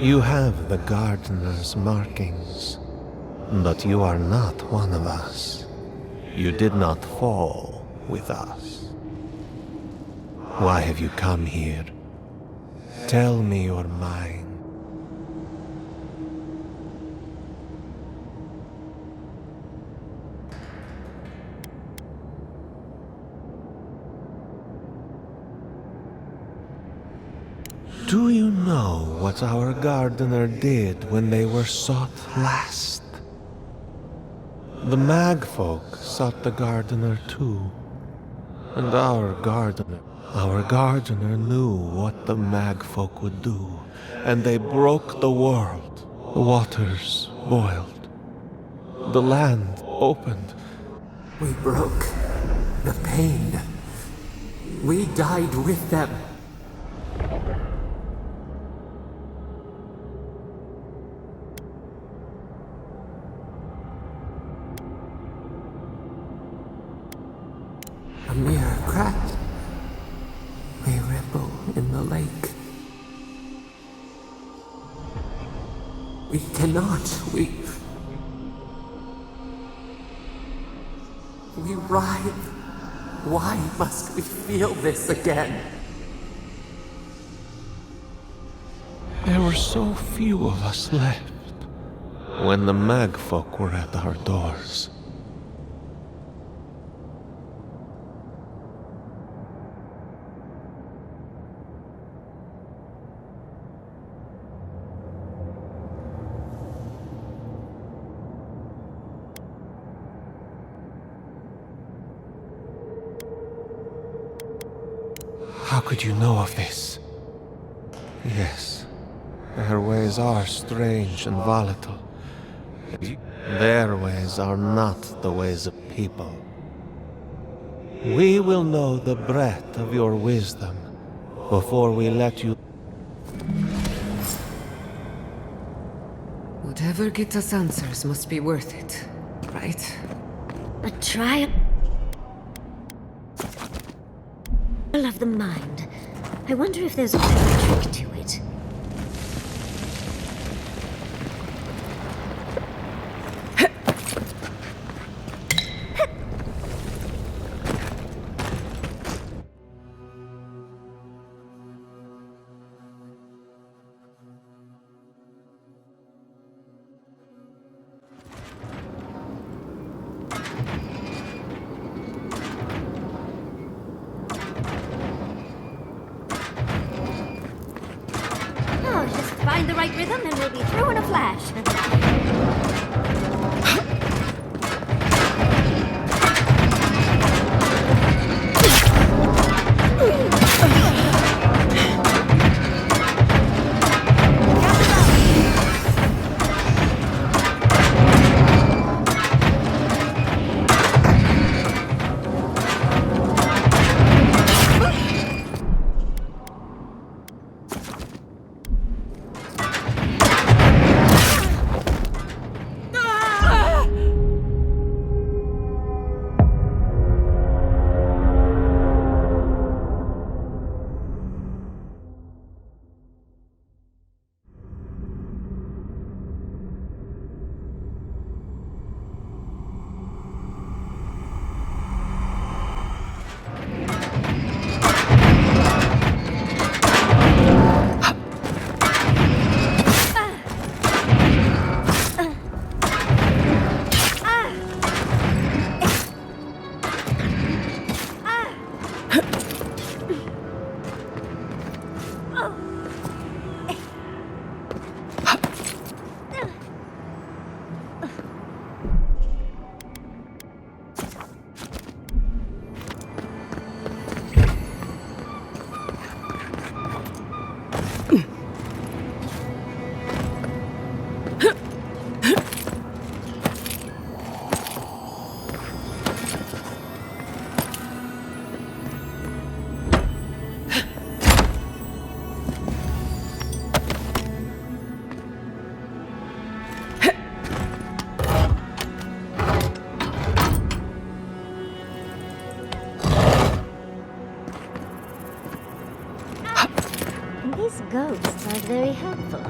You have the gardener's markings, but you are not one of us. You did not fall with us. Why have you come here? Tell me your mind. Do you know what our gardener did when they were sought last? The Magfolk sought the gardener too. And our gardener knew what the Magfolk would do, and they broke the world. The waters boiled. The land opened. We broke the pain. We died with them. A mere crack. A ripple in the lake. We cannot. We writhe. Why must we feel this again? There were so few of us left when the Magfolk were at our doors. How could you know of this? Yes, their ways are strange and volatile. Their ways are not the ways of people. We will know the breadth of your wisdom before we let you... Whatever gets us answers must be worth it, right? A trial of the mind. I wonder if there's a better trick to it. Find the right rhythm and we'll be through in a flash. These ghosts aren't very helpful.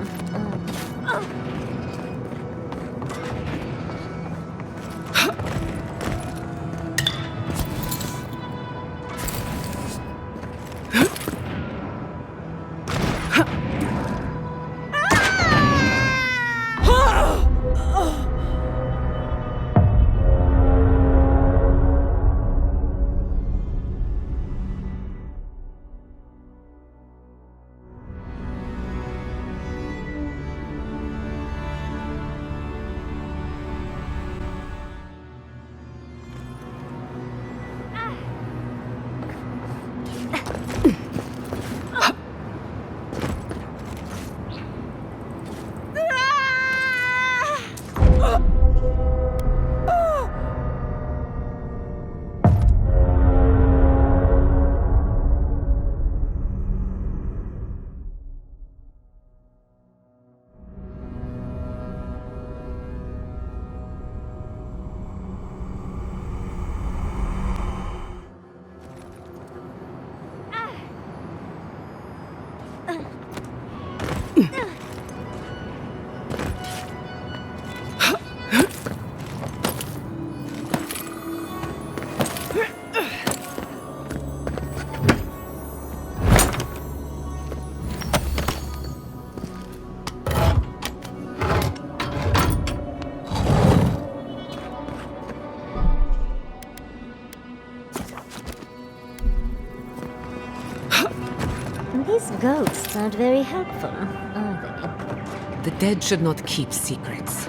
These ghosts aren't very helpful, are The dead should not keep secrets.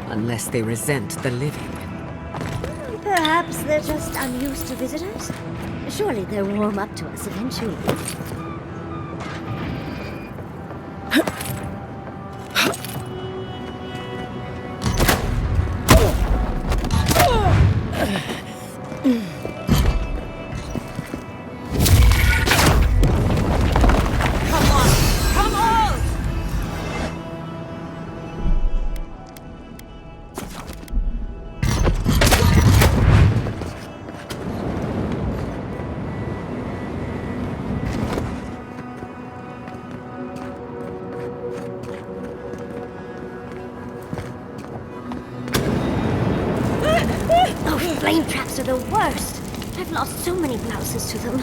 Unless they resent the living. they? Perhaps they're just unused to visitors? Surely they'll warm up to us eventually. Oh, flame traps are the worst! I've lost so many blouses to them.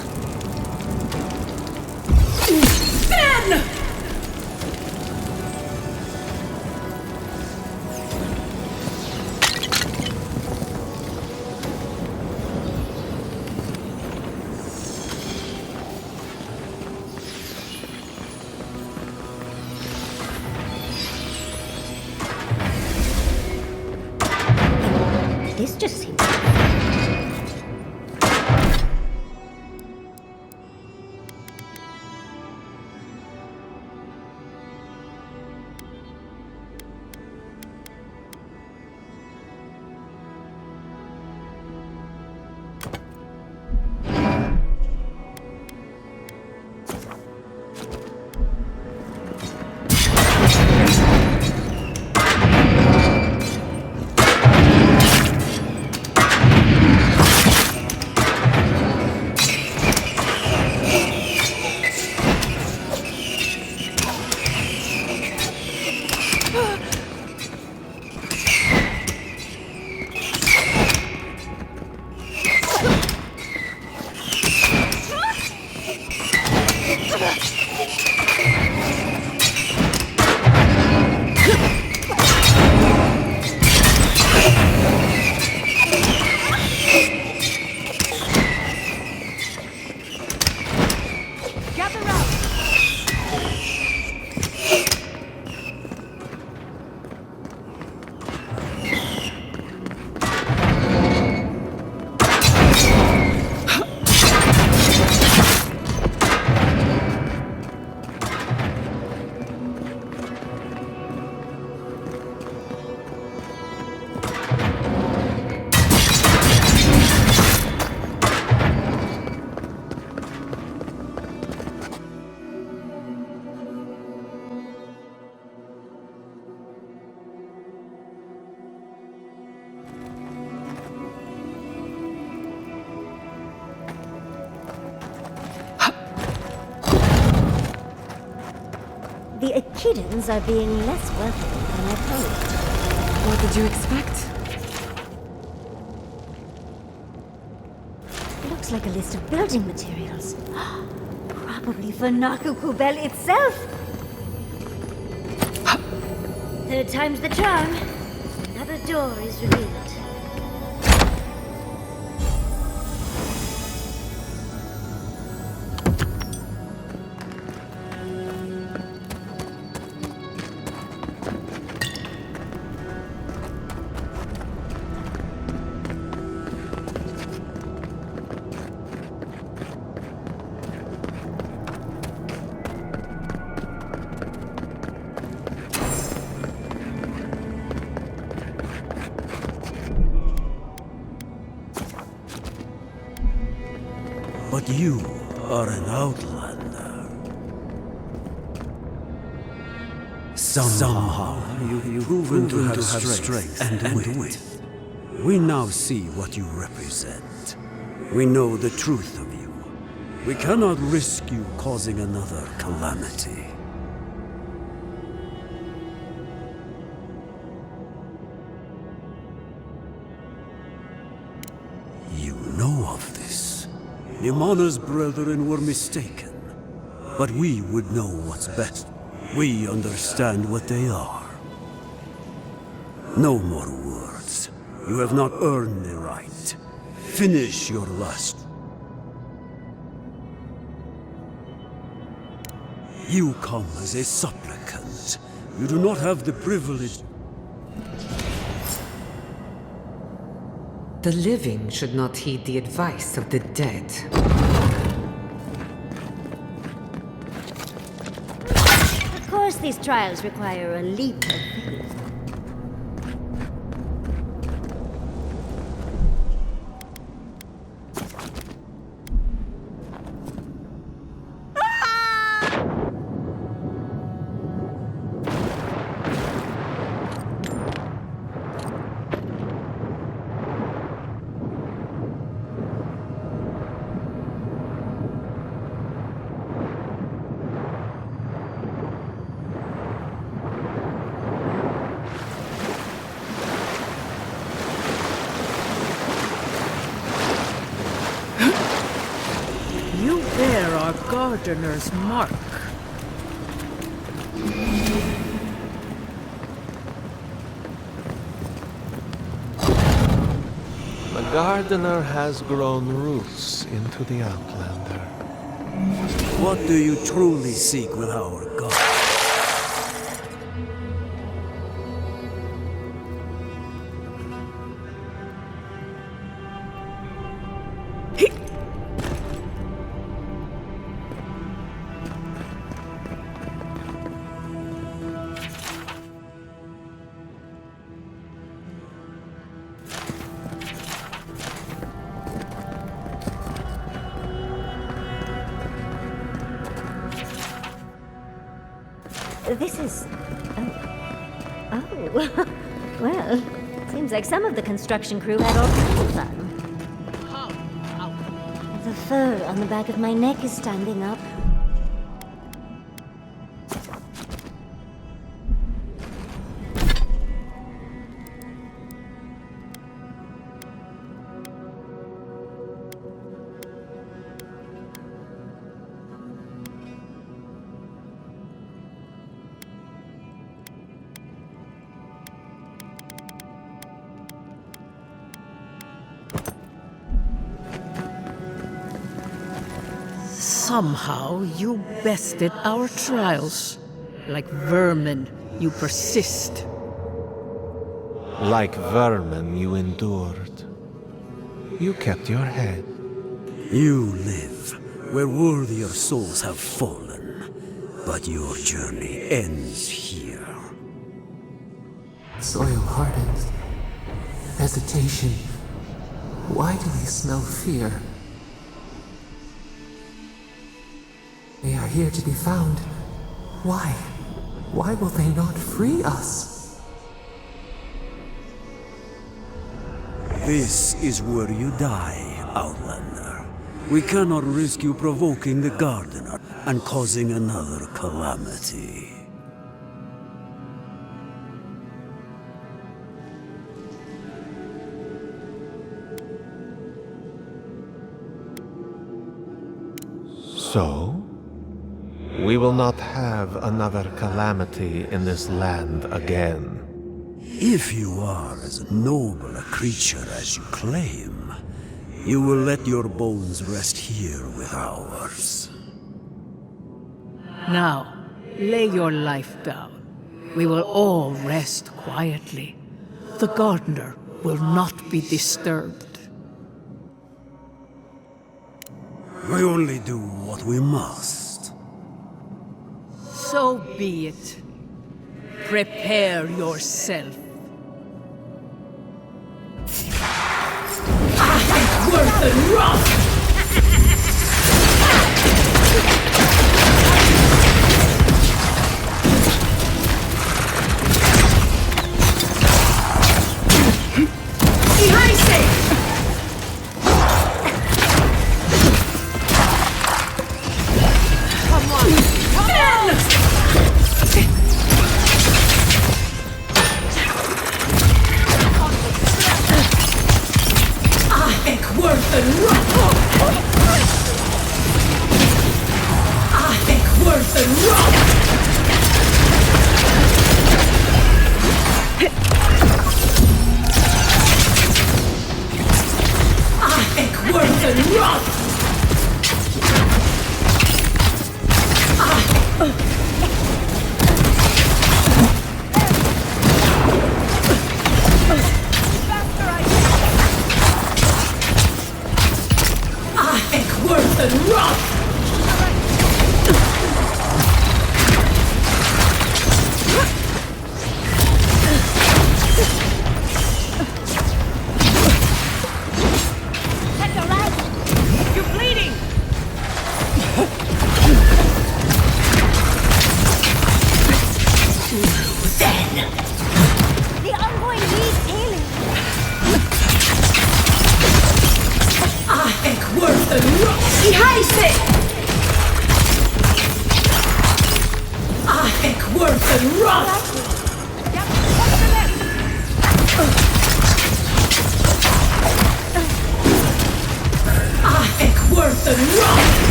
This just seems... the Echidans are being less welcome than I'd hoped. What did you expect? Looks like a list of building materials. Probably for Nakukubel itself. Third time's the charm. Another door is revealed. But you are an outlander. Somehow you've proven to have strength and wit. We now see what you represent. We know the truth of you. We cannot risk you causing another calamity. You know of this. Imana's brethren were mistaken. But we would know what's best. We understand what they are. No more words. You have not earned the right. Finish your lust. You come as a supplicant. You do not have the privilege. The living should not heed the advice of the dead. Of course, these trials require a leap of faith. You bear our gardener's mark. The gardener has grown roots into the Outlander. What do you truly seek with our God? This is... Oh. Well, seems like some of the construction crew had all kinds of fun. The fur on the back of my neck is standing up. Somehow you bested our trials. Like vermin, you persist. Like vermin, you endured. You kept your head. You live where worthier souls have fallen, but your journey ends here. Soil hardens. Hesitation. Why do they smell fear? They are here to be found. Why? Why will they not free us? This is where you die, Outlander. We cannot risk you provoking the Gardener and causing another calamity. So, we will not have another calamity in this land again. If you are as noble a creature as you claim, you will let your bones rest here with ours. Now, lay your life down. We will all rest quietly. The gardener will not be disturbed. We only do what we must. So be it. Prepare yourself. Worth the rock!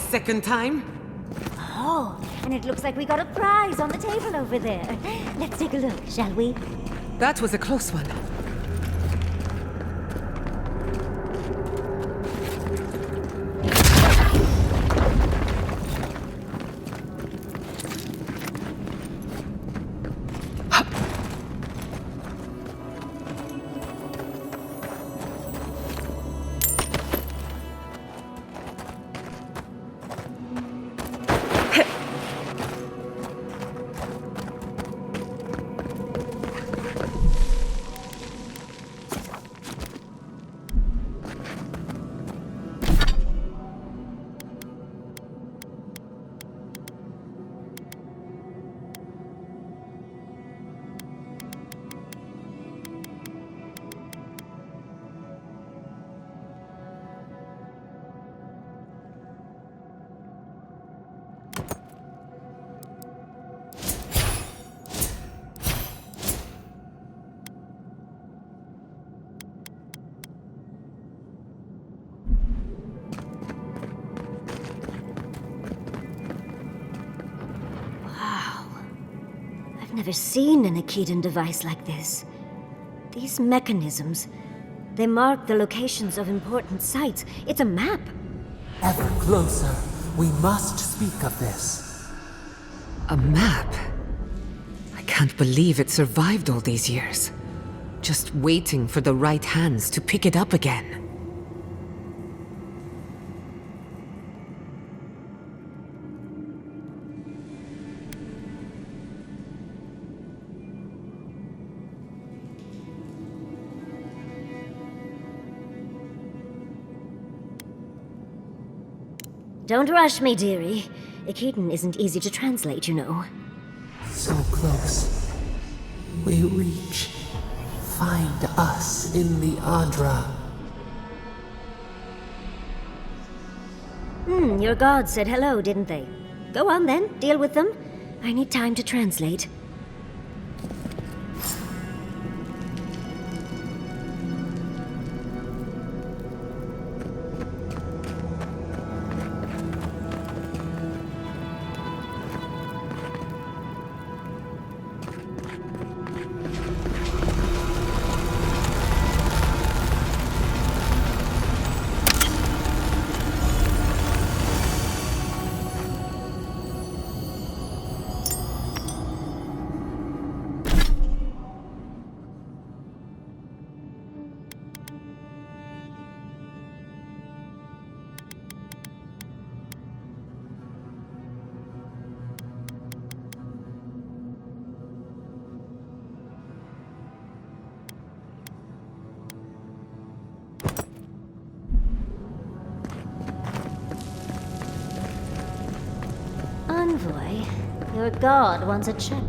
Second time? Oh, and it looks like we got a prize on the table over there. Let's take a look, shall we? That was a close one. Never seen an Akedan device like this. These mechanisms, they mark the locations of important sites. It's a map. Ever closer. We must speak of this. A map? I can't believe it survived all these years. Just waiting for the right hands to pick it up again. Don't rush me, dearie. Akedan isn't easy to translate, you know. so close. We reach. Find us in the Adra. Your gods said hello, didn't they? Go on then, deal with them. I need time to translate. Envoy, your god wants a check.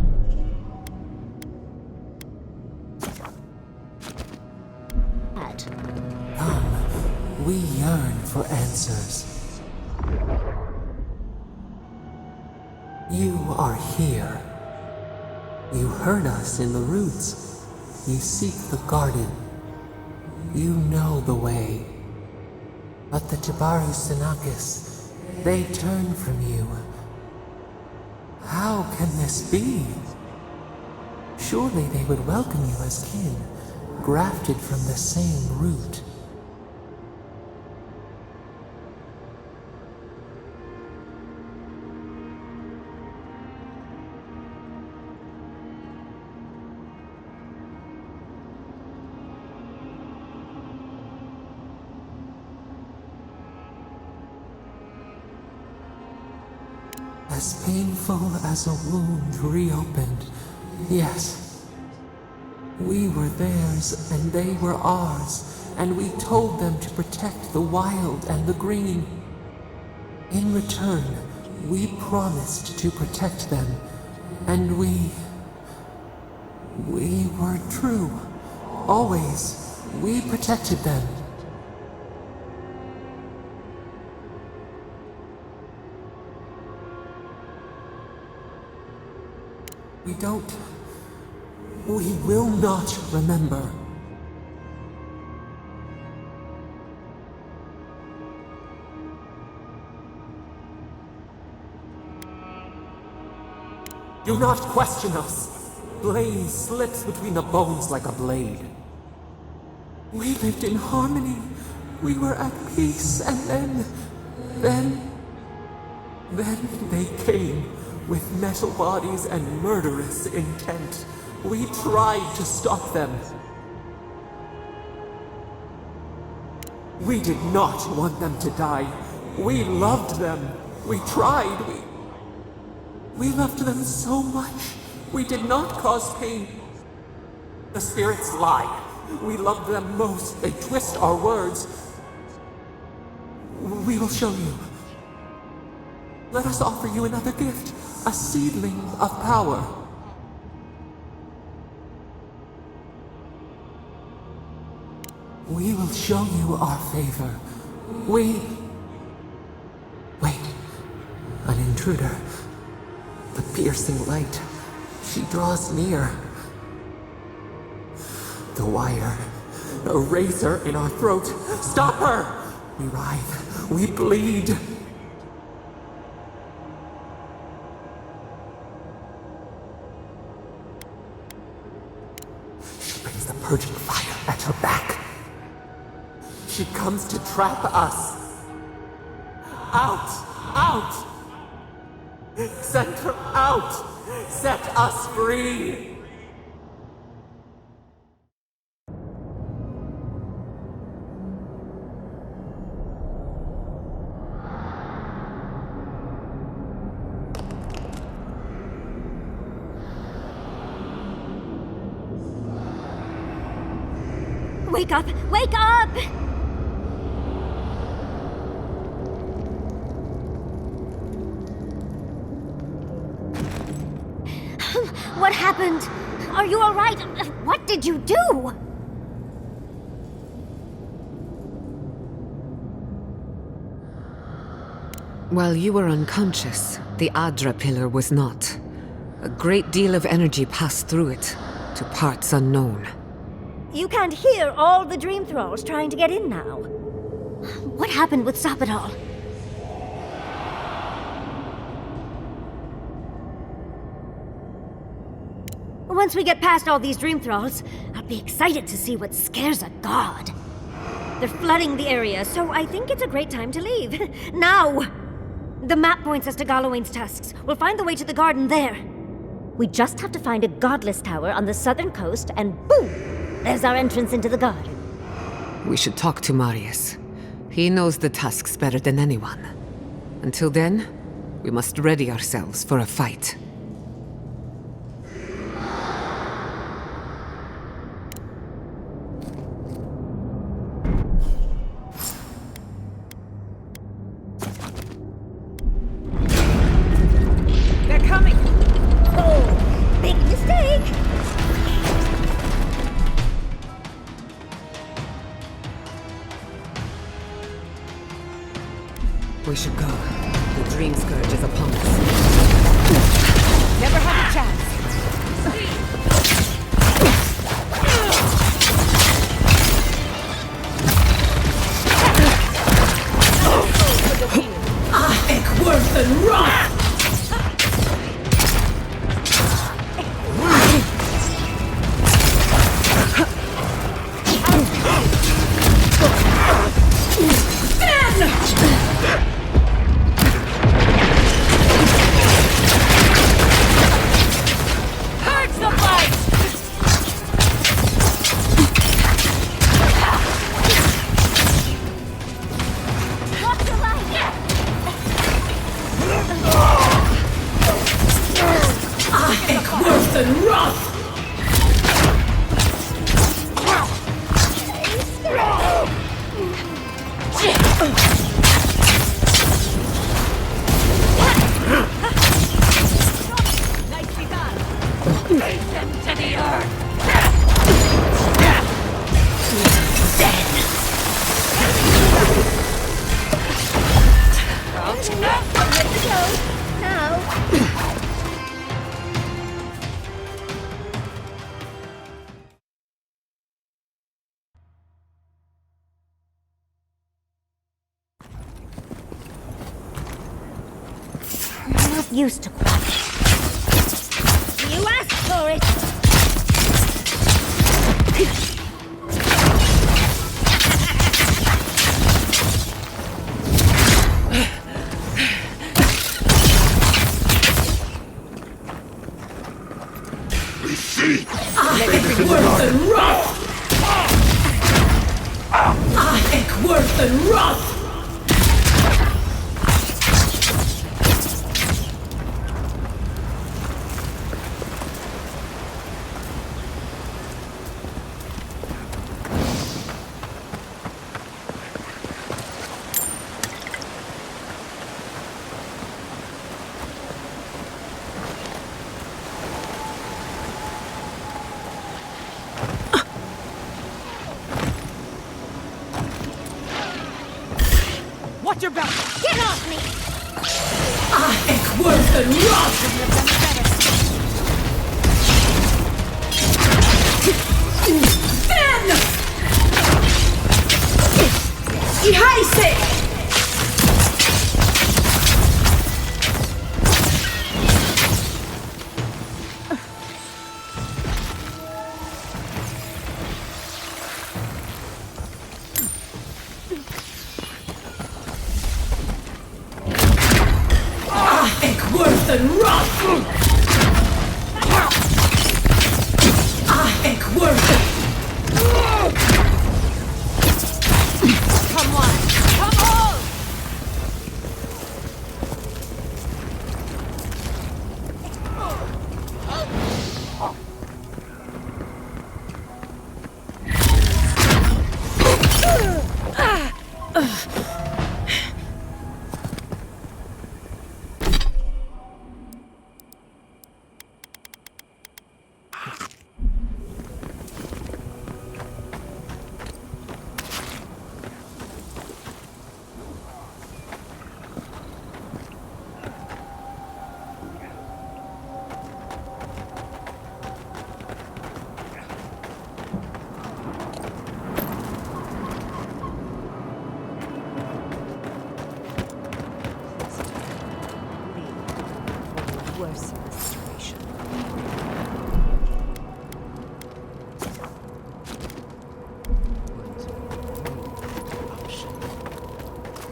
Come, we yearn for answers. You are here. You heard us in the roots. You seek the garden. You know the way. But the Tibaru Sinakis, they turn from you. How can this be? Surely they would welcome you as kin, grafted from the same root. As painful as a wound reopened, yes. We were theirs and they were ours, and we told them to protect the wild and the green. In return, we promised to protect them, and we were true. Always, we protected them. We will not remember. Do not question us. Blame slips between the bones like a blade. We lived in harmony. We were at peace, and then they came. With metal bodies and murderous intent, we tried to stop them. We did not want them to die. We loved them. We tried. We loved them so much. We did not cause pain. The spirits lie. We loved them most. They twist our words. We will show you. Let us offer you another gift. A seedling of power. We will show you our favor. Wait. An intruder. The piercing light. She draws near. The wire. A razor in our throat. Stop her! We writhe. We bleed. Purging fire at her back. She comes to trap us. Out! Send her out! Set us free! Wake up! Wake up! what happened? Are you alright? What did you do? While you were unconscious, the Adra pillar was not. A great deal of energy passed through it, to parts unknown. You can't hear all the dream thralls trying to get in now. What happened with Sapidal? Once we get past all these dream thralls, I'll be excited to see what scares a god. They're flooding the area, so I think it's a great time to leave. Now! The map points us to Galawain's tusks. We'll find the way to the garden there. We just have to find a godless tower on the southern coast, and boom! There's our entrance into the garden. We should talk to Marius. He knows the tusks better than anyone. Until then, we must ready ourselves for a fight. We should go. The Dream Scourge is upon us. Never had a chance. Worth and rot! Used to quiet. You asked for it! Worth and rot! Watch your back! Get off me! Worth and rot! Ihaise! Worth and rot! Come on! Come on!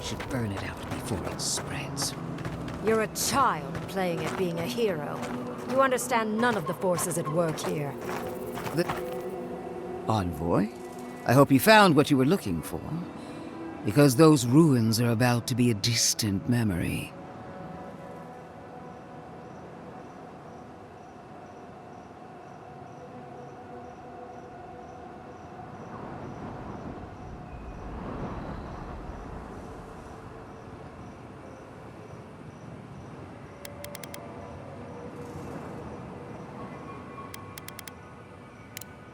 Should burn it out before it spreads. You're a child playing at being a hero. You understand none of the forces at work here. Envoy, I hope you found what you were looking for. Because those ruins are about to be a distant memory.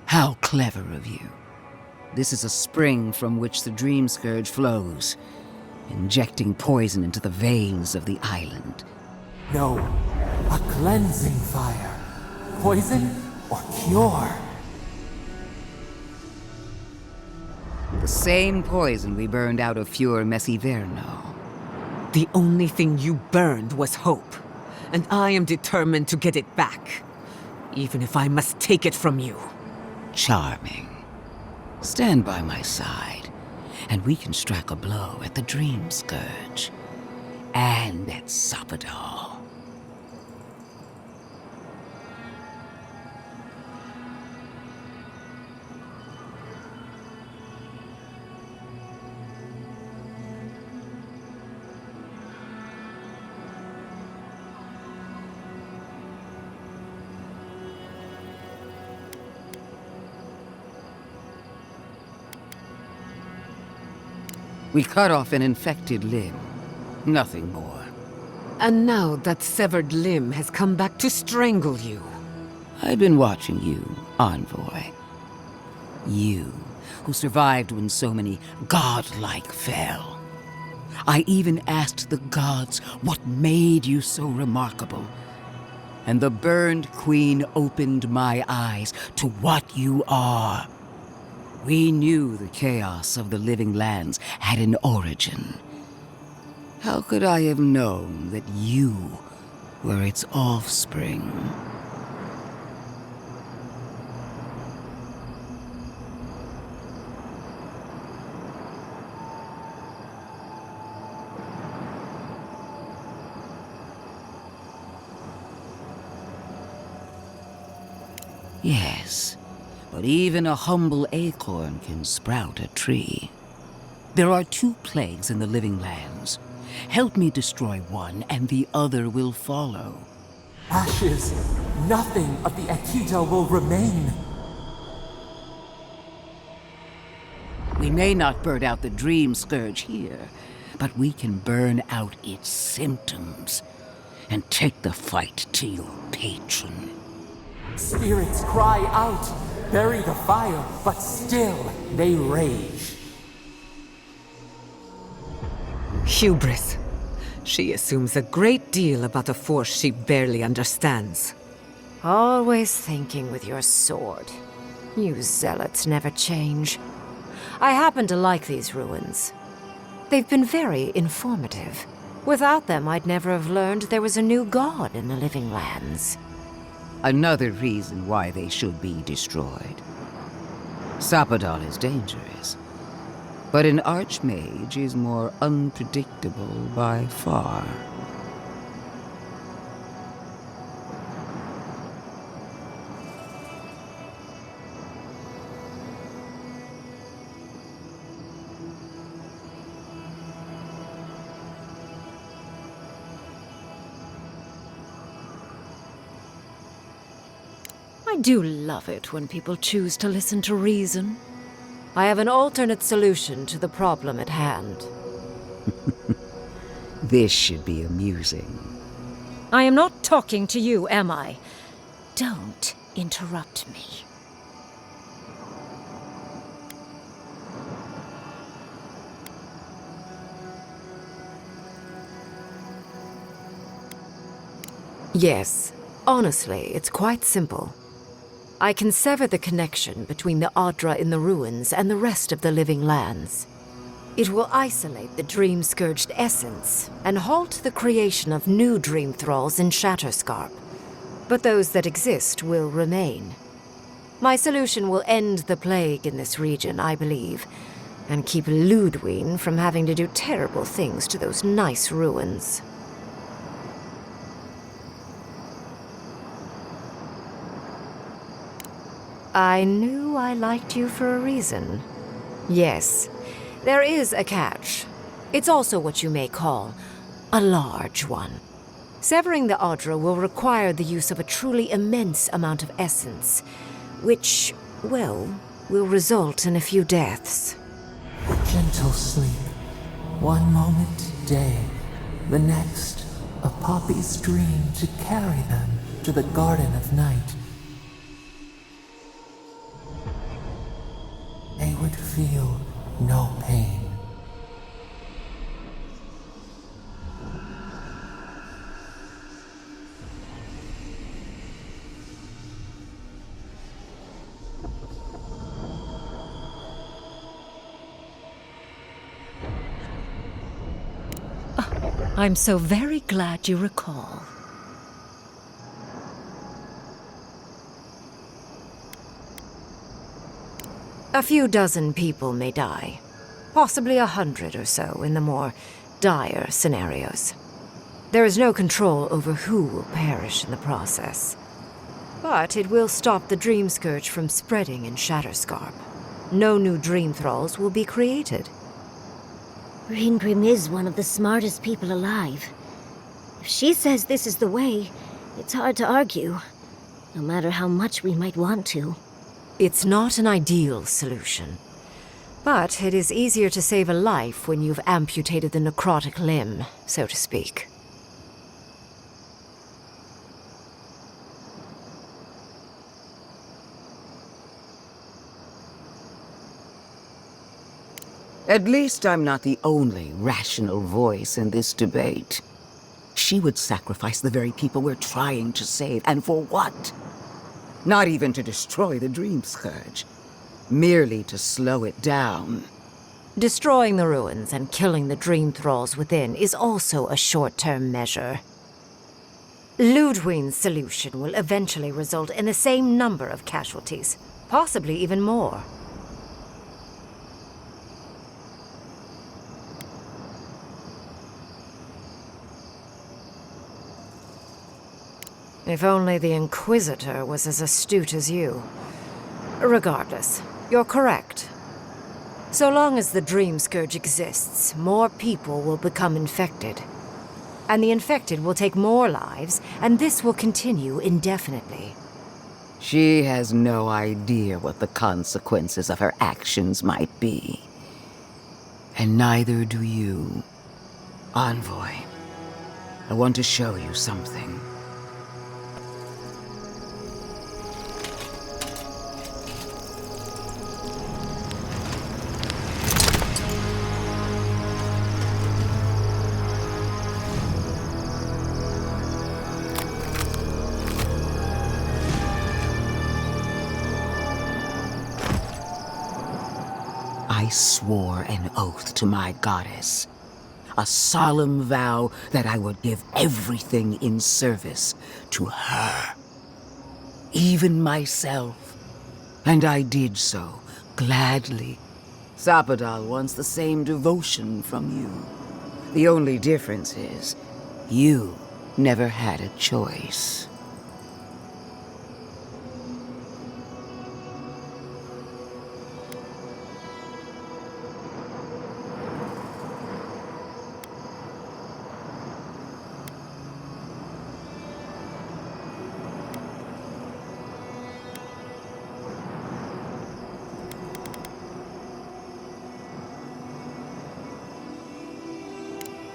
How clever of you. This is a spring from which the Dream Scourge flows, injecting poison into the veins of the island. No, a cleansing fire. Poison or cure? The same poison we burned out of Fior Messiverno. The only thing you burned was hope, and I am determined to get it back, even if I must take it from you. Charming. Stand by my side, and we can strike a blow at the Dream Scourge. And at Sapadal. We cut off an infected limb. Nothing more. And now that severed limb has come back to strangle you. I've been watching you, Envoy. You, who survived when so many godlike fell. I even asked the gods what made you so remarkable. And the burned queen opened my eyes to what you are. We knew the chaos of the living lands had an origin. How could I have known that you were its offspring? Yes. But even a humble acorn can sprout a tree. There are 2 plagues in the living lands. Help me destroy one, and the other will follow. Ashes. Nothing of the Akita will remain. We may not burn out the Dream Scourge here, but we can burn out its symptoms and take the fight to your patron. Spirits cry out. Bury the fire, but still they rage. Hubris. She assumes a great deal about a force she barely understands. Always thinking with your sword. You zealots never change. I happen to like these ruins. They've been very informative. Without them, I'd never have learned there was a new god in the living lands. Another reason why they should be destroyed. Sapadal is dangerous, but an archmage is more unpredictable by far. I do love it when people choose to listen to reason. I have an alternate solution to the problem at hand. This should be amusing. I am not talking to you, am I? Don't interrupt me. Yes, honestly, it's quite simple. I can sever the connection between the Adra in the ruins and the rest of the living lands. It will isolate the dream-scourged essence and halt the creation of new dream thralls in Shatterscarp. But those that exist will remain. My solution will end the plague in this region, I believe, and keep Ludwig from having to do terrible things to those nice ruins. I knew I liked you for a reason. Yes, there is a catch. It's also what you may call a large one. Severing the Audra will require the use of a truly immense amount of essence, which, well, will result in a few deaths. Gentle sleep. One moment day, the next a poppy's dream to carry them to the Garden of Night. They would feel no pain. I'm so very glad you recall. A few dozen people may die. Possibly 100 or so in the more dire scenarios. There is no control over who will perish in the process. But it will stop the Dream Scourge from spreading in Shatterscarp. No new Dream Thralls will be created. Raingrim is one of the smartest people alive. If she says this is the way, it's hard to argue, no matter how much we might want to. It's not an ideal solution. But it is easier to save a life when you've amputated the necrotic limb, so to speak. At least I'm not the only rational voice in this debate. She would sacrifice the very people we're trying to save, and for what? Not even to destroy the Dream Scourge. Merely to slow it down. Destroying the ruins and killing the Dream Thralls within is also a short-term measure. Ludwig's solution will eventually result in the same number of casualties, possibly even more. If only the Inquisitor was as astute as you. Regardless, you're correct. So long as the Dream Scourge exists, more people will become infected. And the infected will take more lives, and this will continue indefinitely. She has no idea what the consequences of her actions might be. And neither do you. Envoy, I want to show you something. I swore an oath to my goddess. A solemn vow that I would give everything in service to her. Even myself. And I did so, gladly. Sapadal wants the same devotion from you. The only difference is, you never had a choice.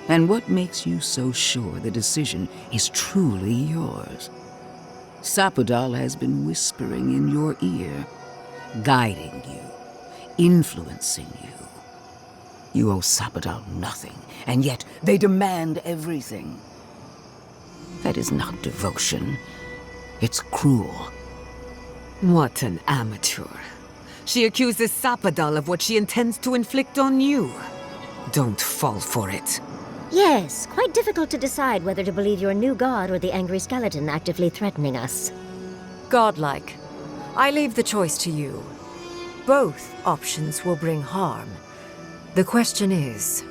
And what makes you so sure the decision is truly yours? Sapadal has been whispering in your ear, guiding you, influencing you. You owe Sapadal nothing, and yet they demand everything. That is not devotion. It's cruel. What an amateur. She accuses Sapadal of what she intends to inflict on you. Don't fall for it. Yes, quite difficult to decide whether to believe your new god or the angry skeleton actively threatening us. Godlike. I leave the choice to you. Both options will bring harm, The question is,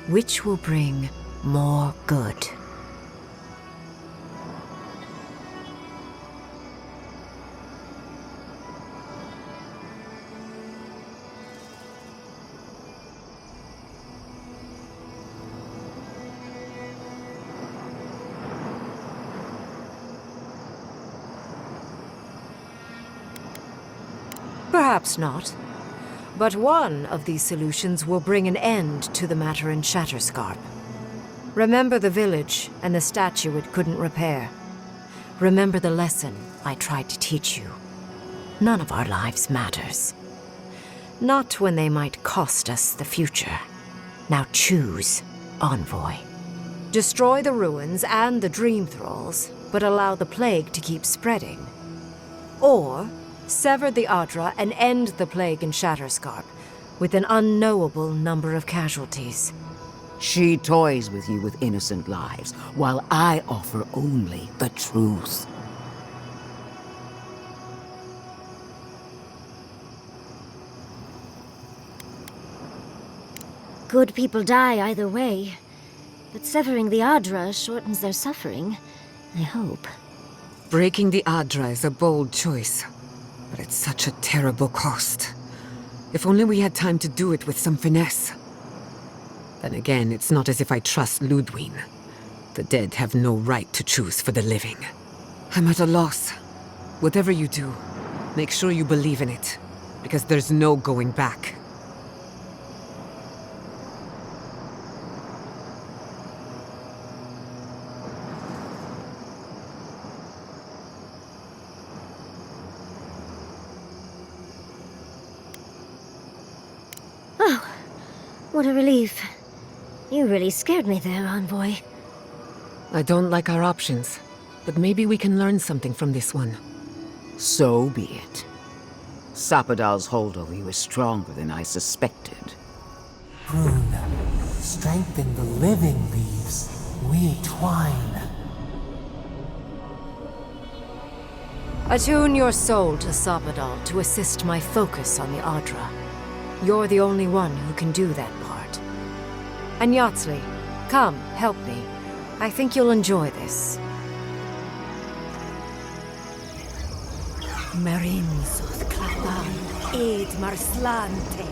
which will bring more good? Perhaps not. But one of these solutions will bring an end to the matter in Shatterscarp. Remember the village and the statue it couldn't repair. Remember the lesson I tried to teach you. None of our lives matters. Not when they might cost us the future. Now choose, Envoy. Destroy the ruins and the Dream Thralls, but allow the plague to keep spreading. Or sever the Adra and end the plague in Shatterscarp, with an unknowable number of casualties. She toys with you with innocent lives, while I offer only the truth. Good people die either way, but severing the Adra shortens their suffering, I hope. Breaking the Adra is a bold choice, but it's such a terrible cost. If only we had time to do it with some finesse. Then again, it's not as if I trust Ludwig. The dead have no right to choose for the living. I'm at a loss. Whatever you do, make sure you believe in it, because there's no going back. Oh, what a relief. You really scared me there, Envoy. I don't like our options, but maybe we can learn something from this one. So be it. Sapadal's hold over you is stronger than I suspected. Rune, strengthen the living leaves. We twine. Attune your soul to Sapadal to assist my focus on the Adra. You're the only one who can do that part. And Yatsley, come, help me. I think you'll enjoy this. Marinsos clatan ed marslante.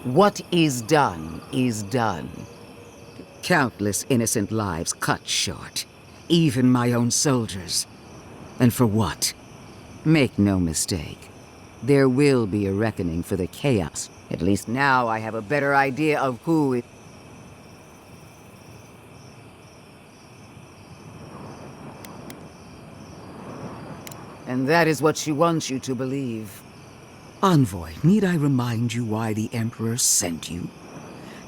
What is done is done. Countless innocent lives cut short, even my own soldiers. And for what? Make no mistake. There will be a reckoning for the chaos. At least now I have a better idea of who it... And that is what she wants you to believe. Envoy, need I remind you why the Emperor sent you?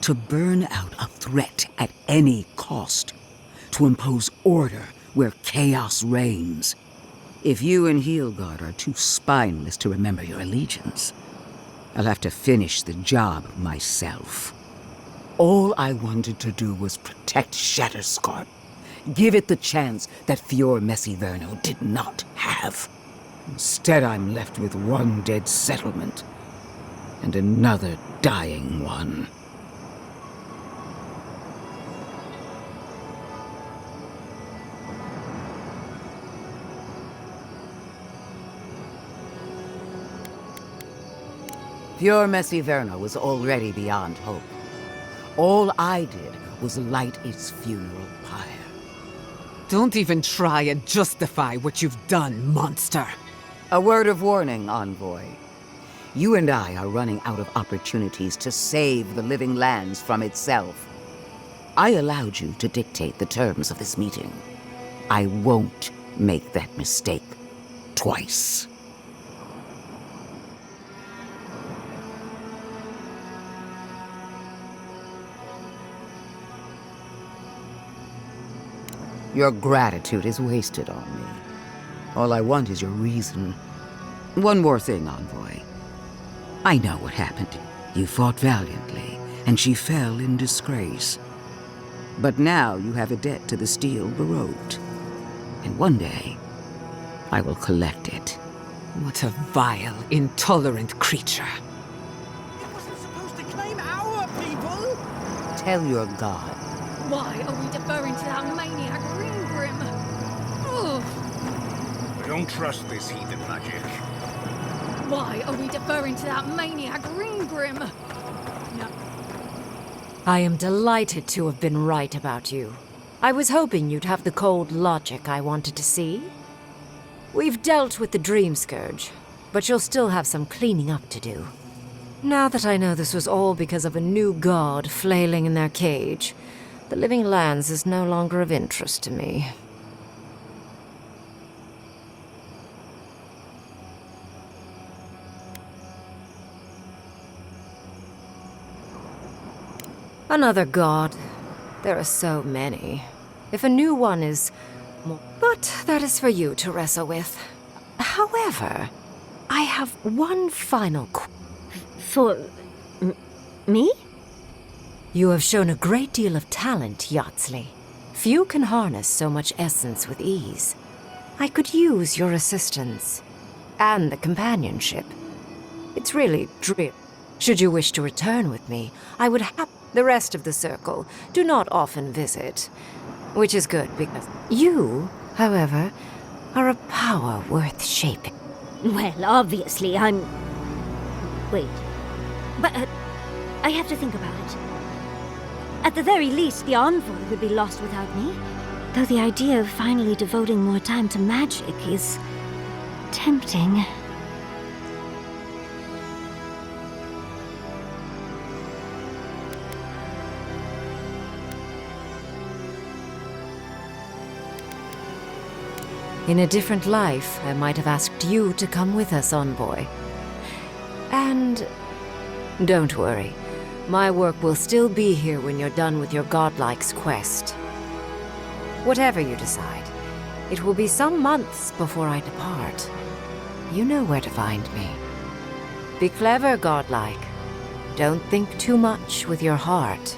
To burn out a threat at any cost. To impose order where chaos reigns. If you and Heelguard are too spineless to remember your allegiance, I'll have to finish the job myself. All I wanted to do was protect Shatterscarp. Give it the chance that Fior Messiverno did not have. Instead, I'm left with one dead settlement, and another dying one. Fior Messiverno was already beyond hope. All I did was light its funeral pyre. Don't even try and justify what you've done, monster! A word of warning, Envoy. You and I are running out of opportunities to save the living lands from itself. I allowed you to dictate the terms of this meeting. I won't make that mistake twice. Your gratitude is wasted on me. All I want is your reason. One more thing, Envoy. I know what happened. You fought valiantly, and she fell in disgrace. But now you have a debt to the Steel Baroque. And one day, I will collect it. What a vile, intolerant creature. It wasn't supposed to claim our people! Tell your god. Why are we deferring to that maniac Ringgrim? Ugh. I don't trust this heathen magic. Why are we deferring to that maniac Ringgrim? No. I am delighted to have been right about you. I was hoping you'd have the cold logic I wanted to see. We've dealt with the Dream Scourge, but you'll still have some cleaning up to do. Now that I know this was all because of a new god flailing in their cage, the Living Lands is no longer of interest to me. Another god. There are so many. If a new one is more... But that is for you to wrestle with. However, I have one final For... me? You have shown a great deal of talent, Yatsley. Few can harness so much essence with ease. I could use your assistance. And the companionship. It's really dreary. Should you wish to return with me, I would have... The rest of the circle do not often visit. Which is good, because you, however, are a power worth shaping. Well, obviously, I'm... Wait. But I have to think about it. At the very least, the Envoy would be lost without me. Though the idea of finally devoting more time to magic is... tempting. In a different life, I might have asked you to come with us, Envoy. And don't worry, my work will still be here when you're done with your godlike's quest. Whatever you decide, it will be some months before I depart. You know where to find me. Be clever, godlike. Don't think too much with your heart.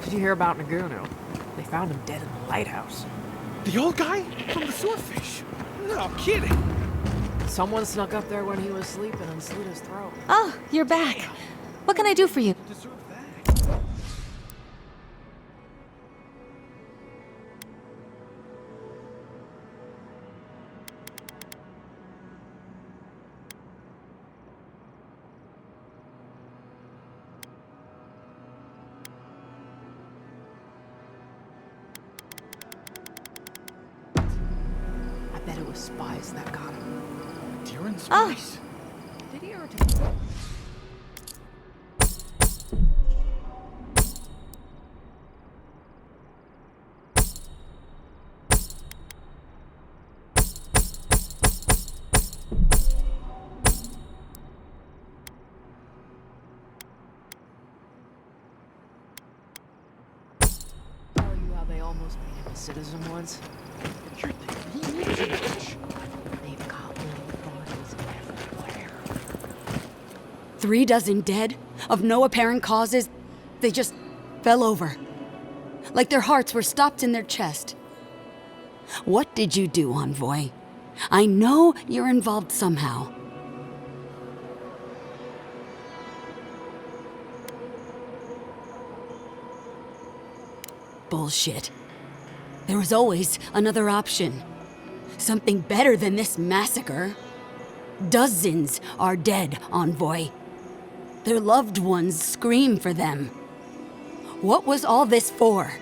Did you hear about Naguno? They found him dead in the lighthouse. The old guy? From the swordfish? No kidding. Someone snuck up there when he was sleeping and slit his throat. Oh, you're back. What can I do for you? Deserve that. I bet it was spies that got him. Deer and spice. Did he ever tell you how they almost made him a citizen once? You're the bitch. They've got little bodies everywhere. 36 dead, of no apparent causes. They just fell over. Like their hearts were stopped in their chest. What did you do, Envoy? I know you're involved somehow. Bullshit. There was always another option. Something better than this massacre. Dozens are dead, Envoy. Their loved ones scream for them. What was all this for?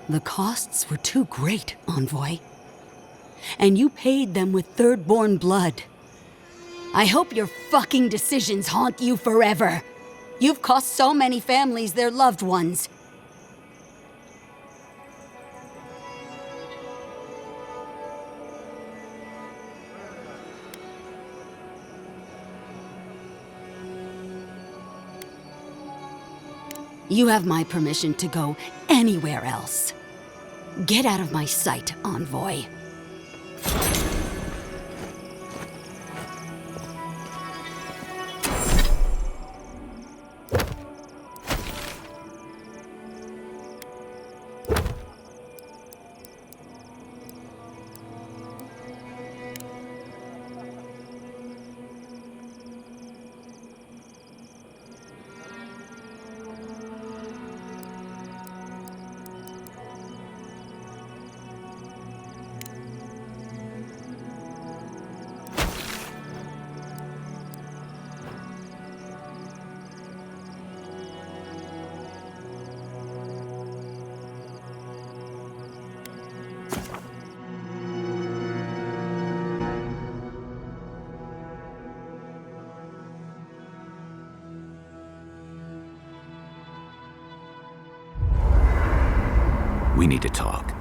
The costs were too great, Envoy. And you paid them with third-born blood. I hope your fucking decisions haunt you forever. You've cost so many families their loved ones. You have my permission to go anywhere else. Get out of my sight, Envoy. We need to talk.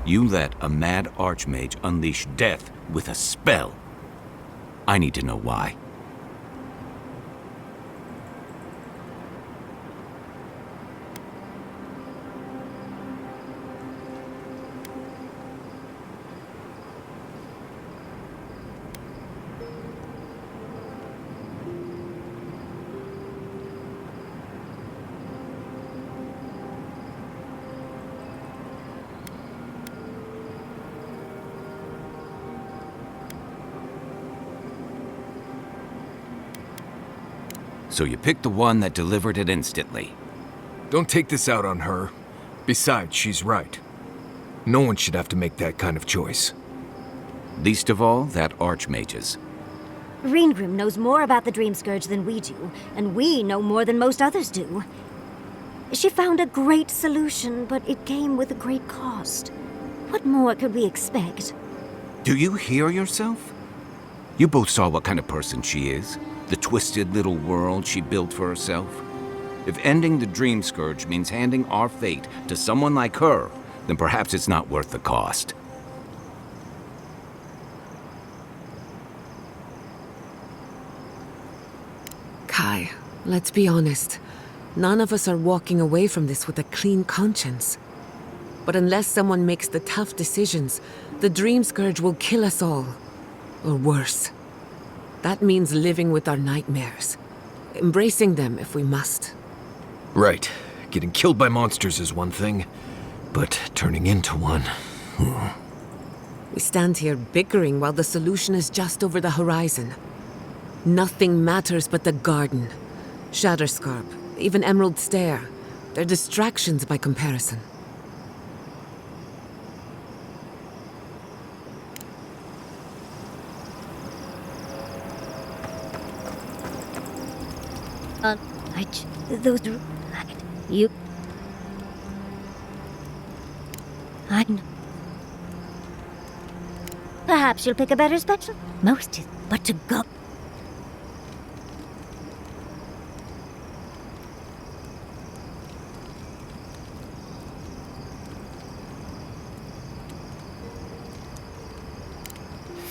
You let a mad archmage unleash death with a spell. I need to know why. So you picked the one that delivered it instantly. Don't take this out on her. Besides, she's right. No one should have to make that kind of choice. Least of all, that archmage's. Reengrim knows more about the Dream Scourge than we do, and we know more than most others do. She found a great solution, but it came with a great cost. What more could we expect? Do you hear yourself? You both saw what kind of person she is. The twisted little world she built for herself. If ending the Dream Scourge means handing our fate to someone like her, then perhaps it's not worth the cost. Kai, let's be honest. None of us are walking away from this with a clean conscience. But unless someone makes the tough decisions, the Dream Scourge will kill us all. Or worse. That means living with our nightmares. Embracing them if we must. Right. Getting killed by monsters is one thing, but turning into one... We stand here bickering while the solution is just over the horizon. Nothing matters but the garden. Shatterscarp, even Emerald Stair. They're distractions by comparison. You... I know. Perhaps you'll pick a better special? Most is but to go.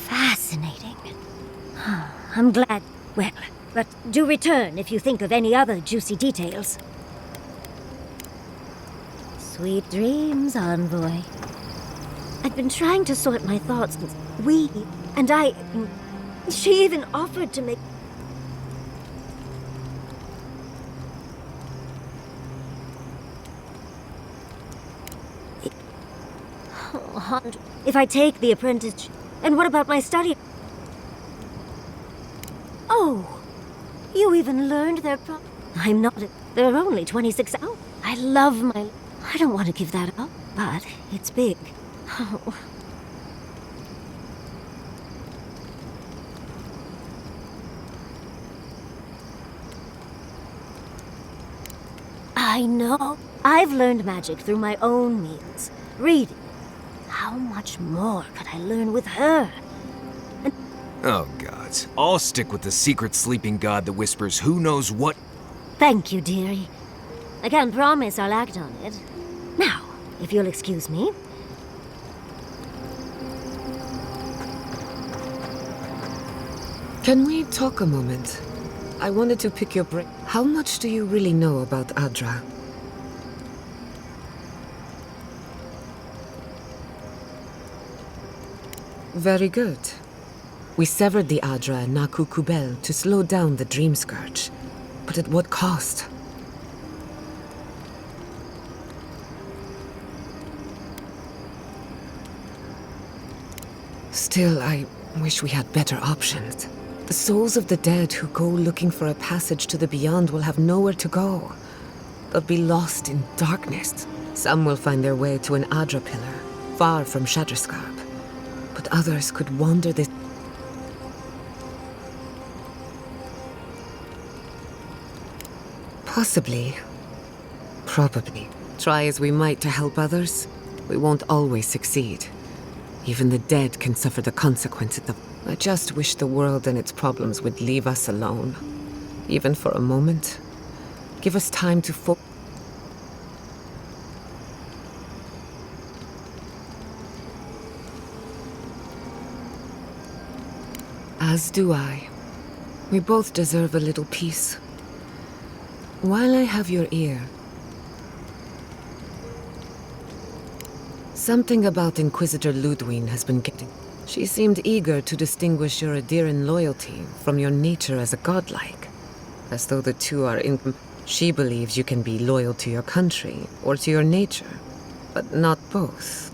Fascinating. I'm glad. Well, but do return if you think of any other juicy details. Sweet dreams, Envoy. I'd been trying to sort my thoughts, but we and I... She even offered to make... If I take the apprentice, and what about my study? Oh, you even learned their I'm not. They're only 26 hours. I love my. I don't want to give that up, but it's big. Oh. I know. I've learned magic through my own means. Reading. How much more could I learn with her? Oh, gods. I'll stick with the secret sleeping god that whispers who knows what. Thank you, dearie. I can't promise I'll act on it. Now, if you'll excuse me. Can we talk a moment? I wanted to pick your brain. How much do you really know about Adra? Very good. We severed the Adra and Naku Kubel to slow down the Dream Scourge. But at what cost? Still, I wish we had better options. The souls of the dead who go looking for a passage to the beyond will have nowhere to go. They'll be lost in darkness. Some will find their way to an Adra pillar, far from Shatterscarp. But others could wander this. Possibly. Probably. Try as we might to help others, we won't always succeed. Even the dead can suffer the consequences of. I just wish the world and its problems would leave us alone. Even for a moment. Give us time to As do I. We both deserve a little peace. While I have your ear, something about Inquisitor Ludwine has been getting. She seemed eager to distinguish your Adiran loyalty from your nature as a godlike, as though the two are in. She believes you can be loyal to your country or to your nature, but not both.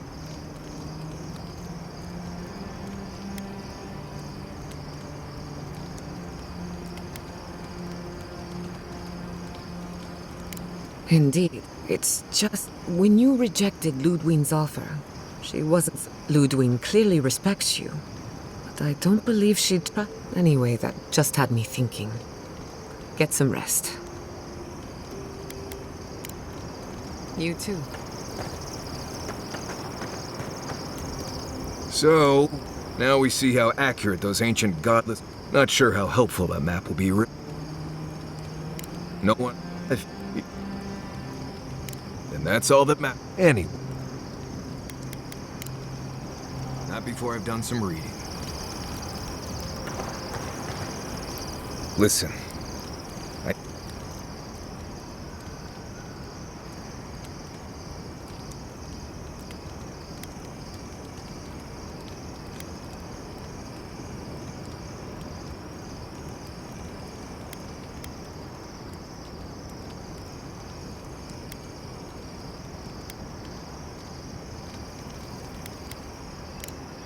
Indeed. It's just, when you rejected Ludwine's offer, she wasn't. Ludwine clearly respects you, but I don't believe she'd. Anyway, that just had me thinking. Get some rest. You too. So, now we see how accurate those ancient godless. Not sure how helpful that map will be. No one. And that's all that matters. Anyway. Not before I've done some reading. Listen.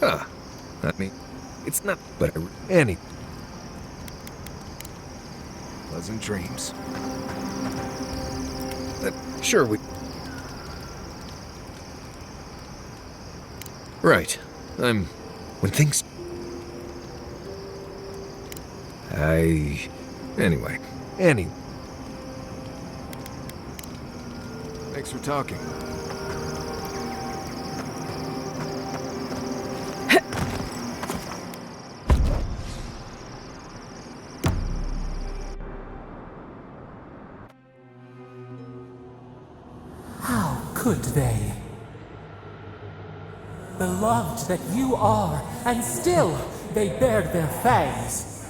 Huh. I mean, it's not, but any. Pleasant dreams. Sure, we. Right. When things. Anyway. Thanks for talking. Could they? Beloved that you are, and still they bared their fangs.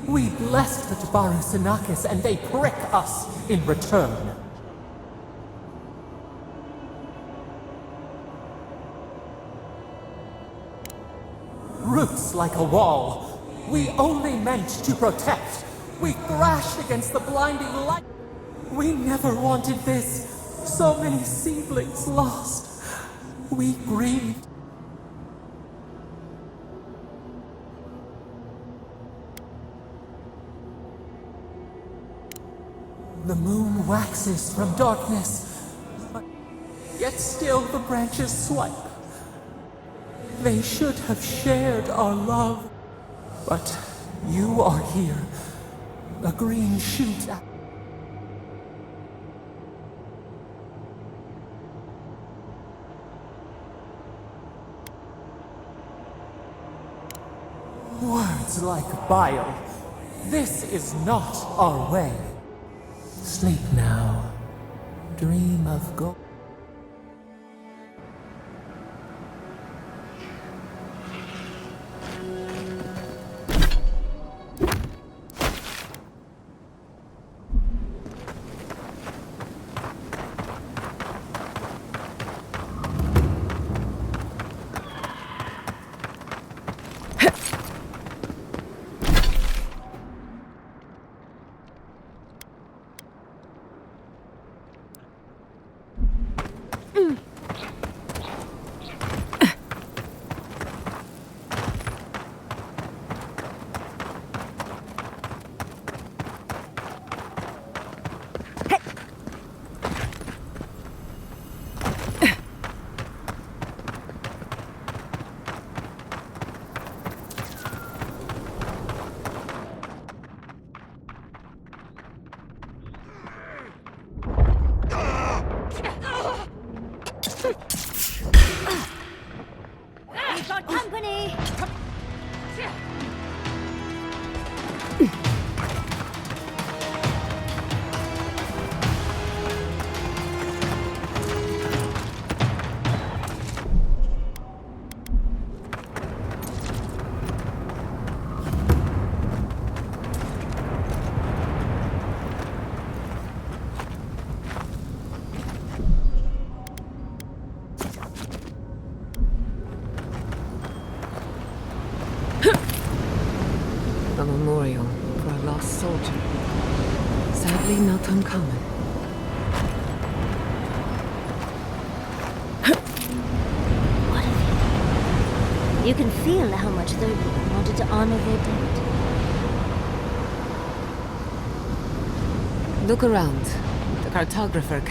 We blessed the Tabaru Sinakis, and they prick us in return. Roots like a wall, we only meant to protect. We thrashed against the blinding light. We never wanted this. So many seedlings lost. we grieved. The moon waxes from darkness, but yet still the branches swipe. They should have shared our love, but you are here, a green shoot. Words like bile. This is not our way. Sleep now. Dream of gold. We've got company! A memorial for a lost soldier. Sadly not uncommon. What of you? You can feel how much Thirdborn wanted to honor their dead. Look around. The cartographer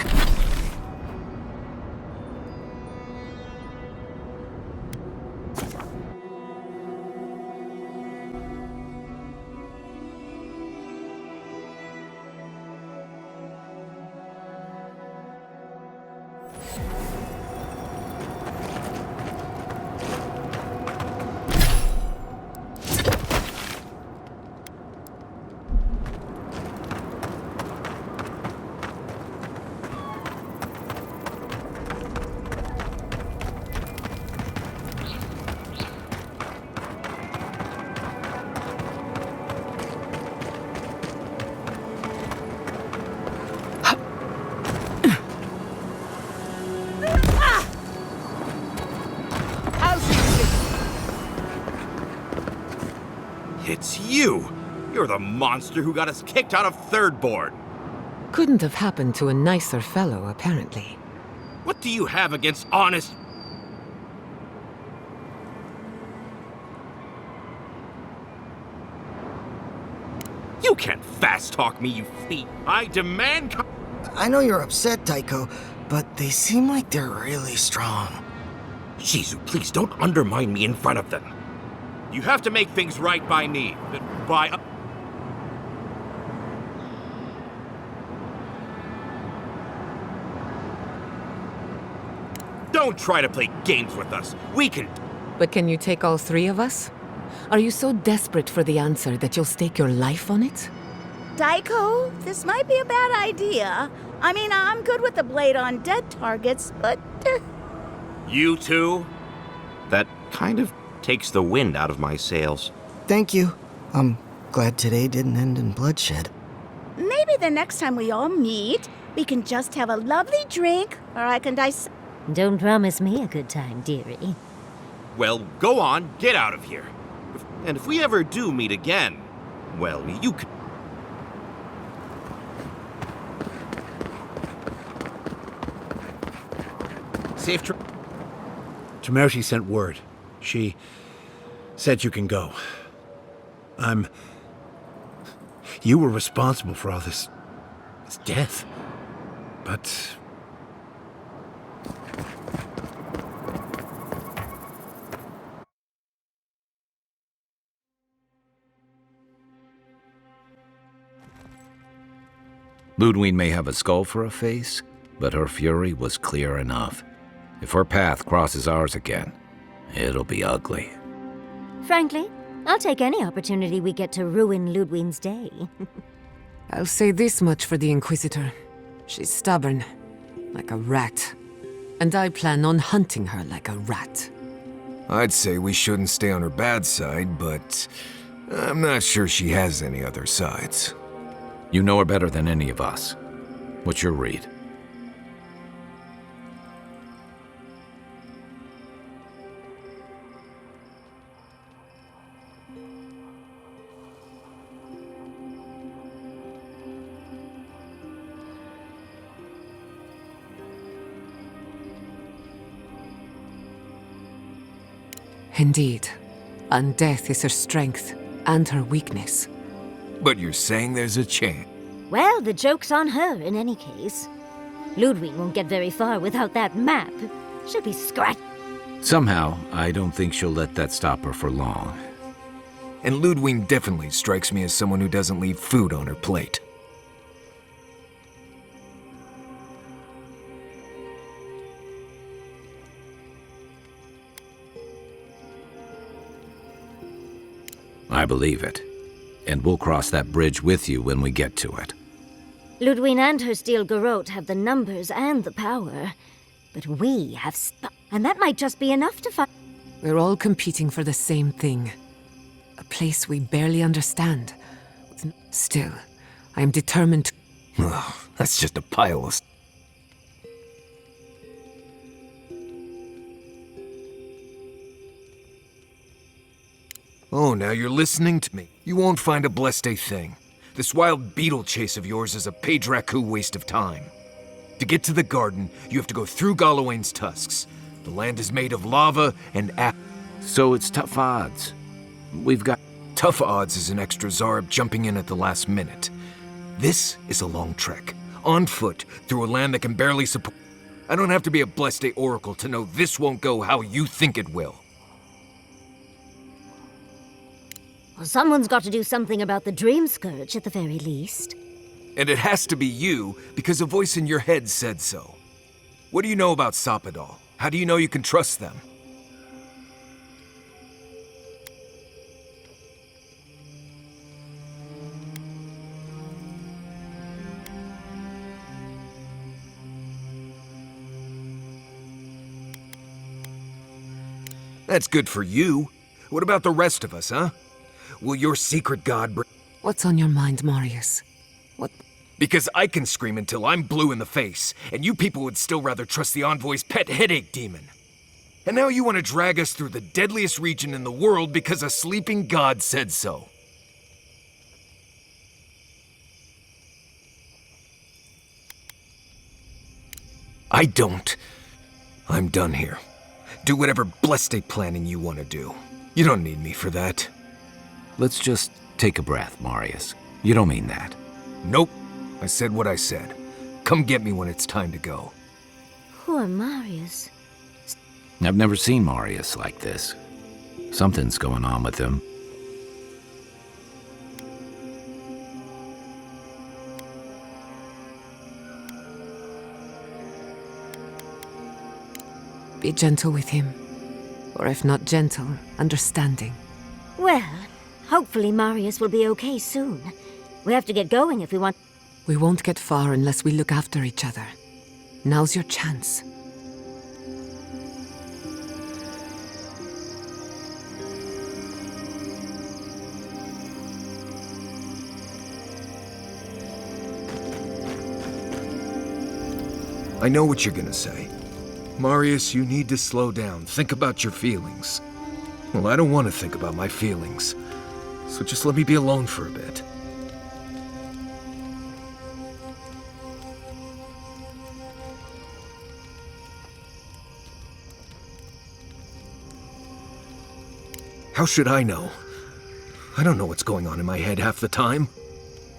It's you! You're the monster who got us kicked out of Thirdborn! couldn't have happened to a nicer fellow, apparently. What do you have against honest... You can't fast-talk me, you feet! I demand... I know you're upset, Tycho, but they seem like they're really strong. Shizu, please don't undermine me in front of them. You have to make things right by me. By... Don't try to play games with us. We can... But can you take all three of us? Are you so desperate for the answer that you'll stake your life on it? Daiko, this might be a bad idea. I mean, I'm good with the blade on dead targets, but... You too? That kind of takes the wind out of my sails. Thank you. I'm glad today didn't end in bloodshed. Maybe the next time we all meet, we can just have a lovely drink, or I can dissect... Don't promise me a good time, dearie. Well, go on, get out of here. And if we ever do meet again, well, you could... Safe trip. Temerity sent word. She said you can go. You were responsible for all this death. But... Ludwig may have a skull for a face, but her fury was clear enough. If her path crosses ours again, it'll be ugly. Frankly, I'll take any opportunity we get to ruin Ludwig's day. I'll say this much for the Inquisitor. She's stubborn, like a rat. And I plan on hunting her like a rat. I'd say we shouldn't stay on her bad side, but I'm not sure she has any other sides. You know her better than any of us. What's your read? Indeed. And death is her strength and her weakness. But you're saying there's a chance? Well, the joke's on her in any case. Ludwig won't get very far without that map. She'll be scratched. Somehow, I don't think she'll let that stop her for long. And Ludwig definitely strikes me as someone who doesn't leave food on her plate. I believe it. And we'll cross that bridge with you when we get to it. Ludwig and her steel garrote have the numbers and the power. But we have and that might just be enough to fight. We're all competing for the same thing. A place we barely understand. Still, I am determined to... Ugh, that's just a pile of... Oh, now you're listening to me. You won't find a blessed a thing. This wild beetle chase of yours is a Padraku waste of time. To get to the garden, you have to go through Galawain's tusks. The land is made of lava and So it's tough odds. We've got... Tough odds is an extra Zarb jumping in at the last minute. This is a long trek, on foot, through a land that can barely support... I don't have to be a blessed a oracle to know this won't go how you think it will. Well, someone's got to do something about the Dream Scourge at the very least. And it has to be you, because a voice in your head said so. What do you know about Sapadal? How do you know you can trust them? That's good for you. What about the rest of us, huh? Will your secret god bring... What's on your mind, Marius? What? Because I can scream until I'm blue in the face, and you people would still rather trust the Envoy's pet headache demon. And now you want to drag us through the deadliest region in the world because a sleeping god said so. I don't. I'm done here. Do whatever blessed planning you want to do. You don't need me for that. Let's just take a breath, Marius. You don't mean that. Nope. I said what I said. Come get me when it's time to go. Poor Marius. I've never seen Marius like this. Something's going on with him. Be gentle with him. Or if not gentle, understanding. Well, hopefully Marius will be okay soon. We have to get going if we want... We won't get far unless we look after each other. Now's your chance. I know what you're gonna say. Marius, you need to slow down. Think about your feelings. Well, I don't want to think about my feelings. So just let me be alone for a bit. How should I know? I don't know what's going on in my head half the time.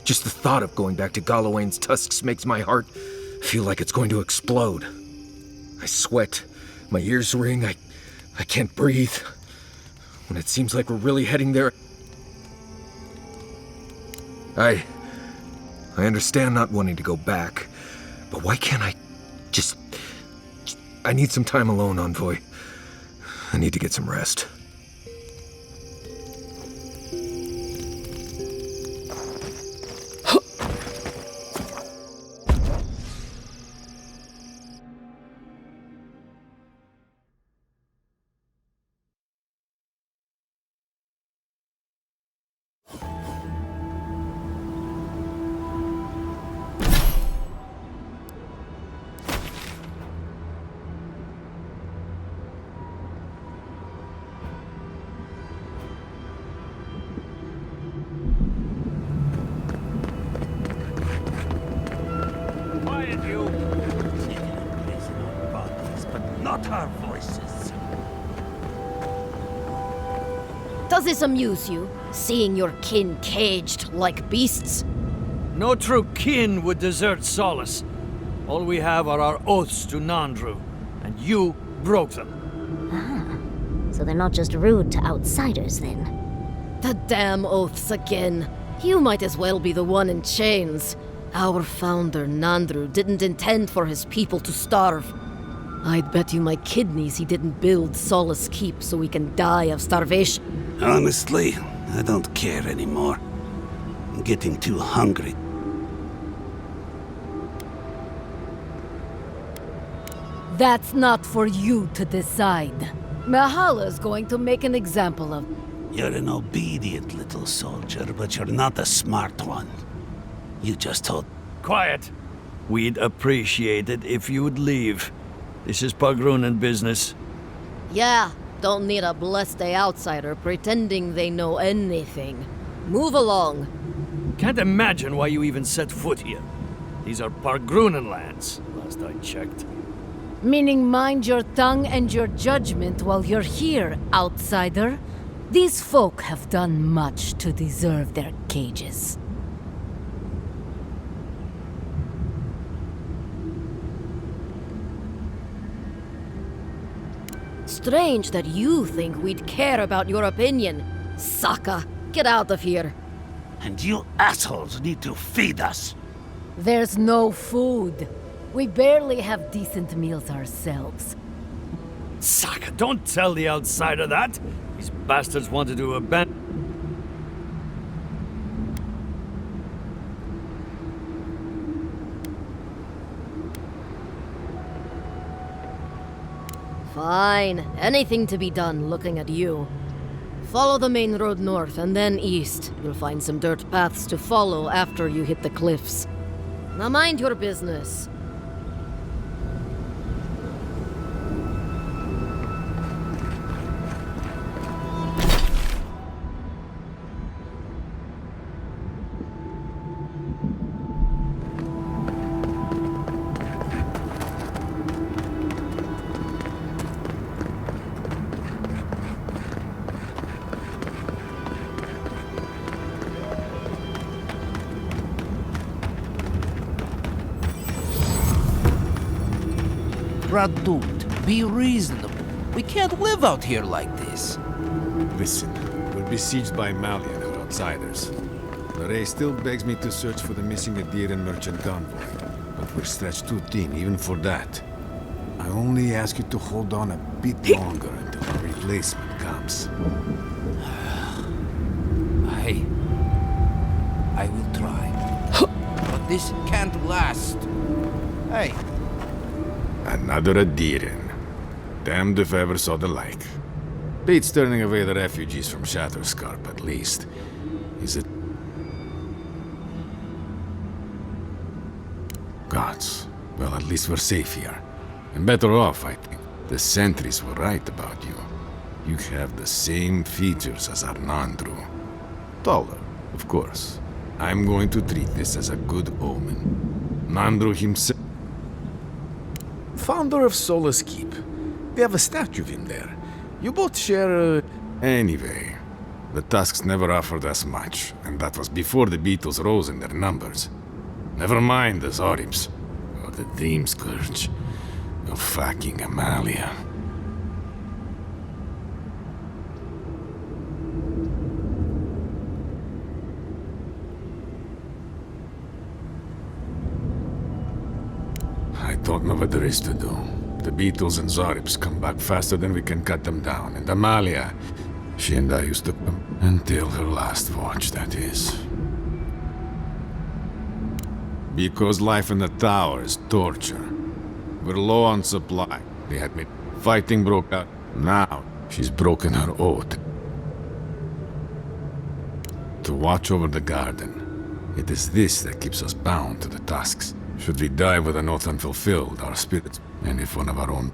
Just the thought of going back to Galawain's tusks makes my heart feel like it's going to explode. I sweat, my ears ring, I can't breathe. When it seems like we're really heading there... I understand not wanting to go back, but why can't I just... I need some time alone, Envoy. I need to get some rest. Quiet, you! Sitting and praising our bodies, but not our voices. Does this amuse you, seeing your kin caged like beasts? No true kin would desert Solace. All we have are our oaths to Nandru, and you broke them. So they're not just rude to outsiders, then? The damn oaths again. You might as well be the one in chains. Our founder, Nandru, didn't intend for his people to starve. I'd bet you my kidneys he didn't build Solace Keep so we can die of starvation. Honestly, I don't care anymore. I'm getting too hungry. That's not for you to decide. Mahala's going to make an example of... You're an obedient little soldier, but you're not a smart one. You just told... Quiet. We'd appreciate it if you'd leave. This is Pagrunan business. Yeah, don't need a blessed outsider pretending they know anything. Move along. Can't imagine why you even set foot here. These are Pagrunan lands, last I checked. Meaning mind your tongue and your judgment while you're here, outsider. These folk have done much to deserve their cages. Strange that you think we'd care about your opinion. Saka, get out of here. And you assholes need to feed us. There's no food. We barely have decent meals ourselves. Saka, don't tell the outsider that. These bastards wanted to abandon... Fine. Anything to be done looking at you. Follow the main road north and then east. You'll find some dirt paths to follow after you hit the cliffs. Now mind your business. Radut, be reasonable. We can't live out here like this. Listen, we're besieged by Malian and outsiders. Lorraine still begs me to search for the missing Adiran merchant convoy, but we're stretched too thin even for that. I only ask you to hold on a bit longer until a replacement comes. I will try. But this can't last. Hey. Another Adiran. Damned if I ever saw the like. Beats turning away the refugees from Shatterscarp, at least. Is it... Gods. Well, at least we're safe here. And better off, I think. The sentries were right about you. You have the same features as our Nandru. Taller, of course. I'm going to treat this as a good omen. Nandru himself... Founder of Solace Keep. We have a statue of him there. You both share Anyway, the Tusks never offered us much, and that was before the Beetles rose in their numbers. Never mind the Zorims, or the Dream Scourge, or fucking Amalia. I don't know what there is to do. The Beetles and Zorims come back faster than we can cut them down, and Amalia, she and I used to come until her last watch, that is. Because life in the tower is torture. We're low on supply. They had me. Fighting broke out. Now, she's broken her oath. To watch over the garden. It is this that keeps us bound to the Tusks. Should we die with an oath unfulfilled, our spirits, and if one of our own.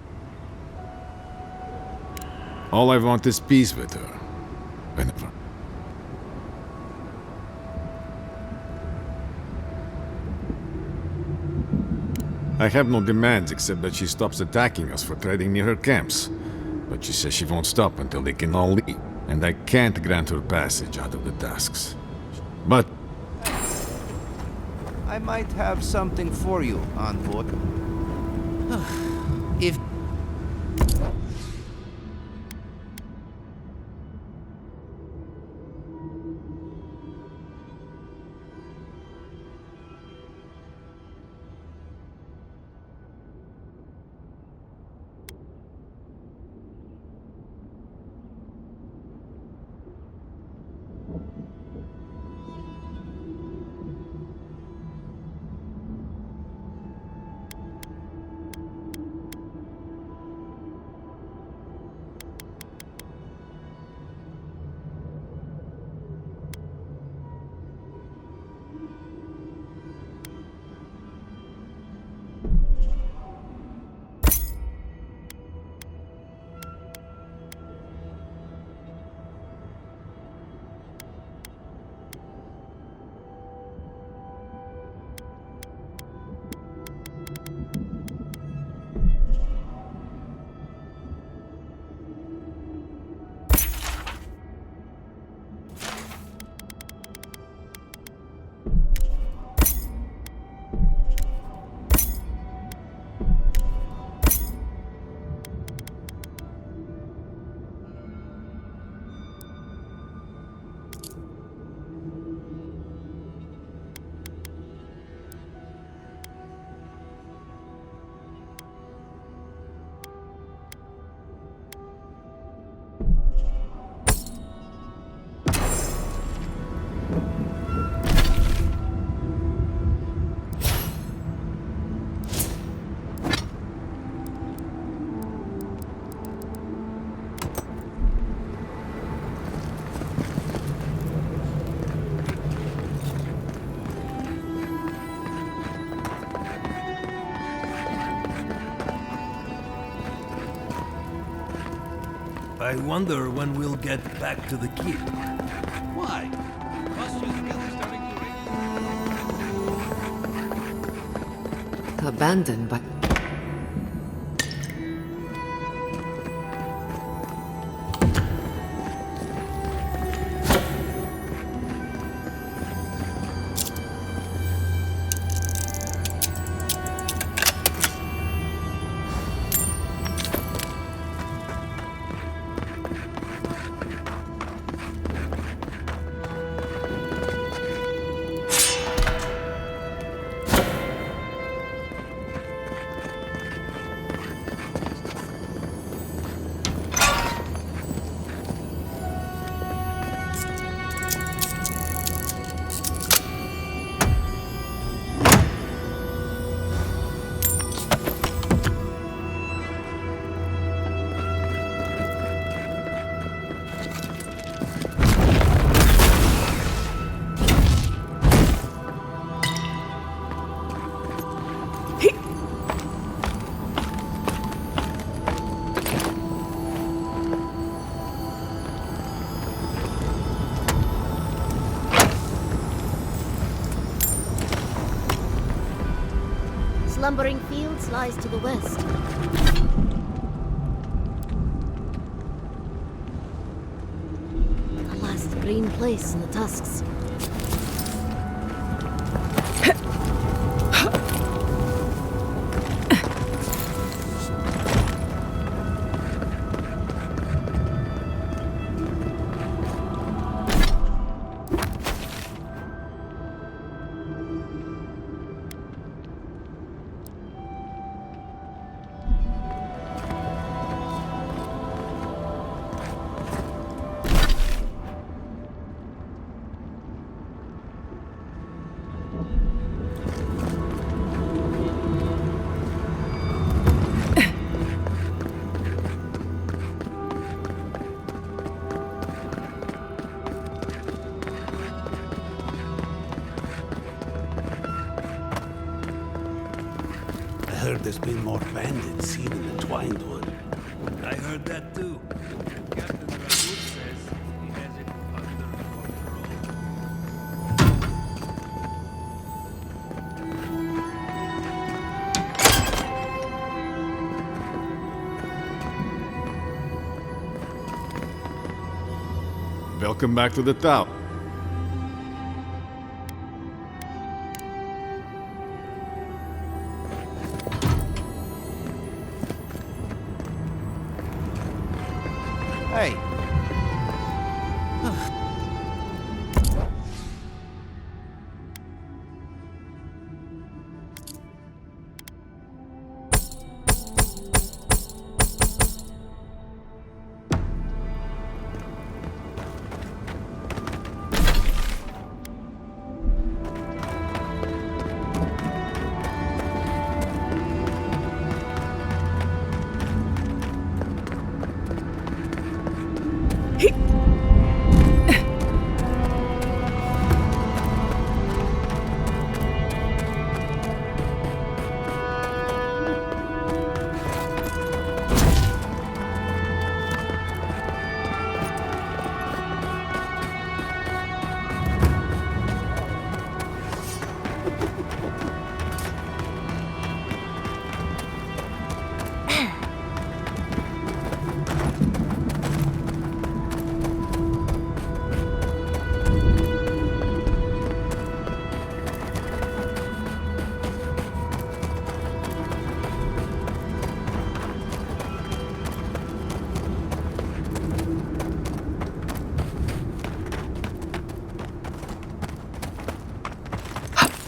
All I want is peace with her. Whenever. I have no demands except that she stops attacking us for trading near her camps. But she says she won't stop until they can all leave. And I can't grant her passage out of the Tusks. But I might have something for you, Envoy. If... I wonder when we'll get back to the keep. Why? Abandoned by... Slumbering Fields lies to the west. green place in the tusks. I heard there's been more bandits seen in the Twined Wood. I heard that too. Captain Raoul says he has it under control. Welcome back to the town. Hey.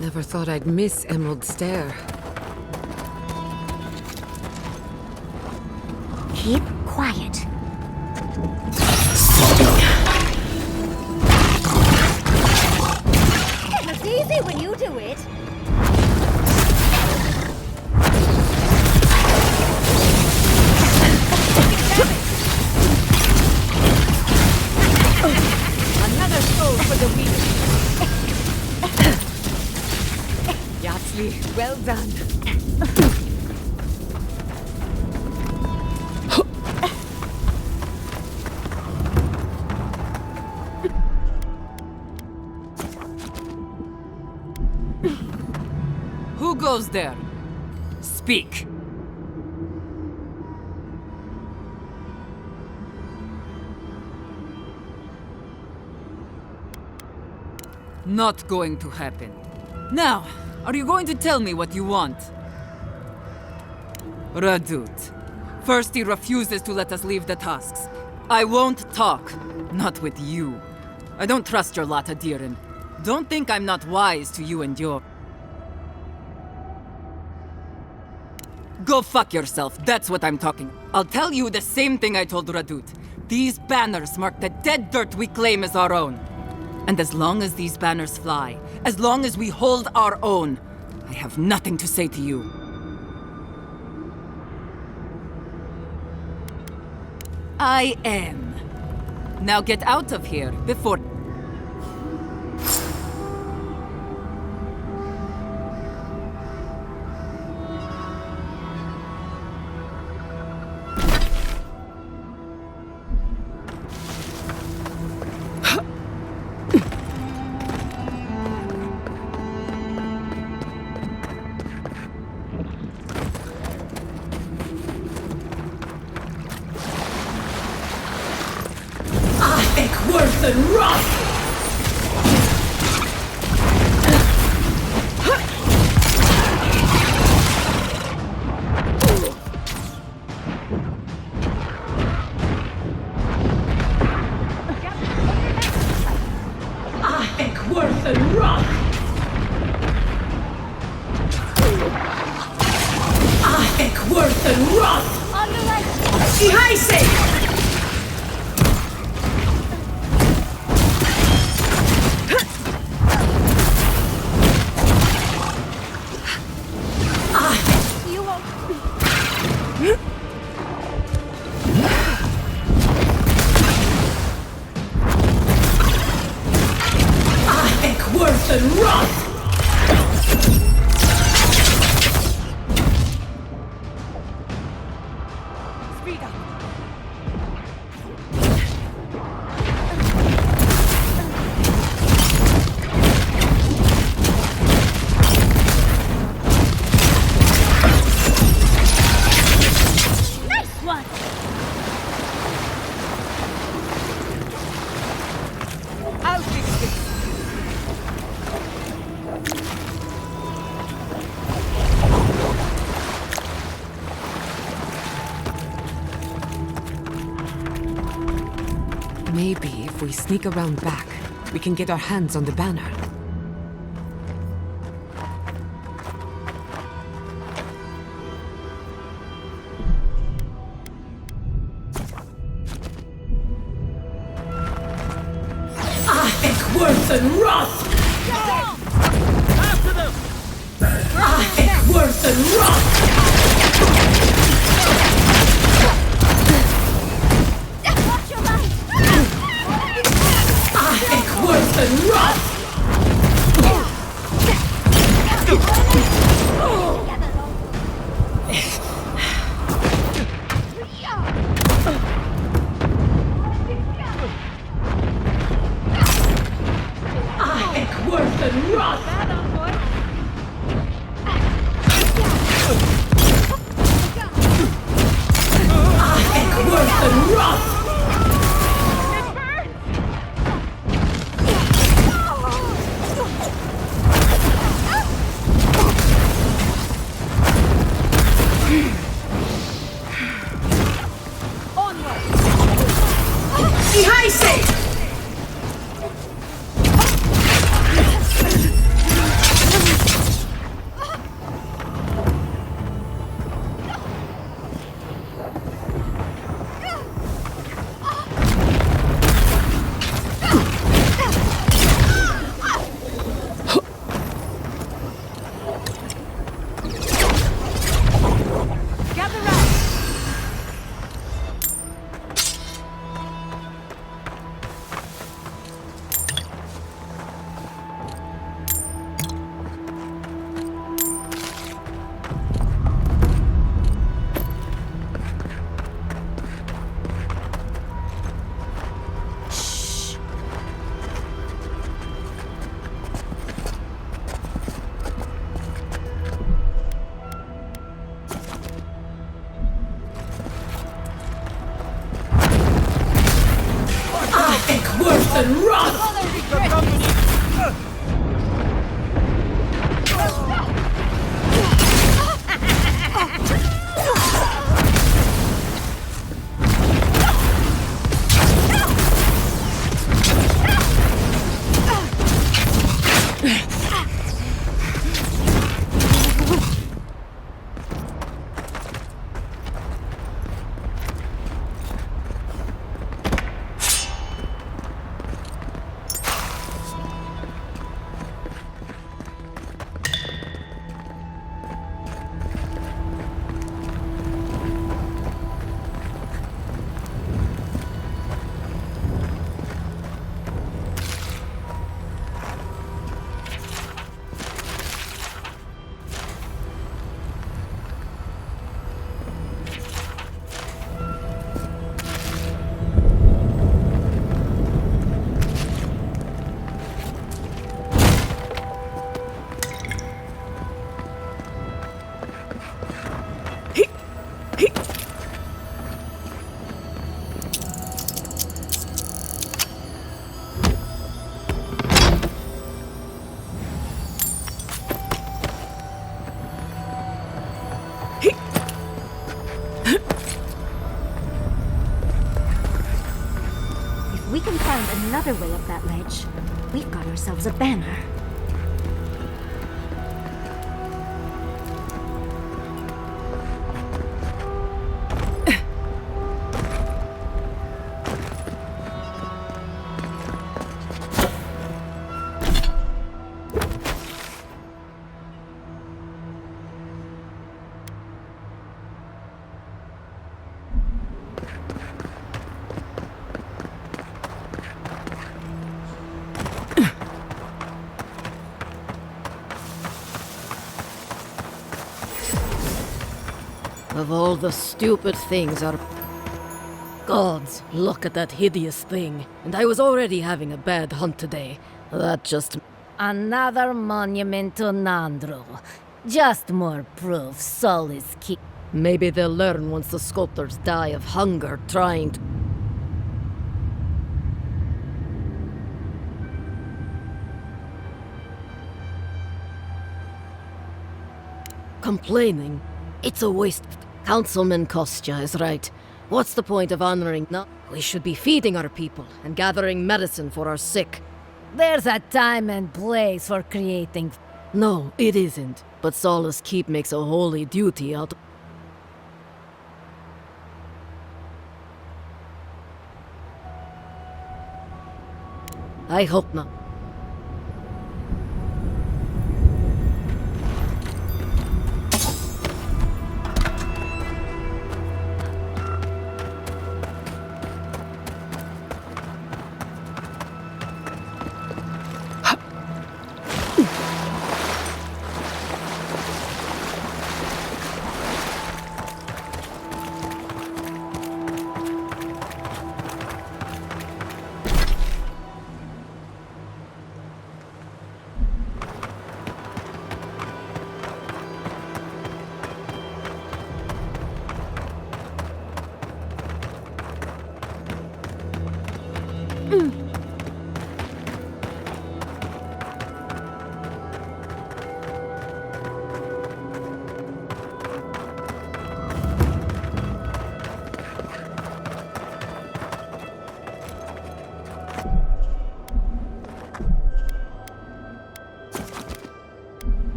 Never thought I'd miss Emerald Stair. Keep quiet. It looks easy when you do it. Another soul for the weak. Yasli, well done. Who goes there? Speak. Not going to happen. Now, are you going to tell me what you want? Radut. First he refuses to let us leave the tusks. I won't talk. Not with you. I don't trust your lot, Adirin. Don't think I'm not wise to you and your... Go fuck yourself, that's what I'm talking. I'll tell you the same thing I told Radut. These banners mark the dead dirt we claim as our own. And as long as these banners fly, as long as we hold our own, I have nothing to say to you. I am. Now get out of here before... Avec worse than rot! Worse than rot! Worse than rot! Ihaise! You won't. Worse than rot! Speed up! Nice one! I'll fix this! Maybe if we sneak around back, we can get our hands on the banner. Worse than rot! After them! Worse than rot! Watch your life! Worse than rot! Worse than rot! Worse than rot! Ihaise! Worse than rot! If we can find another way up that ledge, we've got ourselves a banner. Of all the stupid things our gods, look at that hideous thing. And I was already having a bad hunt today. That just... Another monument to Nandru. Just more proof Sol is key. Maybe they'll learn once the sculptors die of hunger trying to... Complaining? It's a waste. Councilman Kostya is right. What's the point of honoring... No, we should be feeding our people and gathering medicine for our sick. There's a time and place for creating... No, it isn't. But Solace Keep makes a holy duty out of... I hope not.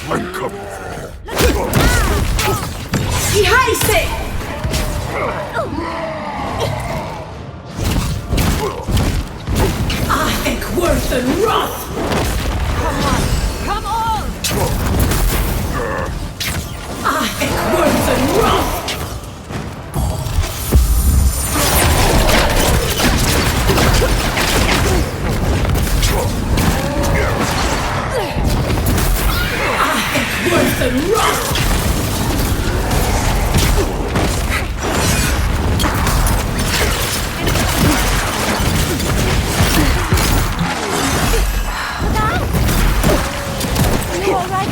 I'm coming. Ihaise! Ahek worth and wrath! Come on! Ahek worth and wrath! Worth and wrath! You all right?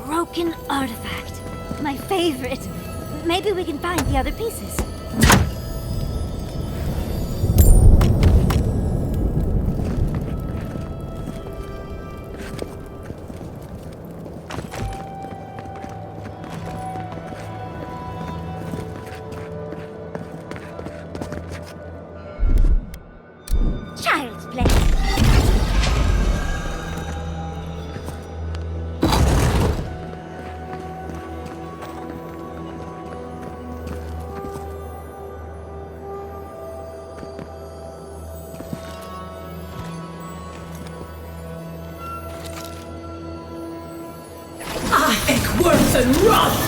Broken artifact. My favorite. Maybe we can find the other pieces. Child's play. Worse than wrath!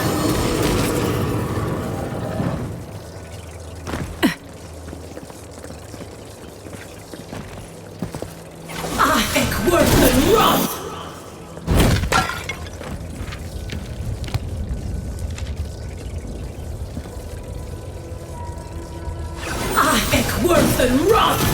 Worse than wrath! Worse than wrath!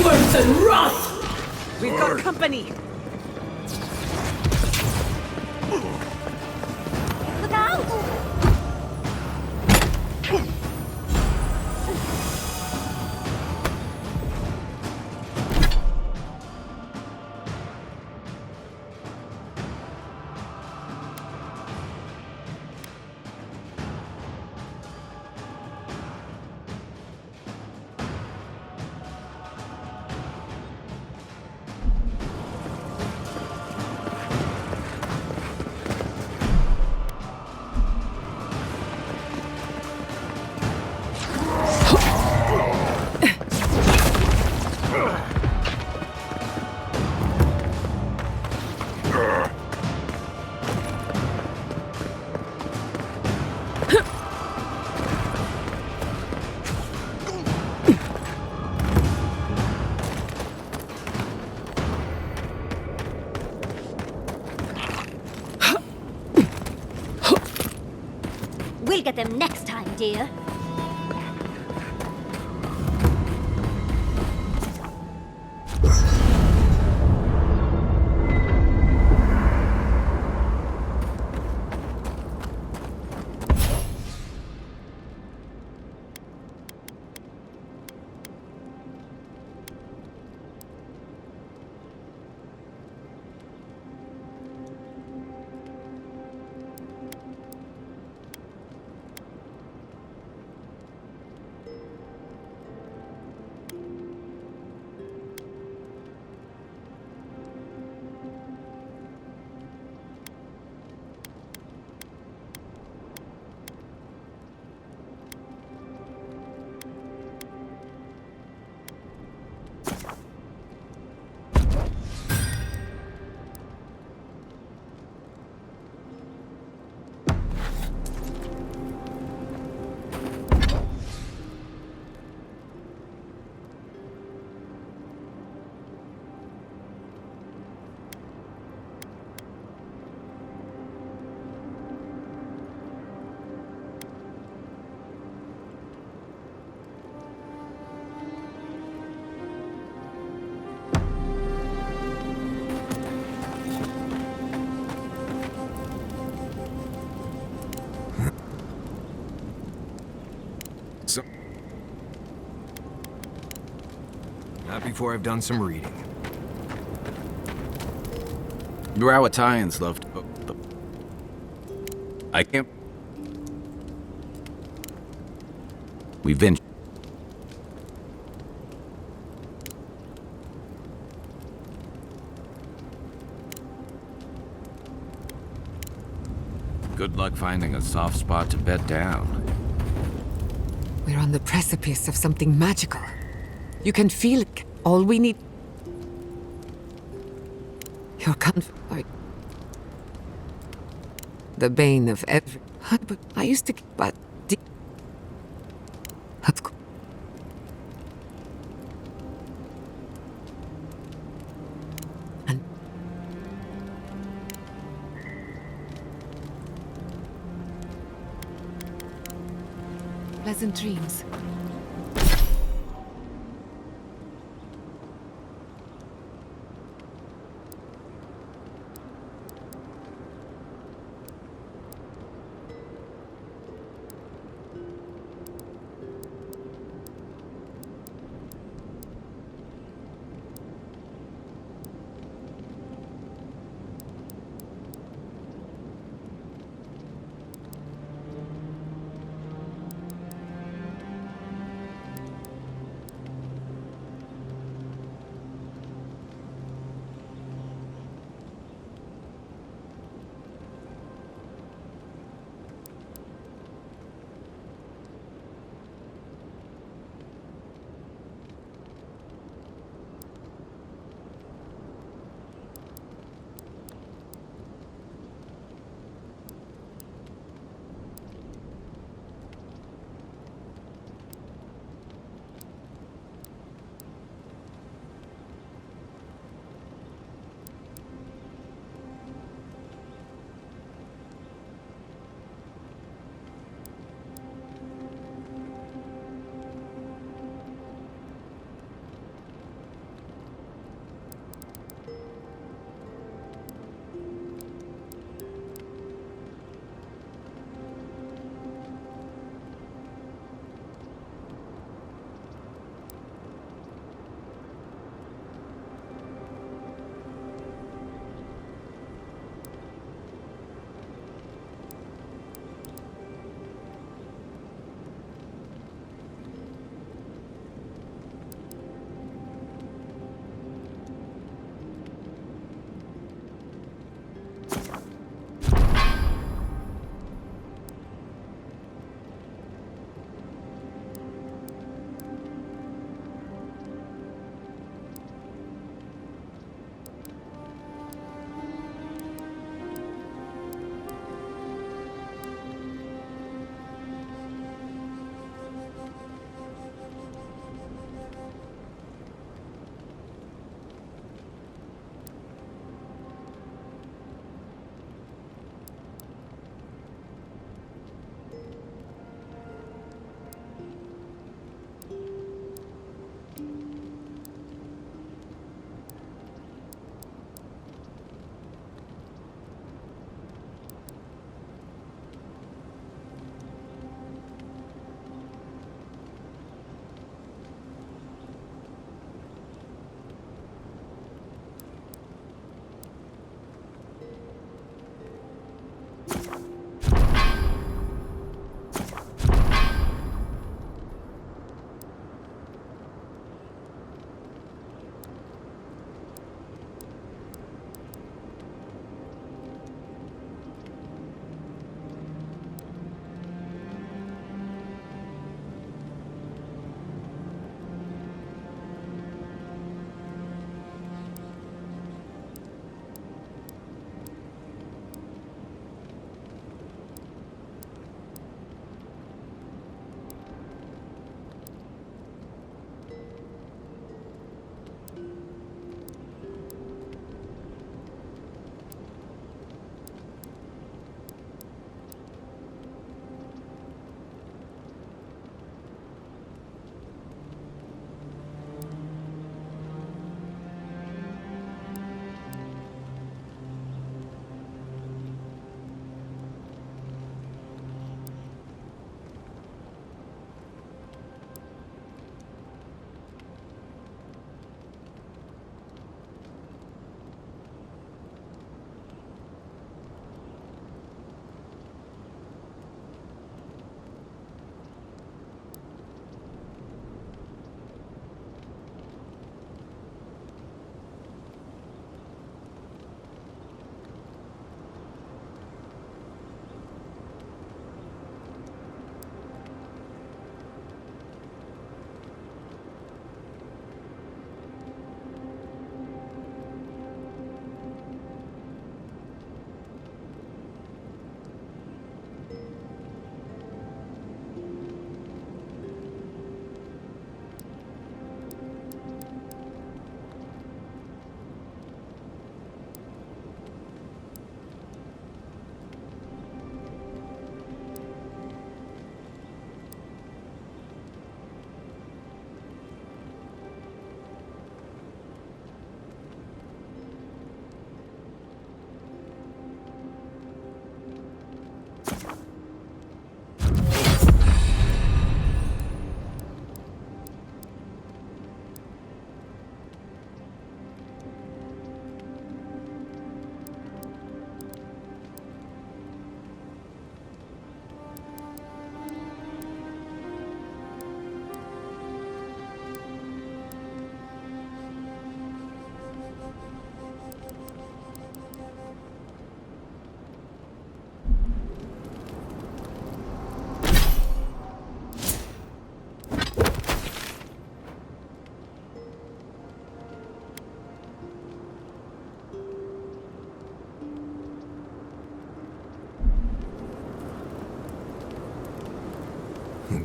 Worse than wrath! We've got company! Look out! We'll get them next time, dear. Not before I've done some reading. Drawatayans loved... I can't... We ventured. Good luck finding a soft spot to bed down. We're on the precipice of something magical. You can feel it. All we need... Your comfort. The bane of every. But I used to. But. Of course. And. Pleasant dreams.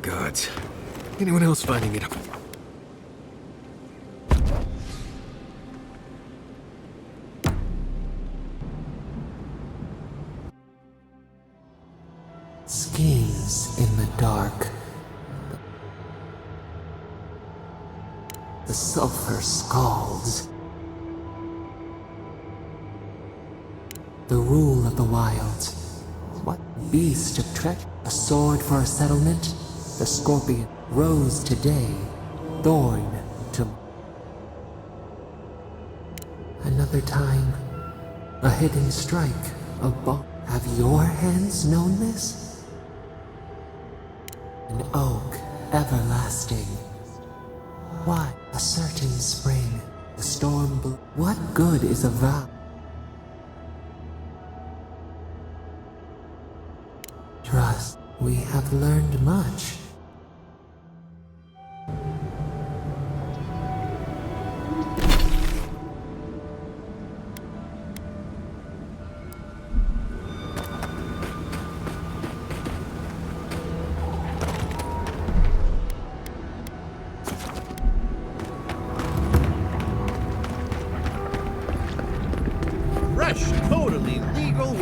Gods. Anyone else finding it? Schemes in the dark. The sulfur scalds. The rule of the wilds. What beast of treachery? A sword for a settlement? The scorpion rose today, thorn to... Another time, a hidden strike, a bomb. Have your hands known this? An oak everlasting. Why? A certain spring, the storm blew. What good is a vow? Trust, we have learned much. Fresh, totally legal.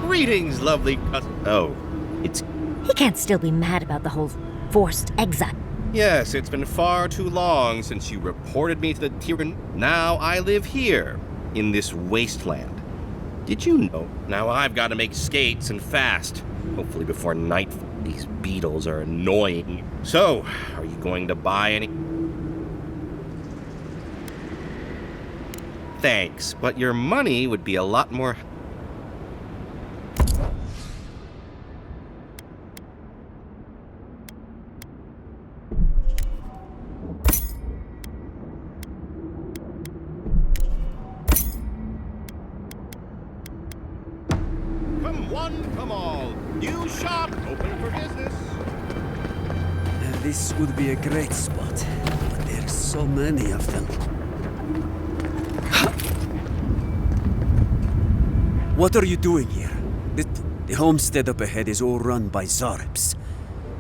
Greetings, lovely cousin. Oh, it's. He can't still be mad about the whole forced exile. Yes, it's been far too long since you reported me to the Tyrann. Now I live here, in this wasteland. Did you know? Now I've got to make skates and fast. Hopefully before nightfall. These beetles are annoying. So, are you going to buy any? Thanks, but your money would be a lot more. Come one, come all. New shop, open for business. This would be a great spot, but there's so many of them. What are you doing here? The homestead up ahead is all run by Zaribs.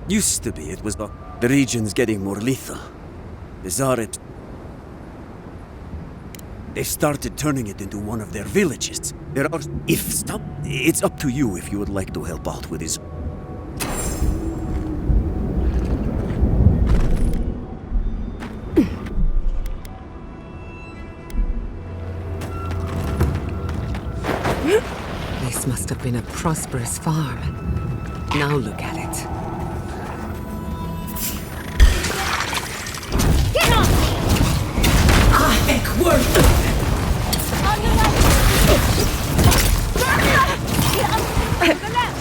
Used to be, it was the region's getting more lethal. The Zaribs... They started turning it into one of their villages. There are... It's up to you if you would like to help out with this. This must have been a prosperous farm. Now look at it. Get off me! Worth! On your right! On the left!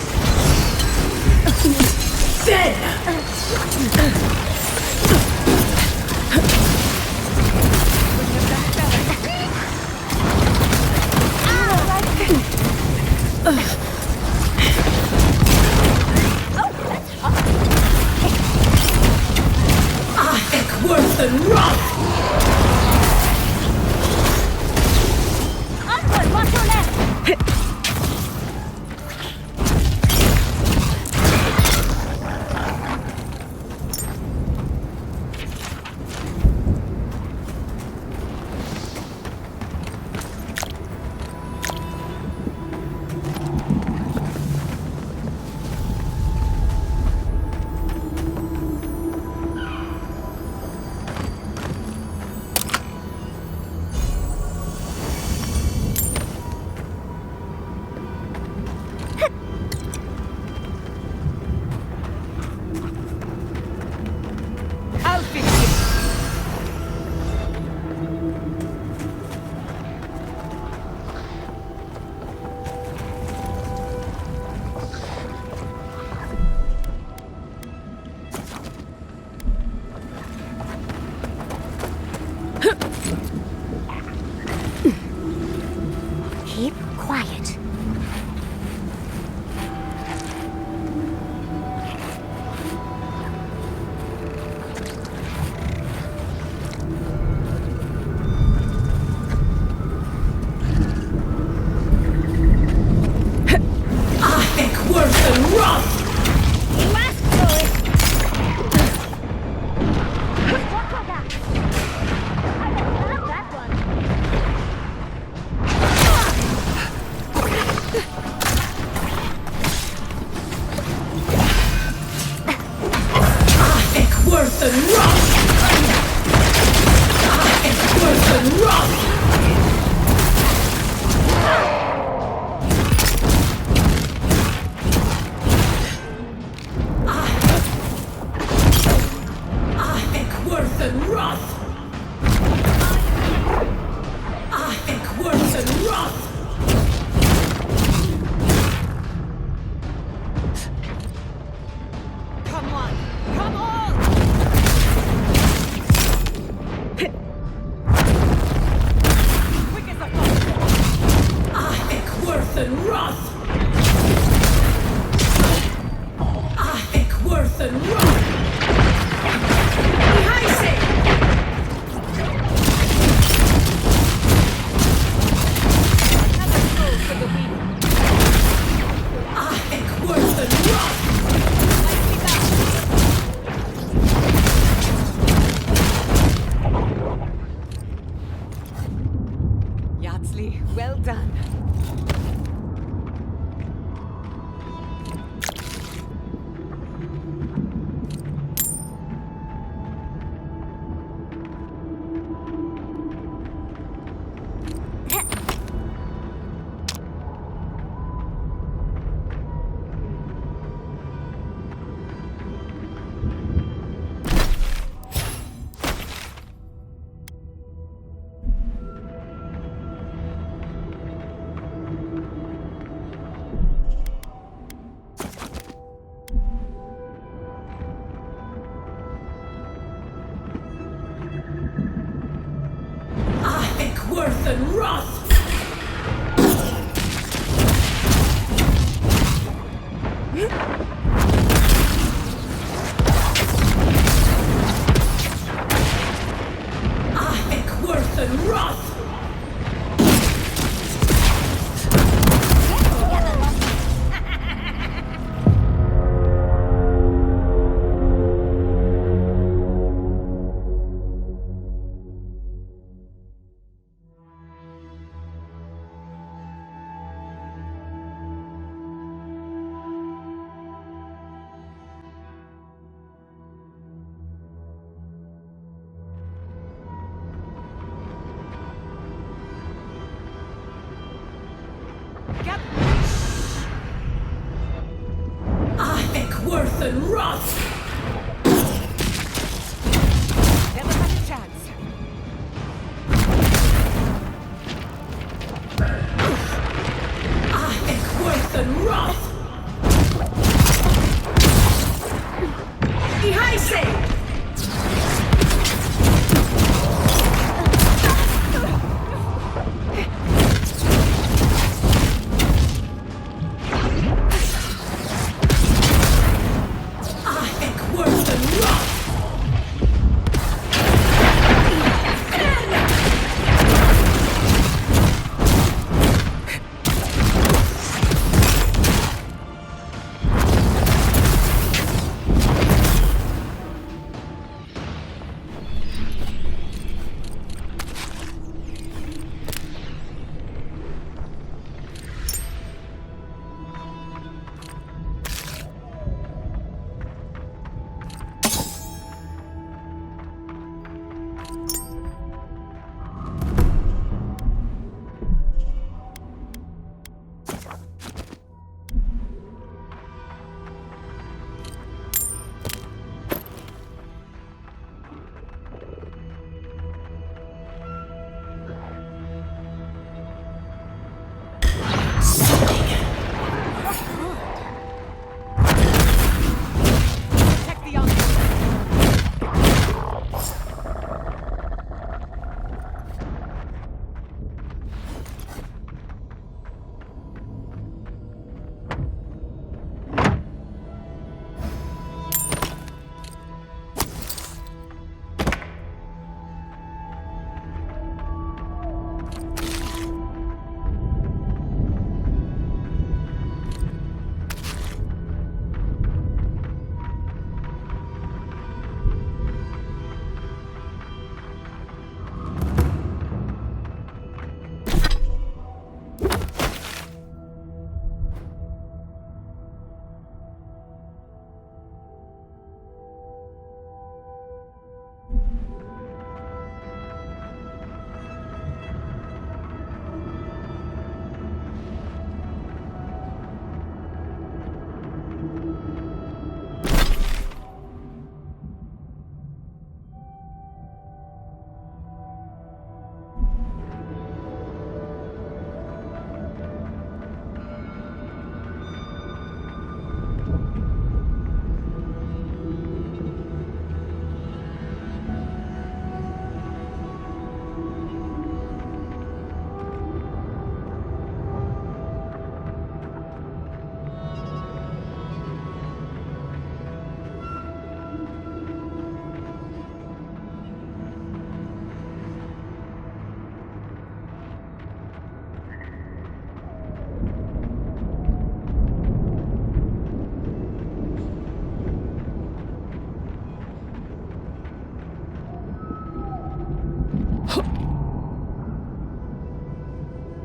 Worth and rough! Onward, watch your left! Keep quiet. Worth and rough! You asked for it! wrath! Come on! Come on! Quick as a thought! Worth and wrath! Worth and wrath! Yardsley, well done. Worth and wrath! Worth and wrath! Worth and wrath! Never had a chance. Worth and wrath!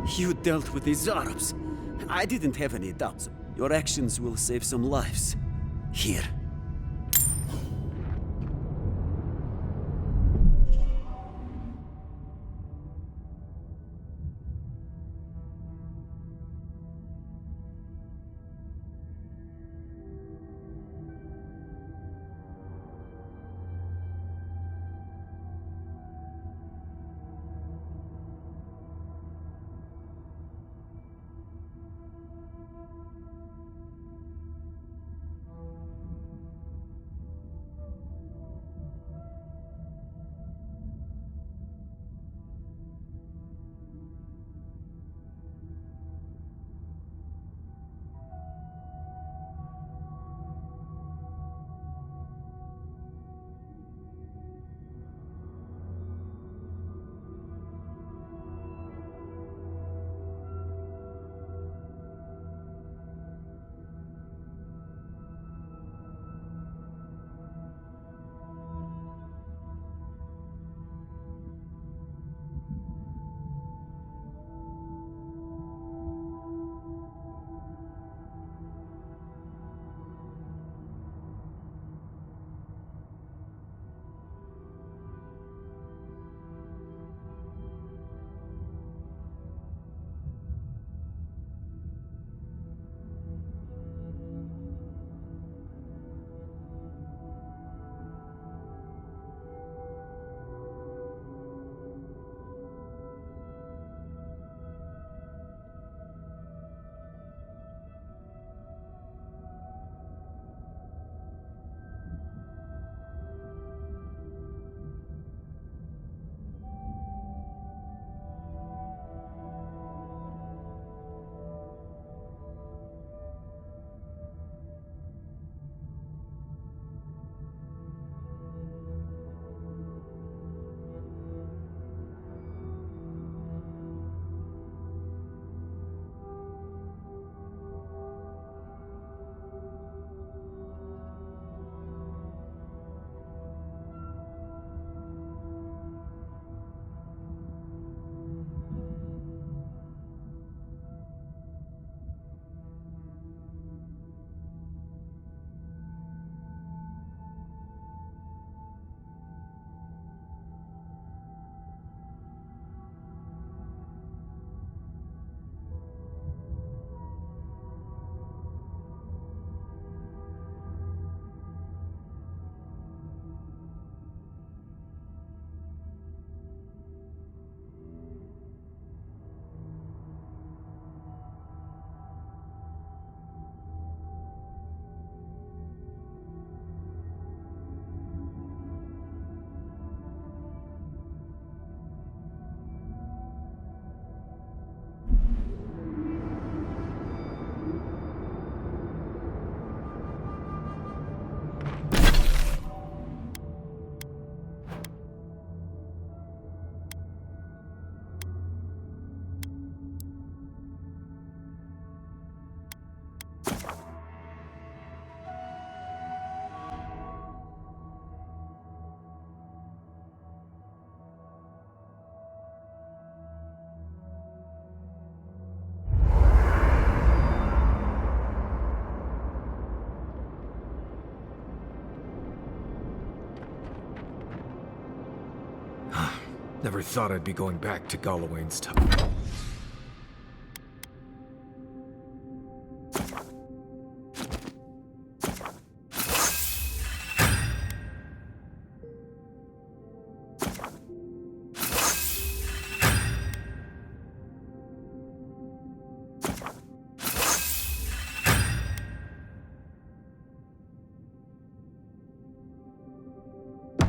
You dealt with these Arabs. I didn't have any doubts. Your actions will save some lives. Here. Never thought I'd be going back to Galawain's time.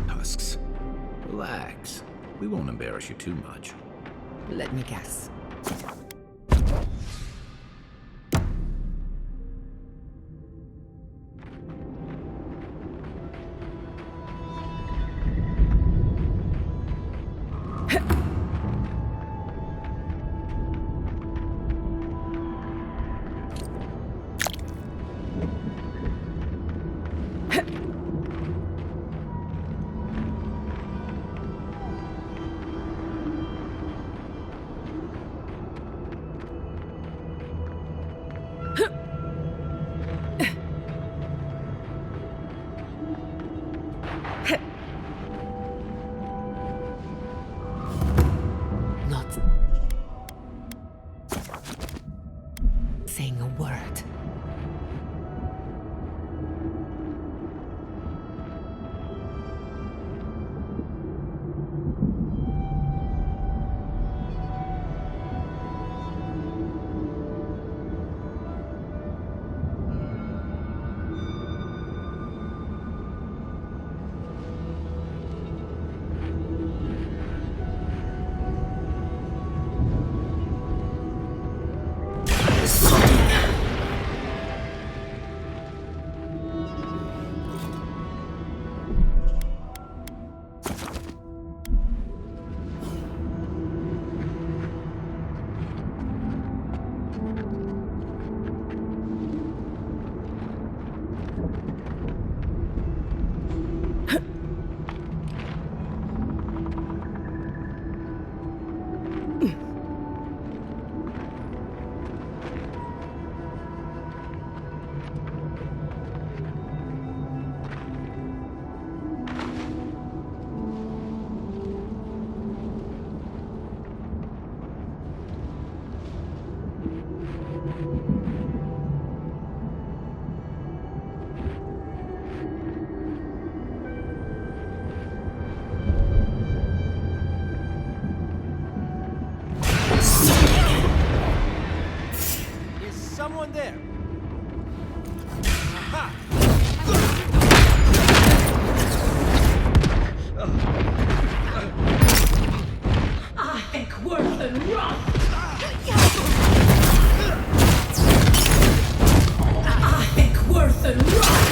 Tusks. Relax. We won't embarrass you too much. Let me guess. saying a word. Someone there. Aha! I think worse than Roth. I think worse than Roth.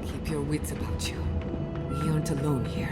Keep your wits about you. We aren't alone here.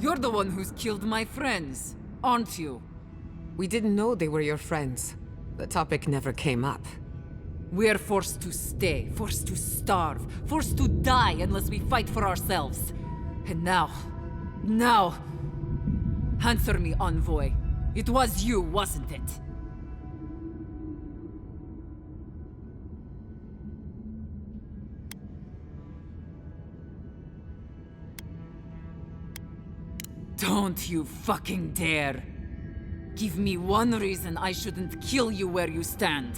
You're the one who's killed my friends, aren't you? We didn't know they were your friends. The topic never came up. We're forced to stay, forced to starve, forced to die unless we fight for ourselves. And now... Answer me, Envoy. It was you, wasn't it? Don't you fucking dare! Give me one reason I shouldn't kill you where you stand.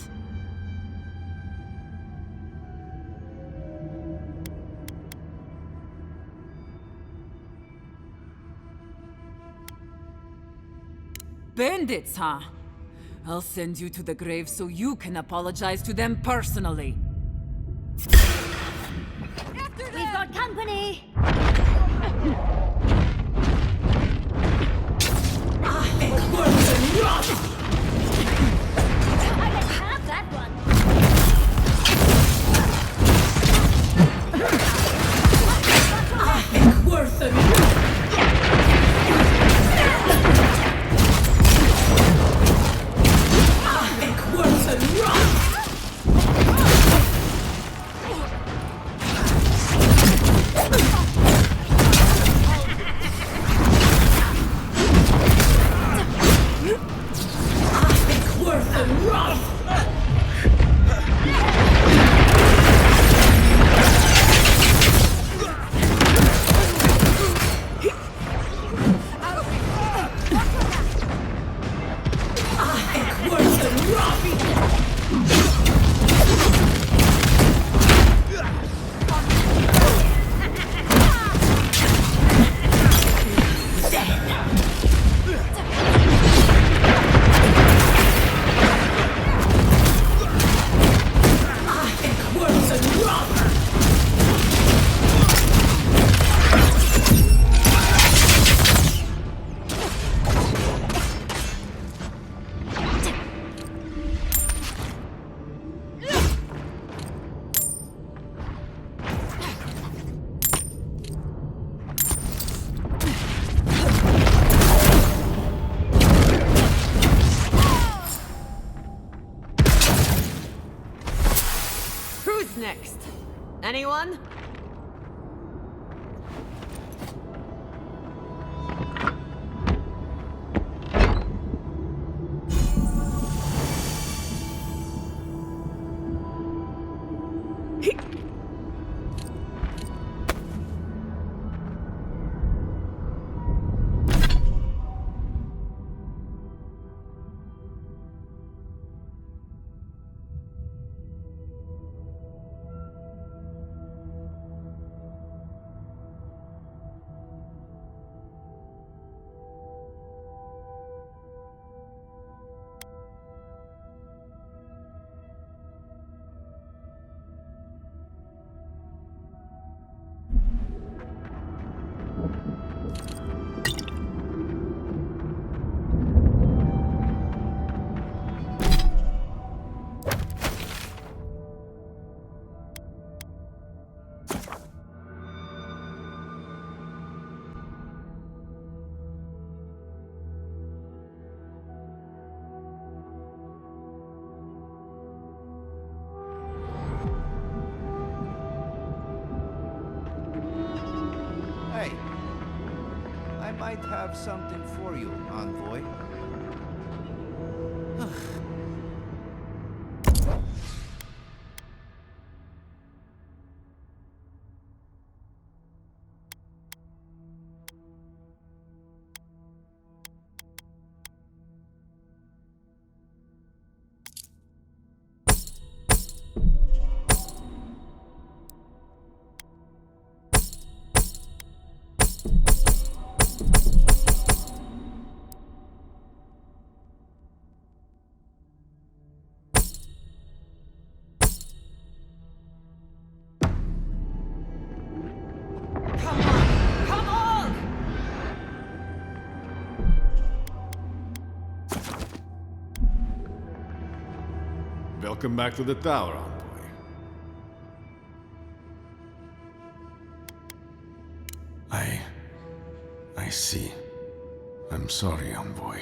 Bandits, huh? I'll send you to the grave so you can apologize to them personally. We've got company! I think worse than Roth. I can have that one! I think worse than Roth. Anyone? Hey, I might have something for you, Envoy. Come on! Welcome back to the tower, Envoy. I see. I'm sorry, Envoy.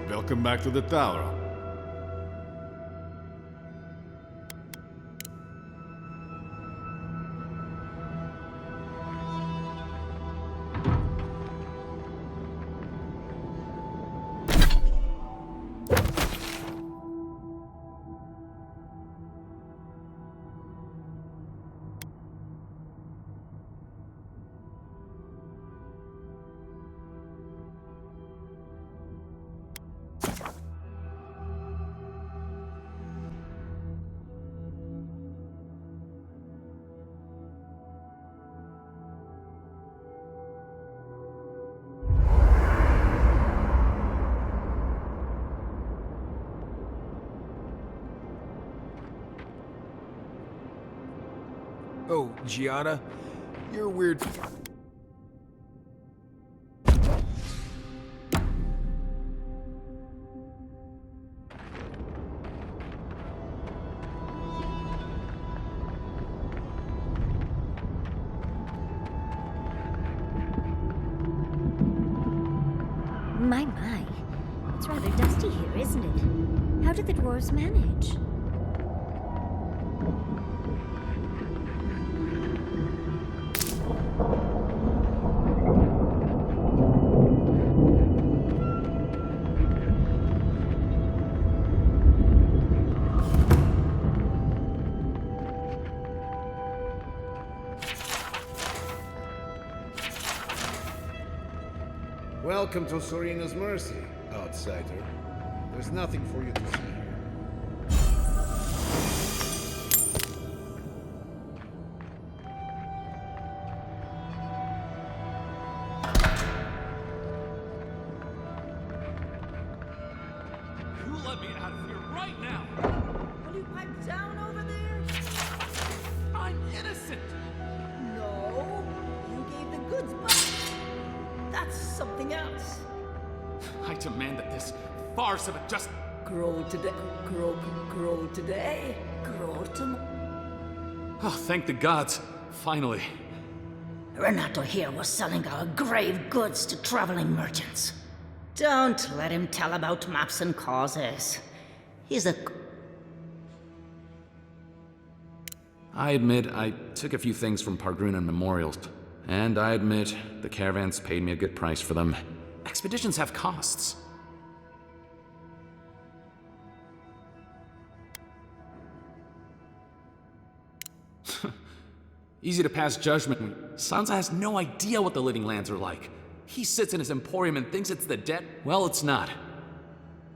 Welcome back to the tower. Oh, Gianna, you're weird. My. It's rather dusty here, isn't it? How did the dwarves manage? Welcome to Serena's Mercy, outsider. There's nothing for you to see here. You let me out of here right now! Will you pipe down over there? I'm innocent! No, you gave the goods, but that's something else. I demand that this farce of a just Grow today, grow today, grow tomorrow. Oh, thank the gods. Finally. Renato here was selling our grave goods to traveling merchants. Don't let him tell about maps and causes. He's a... I admit I took a few things from Pargruna memorials, and I admit the caravans paid me a good price for them. Expeditions have costs. Easy to pass judgment when Sansa has no idea what the living lands are like. He sits in his emporium and thinks it's the dead. Well, it's not.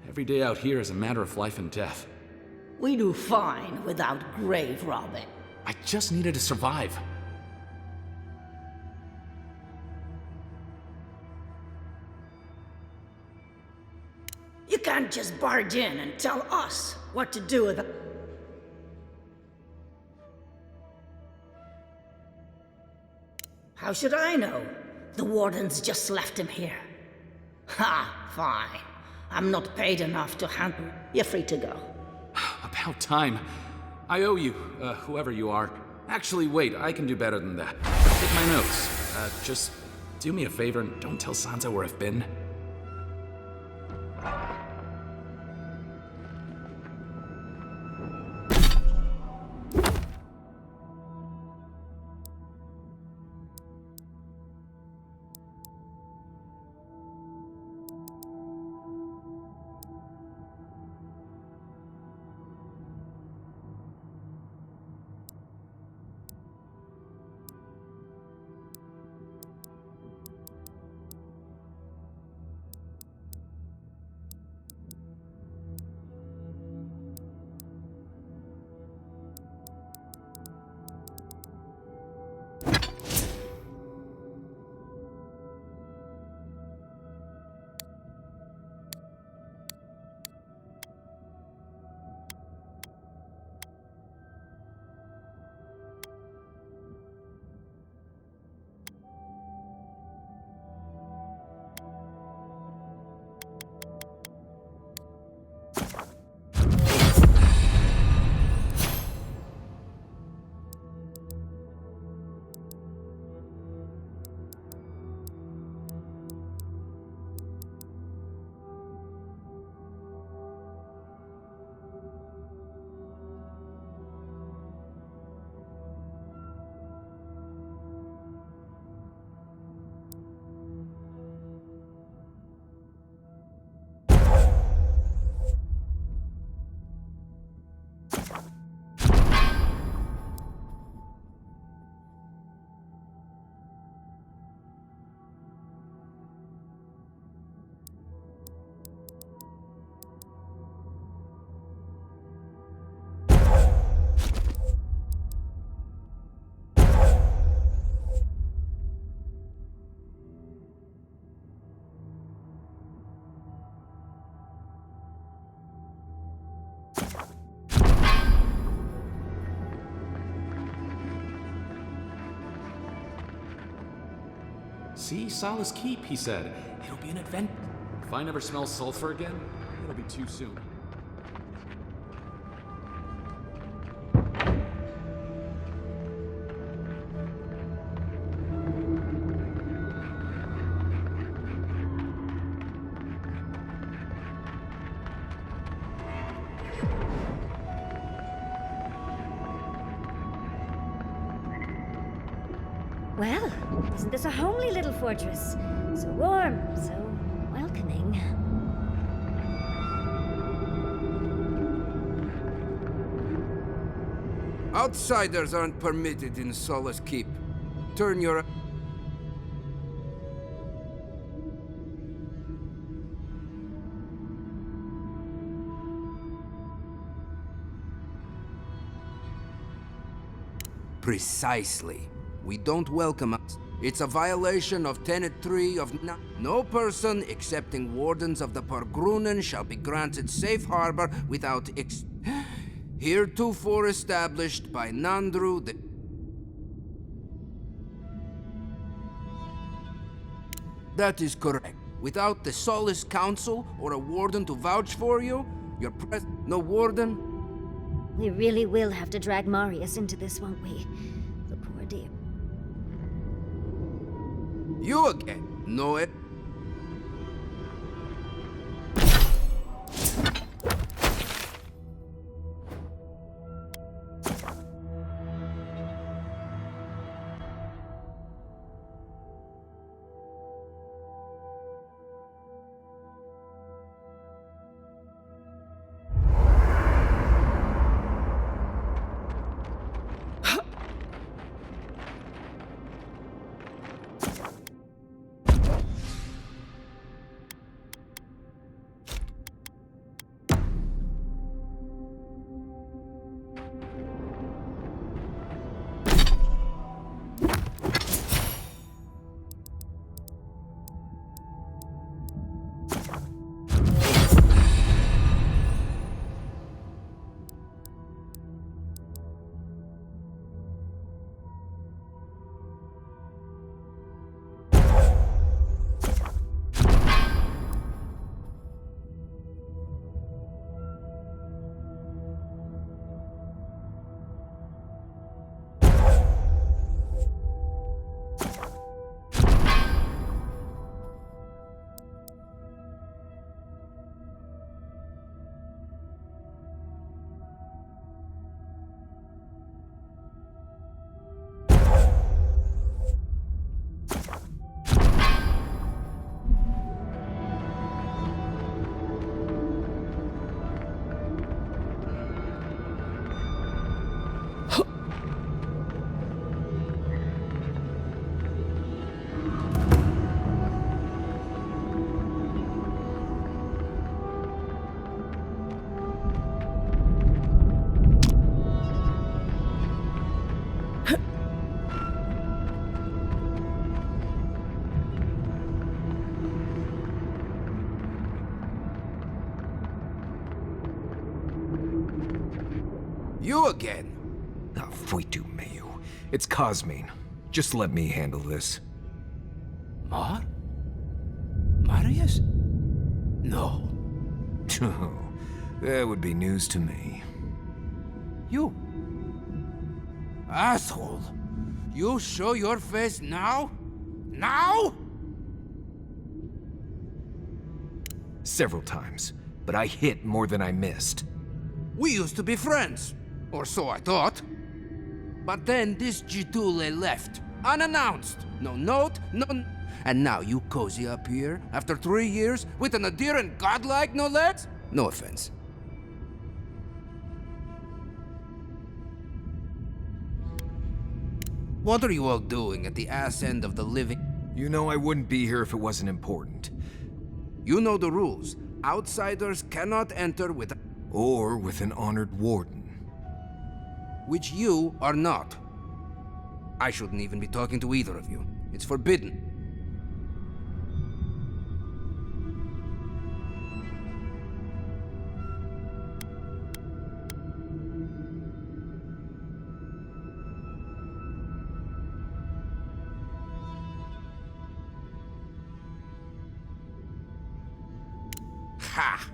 Every day out here is a matter of life and death. We do fine without grave robbing. I just needed to survive. You can't just barge in and tell us what to do with it. How should I know? The wardens just left him here. Ha, fine. I'm not paid enough to handle. You're free to go. About time. I owe you, whoever you are. Actually, wait, I can do better than that. Take my notes. Just do me a favor and don't tell Sansa where I've been. See, Sala's Keep, he said. It'll be an event. If I never smell sulfur again, it'll be too soon. Well, isn't this a homely little fortress? So warm, so welcoming. Outsiders aren't permitted in Solace Keep. Turn your... Precisely. We don't welcome us. It's a violation of Tenet 3 of no person excepting wardens of the Pargrunen shall be granted safe harbor without heretofore established by Nandru the... That is correct. Without the Solace Council or a warden to vouch for you, Your press, no warden? We really will have to drag Marius into this, won't we? The poor dear. You again? Know it? You again? Ah, Fuitu Mayu. It's Cosmine. Just let me handle this. Marius? No. That would be news to me. You? Asshole! You show your face now? Now? Several times, but I hit more than I missed. We used to be friends. Or so I thought. But then this Jitule left, unannounced. No note, no... And now you cozy up here, after 3 years, with an adherent godlike, no less? No offense. What are you all doing at the ass end of the living? You know I wouldn't be here if it wasn't important. You know the rules. Outsiders cannot enter with... Or with an honored warden. Which you are not. I shouldn't even be talking to either of you. It's forbidden. Ha!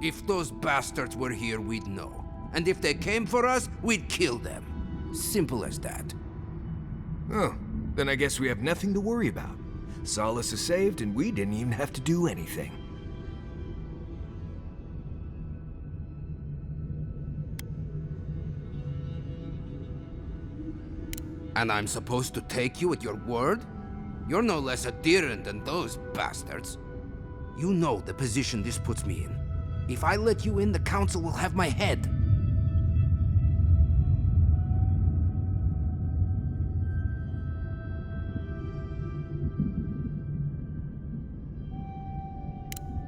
If those bastards were here, we'd know. And if they came for us, we'd kill them. Simple as that. Oh, then I guess we have nothing to worry about. Solace is saved, and we didn't even have to do anything. And I'm supposed to take you at your word? You're no less adherent than those bastards. You know the position this puts me in. If I let you in, the council will have my head.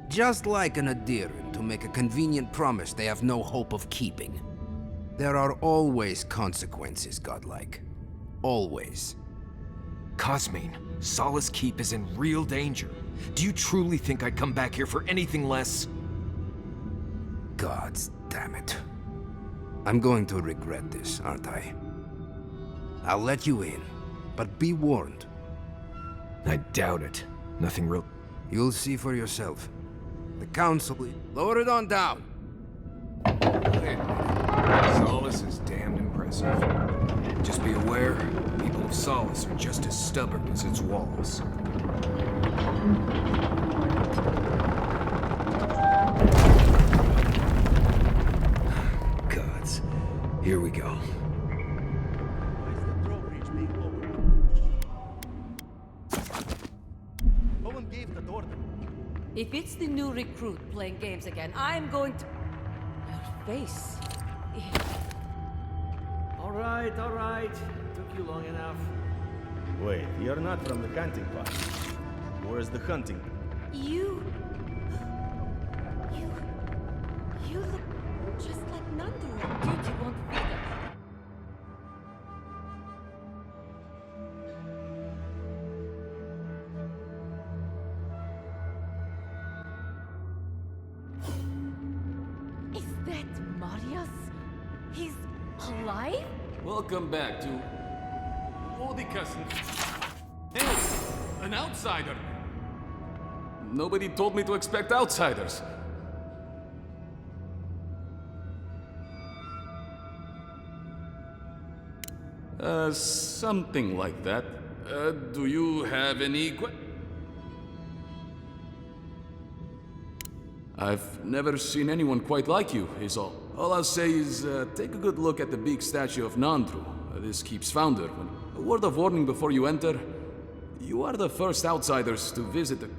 Just like an adherent to make a convenient promise they have no hope of keeping. There are always consequences, godlike. Always. Cosmine, Solace Keep is in real danger. Do you truly think I'd come back here for anything less? Gods damn it. I'm going to regret this, aren't I? I'll let you in, but be warned. I doubt it. Nothing real... You'll see for yourself. The council... Lower it on down. Solace is damned impressive. Just be aware, people of Solace are just as stubborn as its walls. Gods. Here we go. If it's the new recruit playing games again, I'm going to... Your face. All right. Took you long enough. Wait, you're not from the hunting party. Where's the hunting? You look just like Nandru. Duty won't feed us. Is that Marius? He's alive? Welcome back to... Młody cousin. Hey, an outsider! Nobody told me to expect outsiders. Something like that. Do you have any I've never seen anyone quite like you, is all. All I'll say is, take a good look at the big statue of Nandru, this keep's founder. A word of warning before you enter. You are the first outsiders to visit the...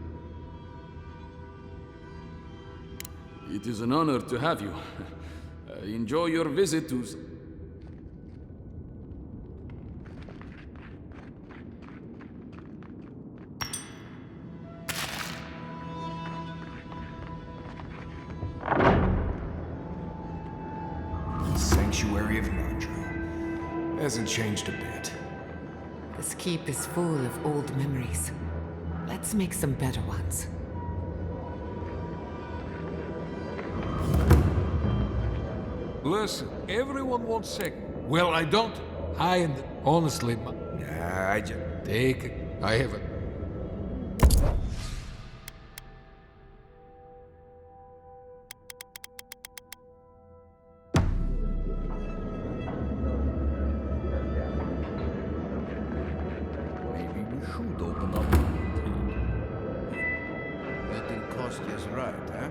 It is an honor to have you. Enjoy your visit to... Sanctuary of Nandru. Hasn't changed a bit. This keep is full of old memories. Let's make some better ones. Listen, everyone wants second. Well, I don't. Honestly, I just... Take it. I have a... Maybe we should open up. Letting Kostya's right, huh?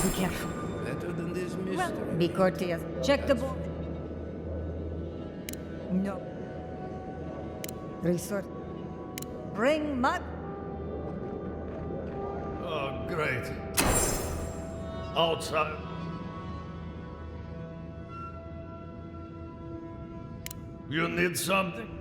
Be careful. Better than this mystery. Be courteous. Check the board. No. Resort. Bring mud. Oh, great. Outside. You need something?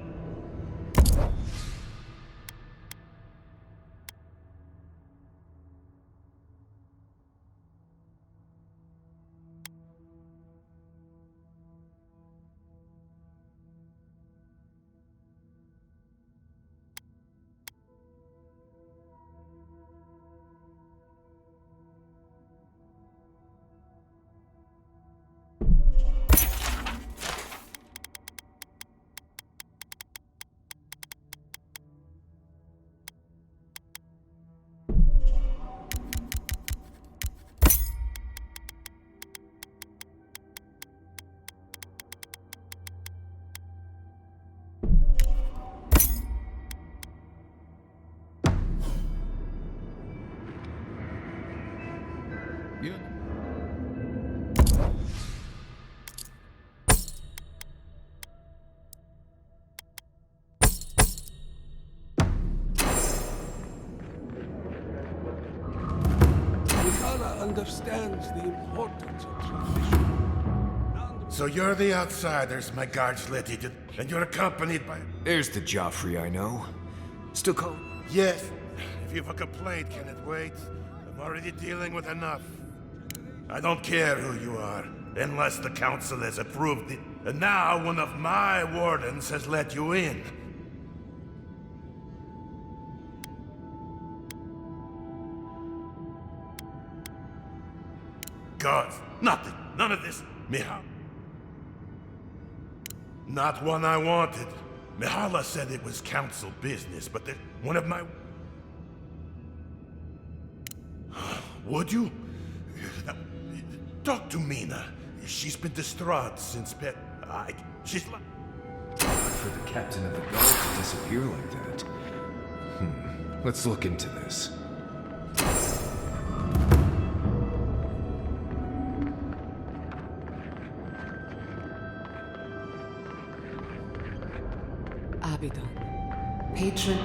Yeah. Mikala understands the importance of tradition. So you're the outsiders my guards let you to, and you're accompanied by... There's the Joffrey I know. Still call... Yes. If you've a complaint, can it wait? I'm already dealing with enough. I don't care who you are, unless the council has approved it. And now one of my wardens has let you in. Gods, nothing, none of this, Miha. Not one I wanted. Mihala said it was council business, but one of my... Would you? Talk to Mina. She's been distraught since she's like... For the captain of the guard to disappear like that. Let's look into this. Abidon, patron.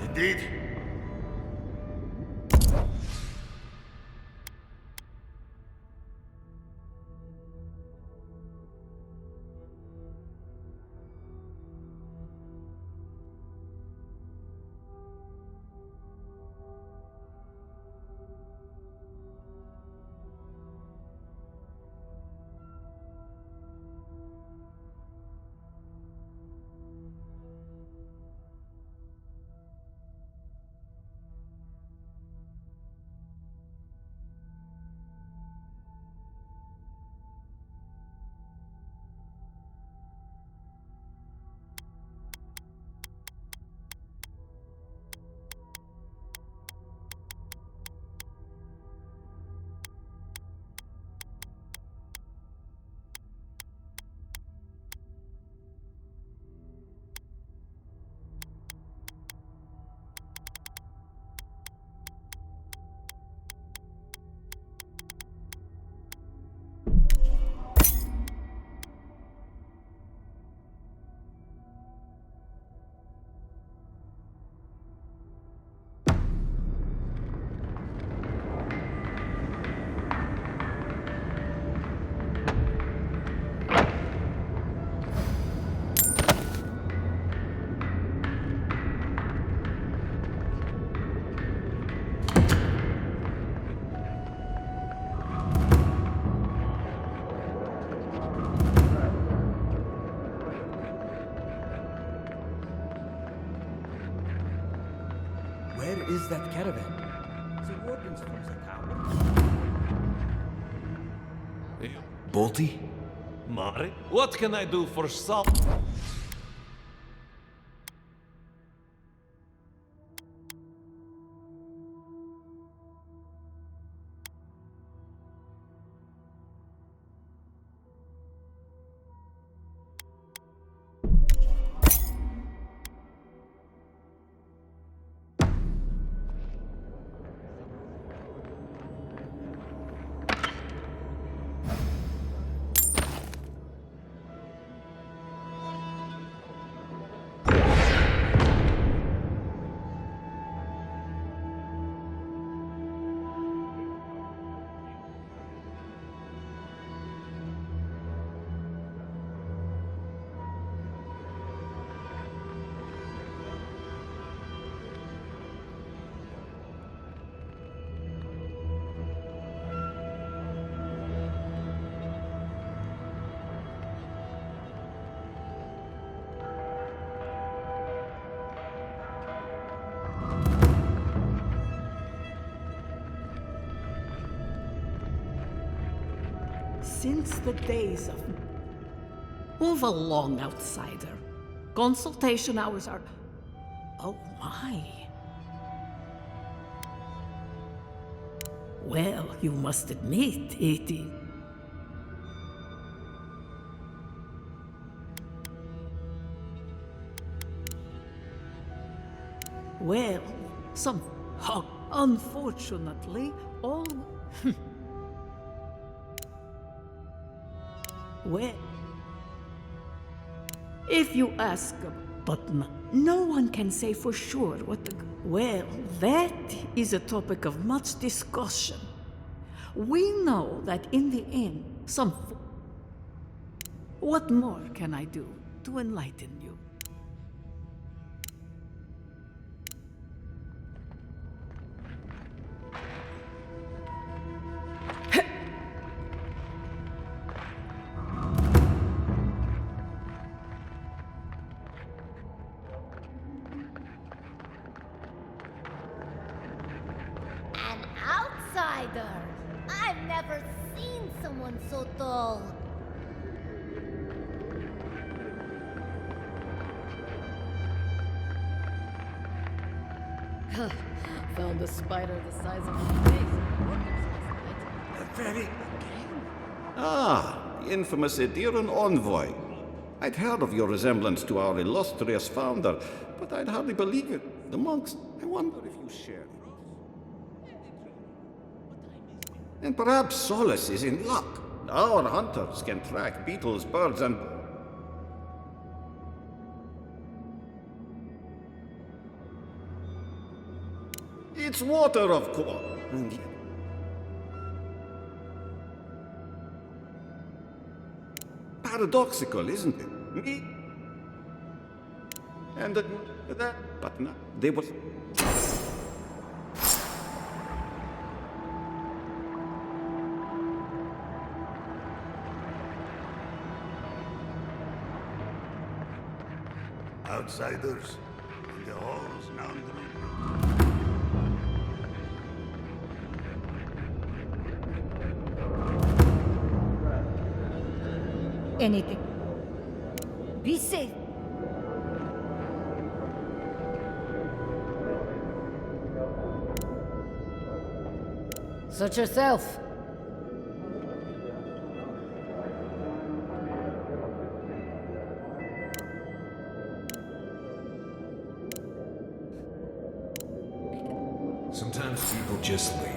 Indeed. Where is that caravan? The wardens from the tower. Bolty? Mari? What can I do for Sal? Since the days of... Move along, outsider. Consultation hours are... Oh my. Well, you must admit, it is... Well, unfortunately, all... Well, if you ask, but no one can say for sure what the... Well, that is a topic of much discussion. We know that in the end, What more can I do to enlighten you? I've never seen someone so tall. Found a spider the size of my face. The very... Ah, the infamous Ediran envoy. I'd heard of your resemblance to our illustrious founder, but I'd hardly believe it. The monks, I wonder if you share. And perhaps Solace is in luck. Our hunters can track beetles, birds, and... It's water, of course. And paradoxical, isn't it? Me? And that... But no, they was... Outsiders in the halls now. Anything. Be safe. Suit yourself. Sometimes people just leave.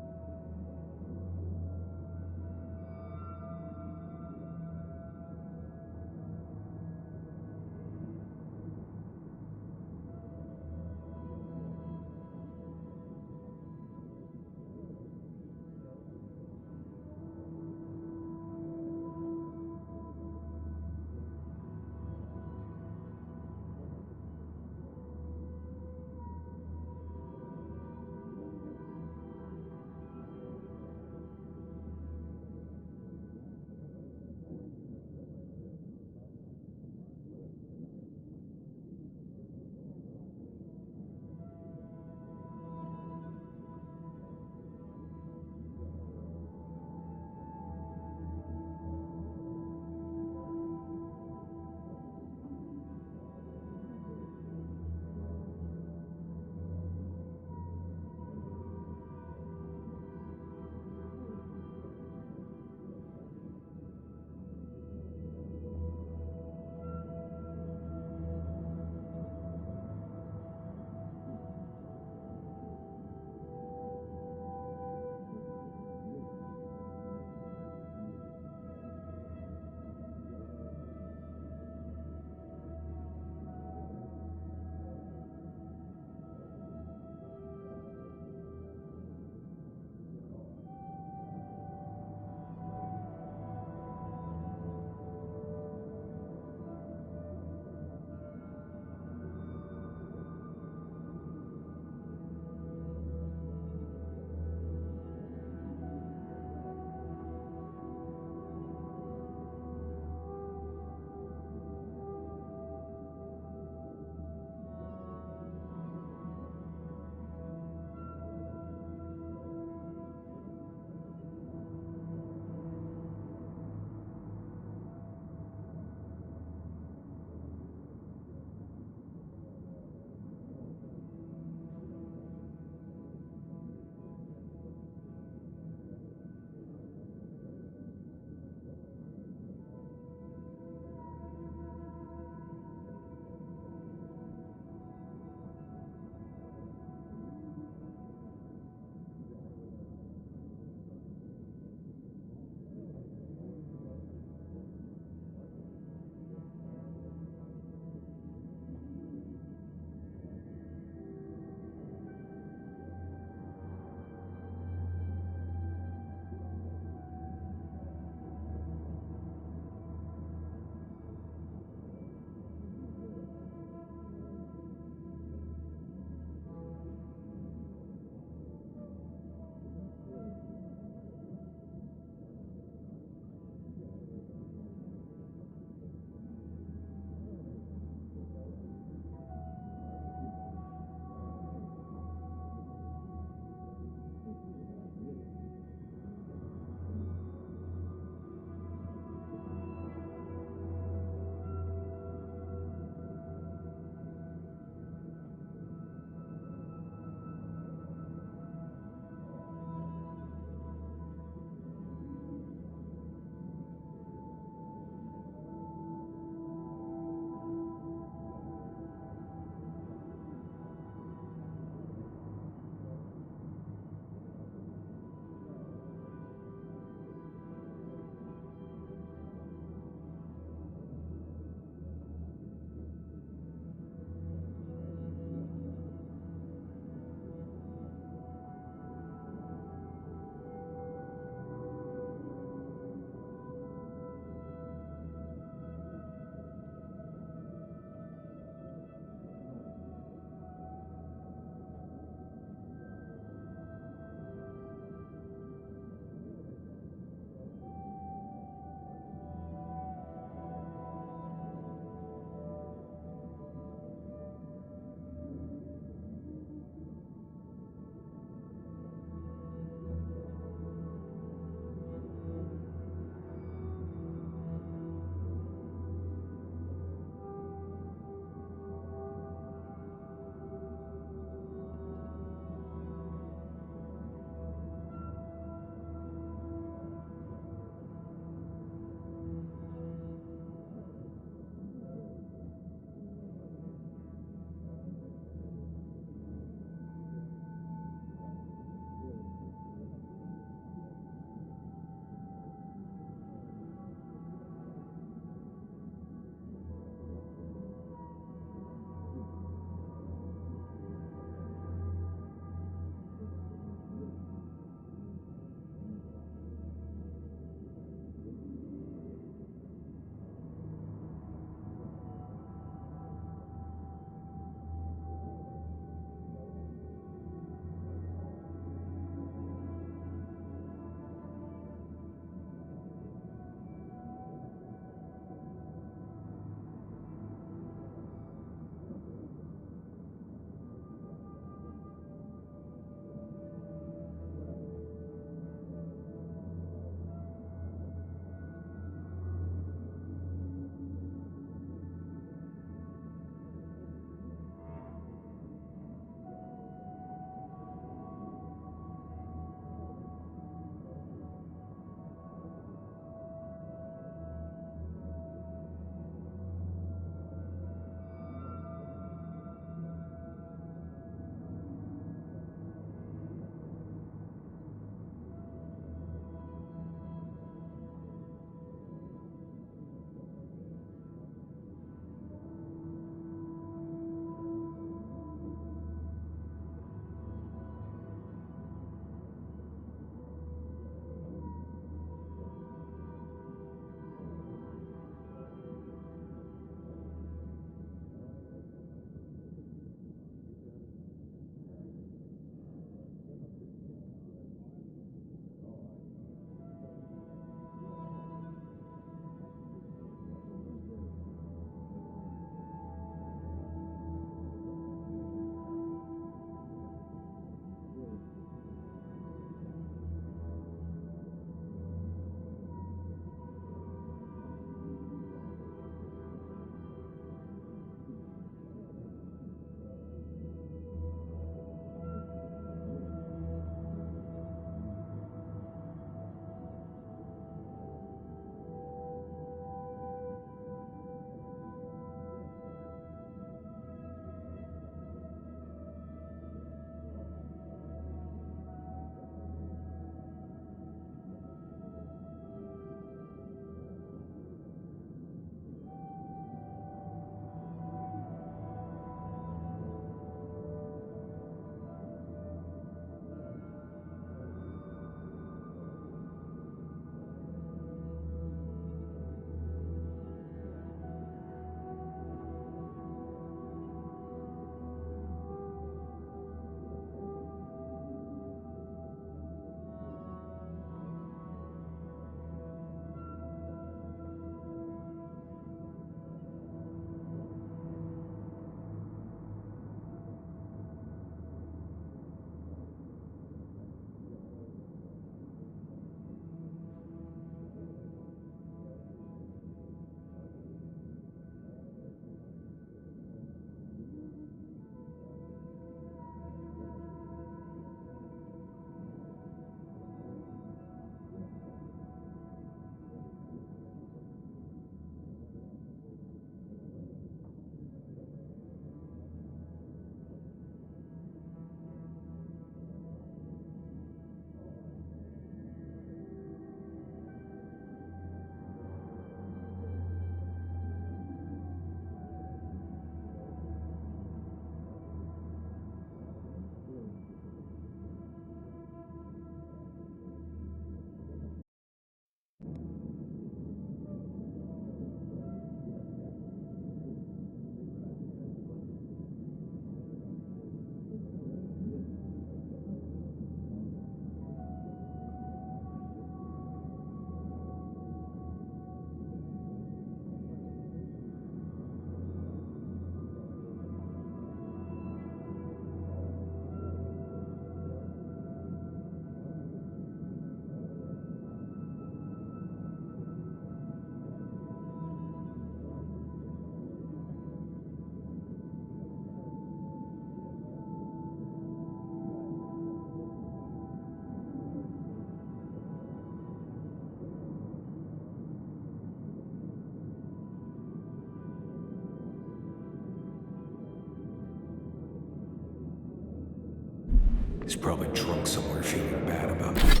He's probably drunk somewhere feeling bad about it.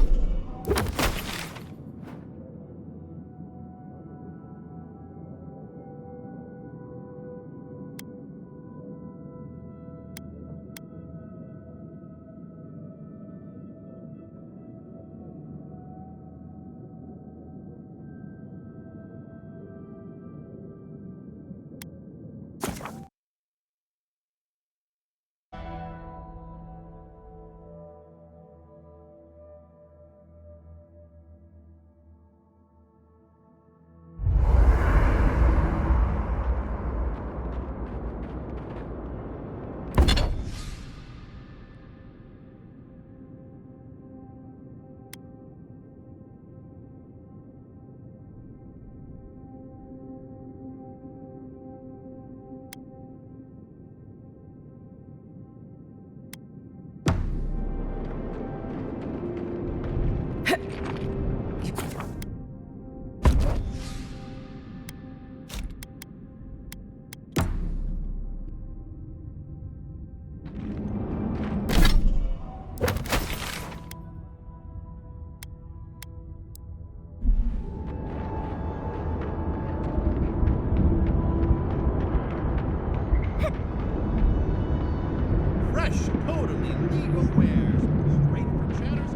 Fresh, totally legal wares. Straight from Chatter's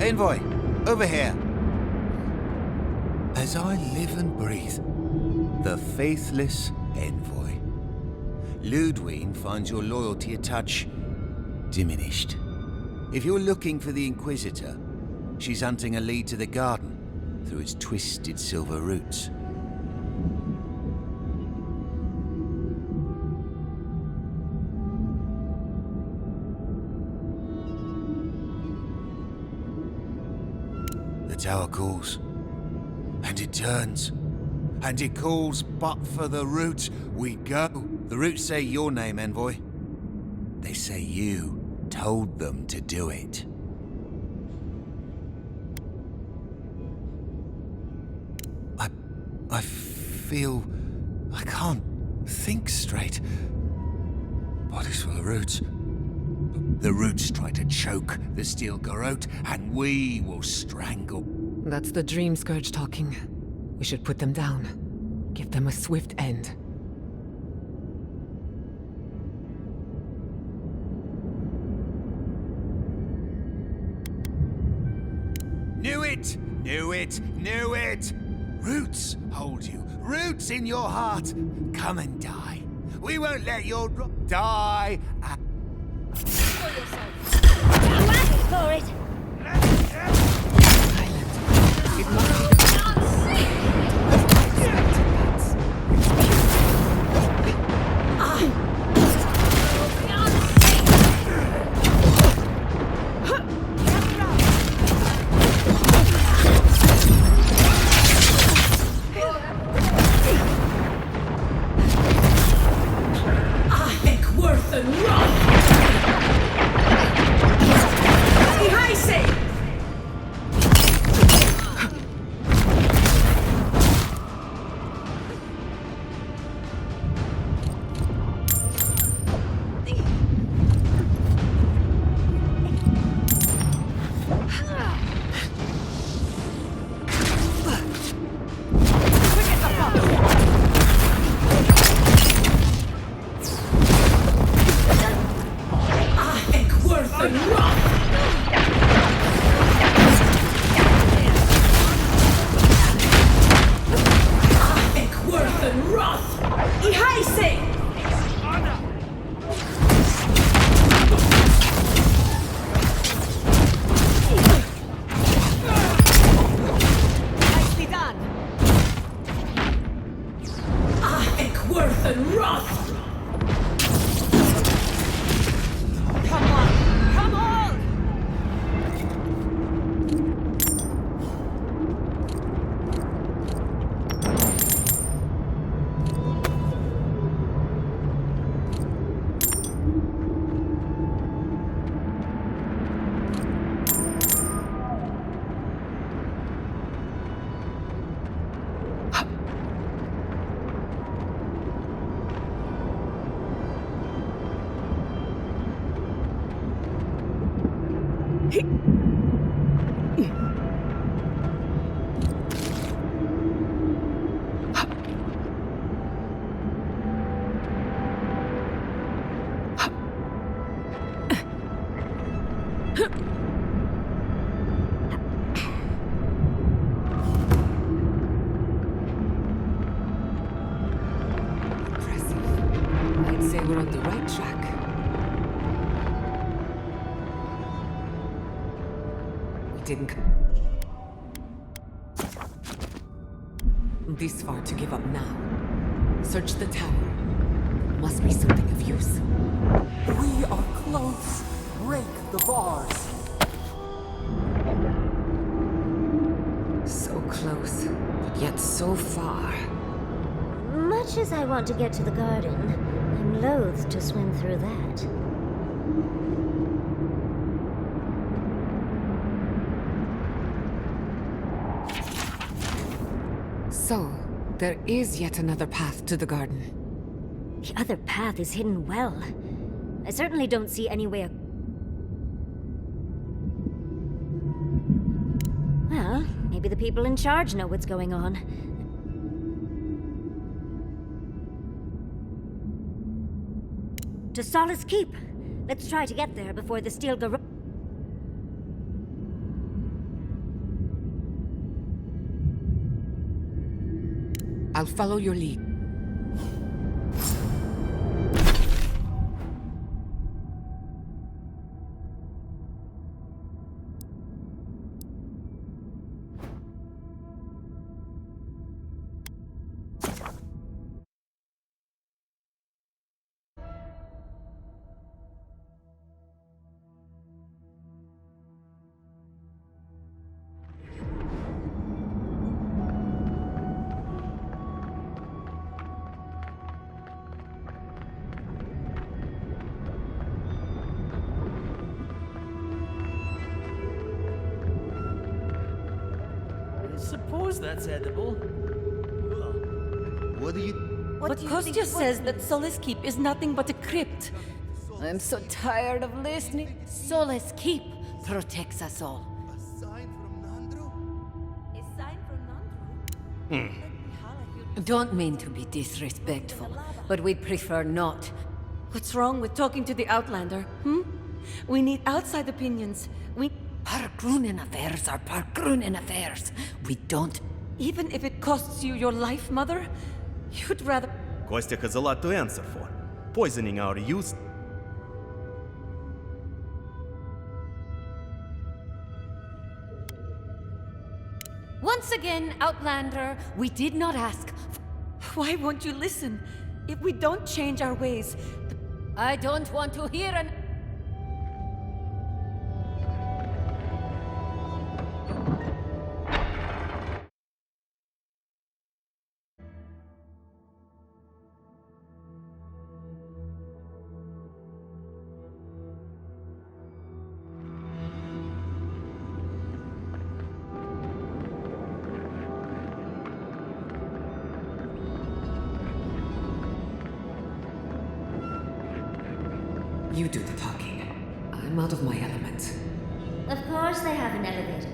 Envoy, over here. As I live and breathe, the faithless Envoy. Ludwine finds your loyalty a touch diminished. If you're looking for the Inquisitor, she's hunting a lead to the garden through its twisted silver roots. The tower calls, and it turns, and it calls, but for the roots we go. The roots say your name, Envoy. They say you told them to do it. I feel I can't think straight. Body's full of roots. The roots try to choke the steel garrote, and we will strangle. That's the Dream Scourge talking. We should put them down. Give them a swift end. Knew it! Knew it! Knew it! Roots hold you. Roots in your heart. Come and die. We won't let your die. For it! and wrath! Behind. I'd say we're on the right track. We didn't this far to give up now. Search the tower. Must be something of use. We are close. Break the bars. So close, but yet so far. Much as I want to get to the garden, I'm loath to swim through that. So, there is yet another path to the garden. The other path is hidden well. I certainly don't see any way. Well, maybe the people in charge know what's going on. To Solace Keep. Let's try to get there before the steel garage. I'll follow your lead. I suppose that's edible. What do you... But Kostya says that Solace Keep is nothing but a crypt. I'm so tired of listening. Solace Keep protects us all. A sign from Nandru? A sign from Nandru? Don't mean to be disrespectful, but we'd prefer not. What's wrong with talking to the Outlander, We need outside opinions. Parkrunen affairs are Parkrunen affairs. We don't... Even if it costs you your life, Mother, you'd rather... Kostya has a lot to answer for. Poisoning our youth. Once again, Outlander, we did not ask... Why won't you listen? If we don't change our ways... I don't want to hear an... You do the talking. I'm out of my element. Of course they have an elevator.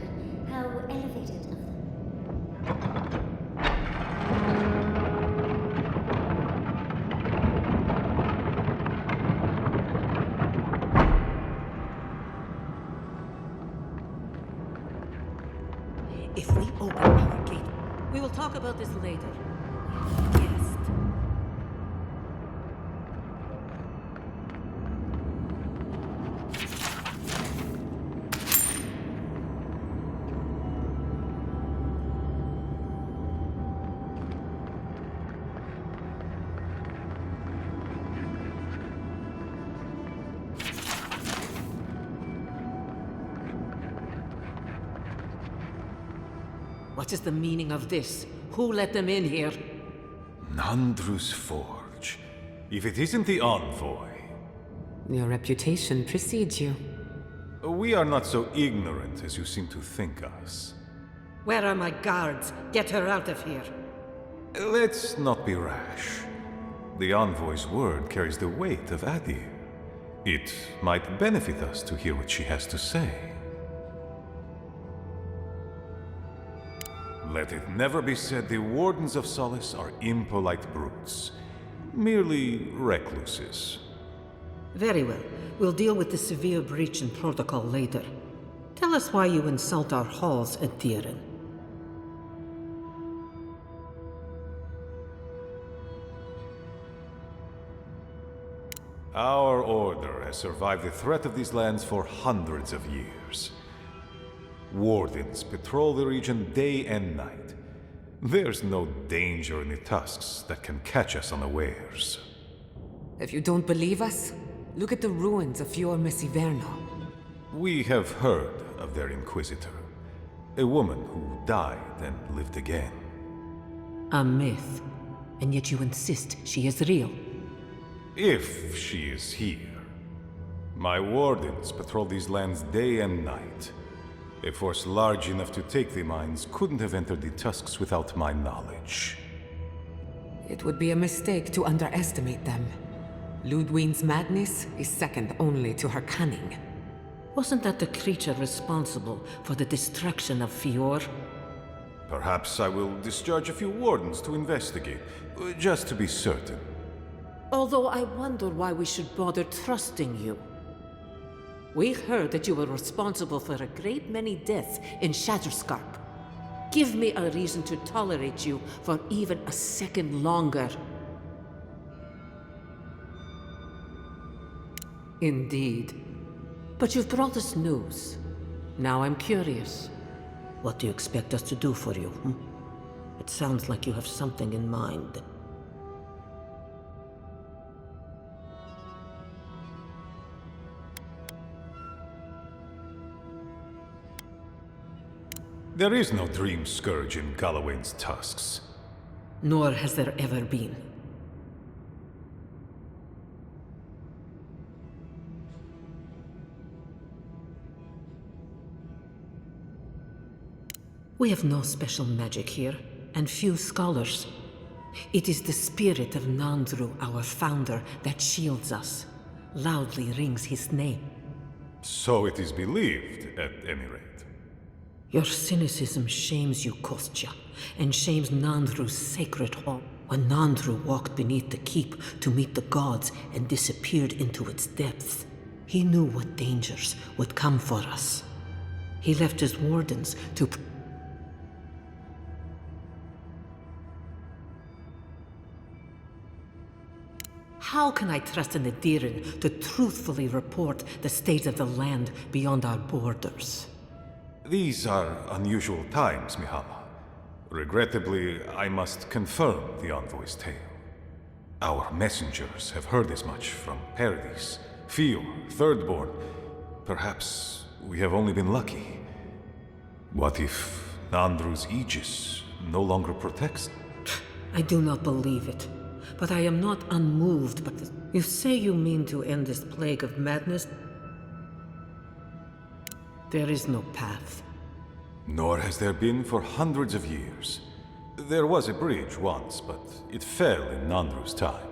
How elevated of them. If we open our gate, we will talk about this later. Yes. What is the meaning of this? Who let them in here? Nandru's Forge. If it isn't the Envoy. Your reputation precedes you. We are not so ignorant as you seem to think us. Where are my guards? Get her out of here. Let's not be rash. The Envoy's word carries the weight of Adir. It might benefit us to hear what she has to say. Let it never be said the Wardens of Solace are impolite brutes. Merely recluses. Very well. We'll deal with the severe breach in protocol later. Tell us why you insult our halls at Diren. Our order has survived the threat of these lands for hundreds of years. Wardens patrol the region day and night. There's no danger in the tusks that can catch us unawares. If you don't believe us, look at the ruins of Fior Messiverno. We have heard of their Inquisitor. A woman who died and lived again. A myth. And yet you insist she is real. If she is here. My wardens patrol these lands day and night. A force large enough to take the mines couldn't have entered the tusks without my knowledge. It would be a mistake to underestimate them. Ludwine's madness is second only to her cunning. Wasn't that the creature responsible for the destruction of Fior? Perhaps I will discharge a few wardens to investigate, just to be certain. Although I wonder why we should bother trusting you. We heard that you were responsible for a great many deaths in Shatterscarp. Give me a reason to tolerate you for even a second longer. Indeed. But you've brought us news. Now I'm curious. What do you expect us to do for you? It sounds like you have something in mind. There is no dream scourge in Galloway's tusks. Nor has there ever been. We have no special magic here, and few scholars. It is the spirit of Nandru, our founder, that shields us. Loudly rings his name. So it is believed, at any rate. Your cynicism shames you, Kostya, and shames Nandru's sacred hall. When Nandru walked beneath the keep to meet the gods and disappeared into its depths, he knew what dangers would come for us. He left his wardens to... How can I trust an Adiran to truthfully report the state of the land beyond our borders? These are unusual times, Mihama. Regrettably, I must confirm the Envoy's tale. Our messengers have heard as much from Paradis, Fior, Thirdborn. Perhaps we have only been lucky. What if Nandru's Aegis no longer protects? I do not believe it. But I am not unmoved by this. You say you mean to end this plague of madness? There is no path. Nor has there been for hundreds of years. There was a bridge once, but it fell in Nandru's time.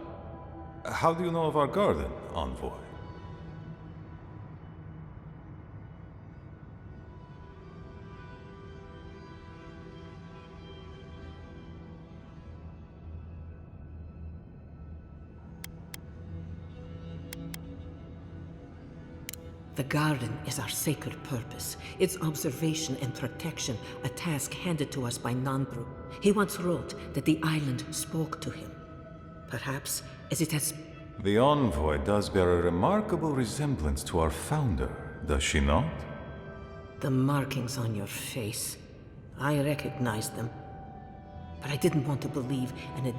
How do you know of our garden, Envoy? The garden is our sacred purpose, its observation and protection, a task handed to us by Nandru. He once wrote that the island spoke to him. Perhaps as it has... The envoy does bear a remarkable resemblance to our founder, does she not? The markings on your face. I recognized them. But I didn't want to believe in a...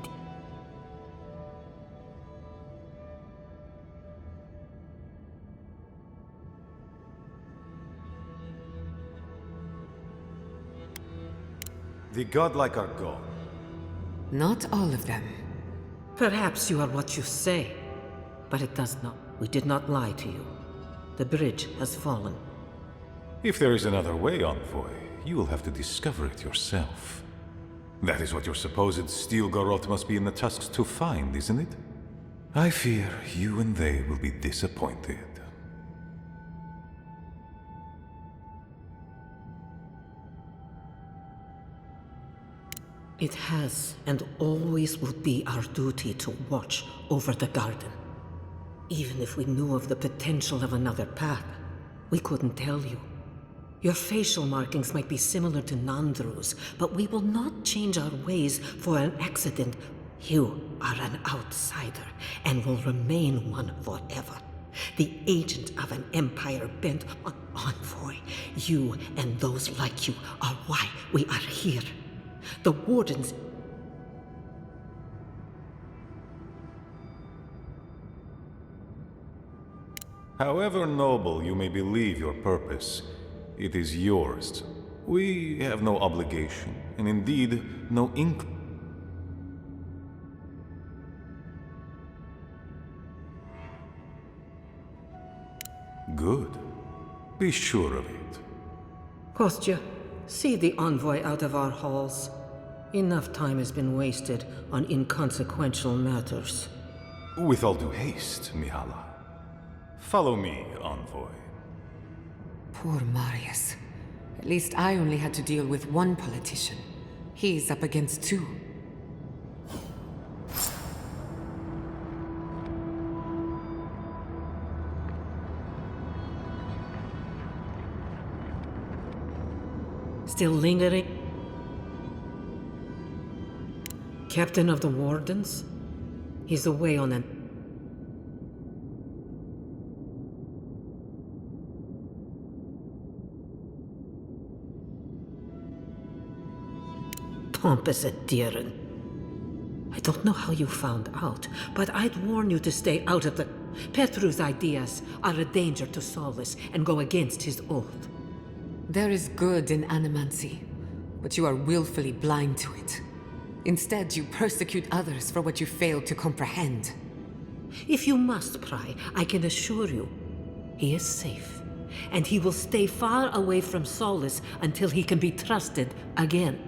The godlike are gone. Not all of them. Perhaps you are what you say, but it does not. We did not lie to you. The bridge has fallen. If there is another way, envoy, you will have to discover it yourself. That is what your supposed steel garrote must be in the tusks to find, isn't it? I fear you and they will be disappointed. It has and always will be our duty to watch over the garden. Even if we knew of the potential of another path, we couldn't tell you. Your facial markings might be similar to Nandru's, but we will not change our ways for an accident. You are an outsider and will remain one forever. The agent of an empire bent on envoy. You and those like you are why we are here. The Wardens... However noble you may believe your purpose, it is yours. We have no obligation, and indeed, no ink. Good. Be sure of it. Kostya, see the envoy out of our halls. Enough time has been wasted on inconsequential matters. With all due haste, Mihala. Follow me, envoy. Poor Marius. At least I only had to deal with one politician. He's up against two. Still lingering? Captain of the Wardens? He's away on an... pompous adherent. I don't know how you found out, but I'd warn you to stay out of the... Petru's ideas are a danger to Solus and go against his oath. There is good in animancy, but you are willfully blind to it. Instead, you persecute others for what you failed to comprehend. If you must pry, I can assure you, he is safe. And he will stay far away from Solus until he can be trusted again.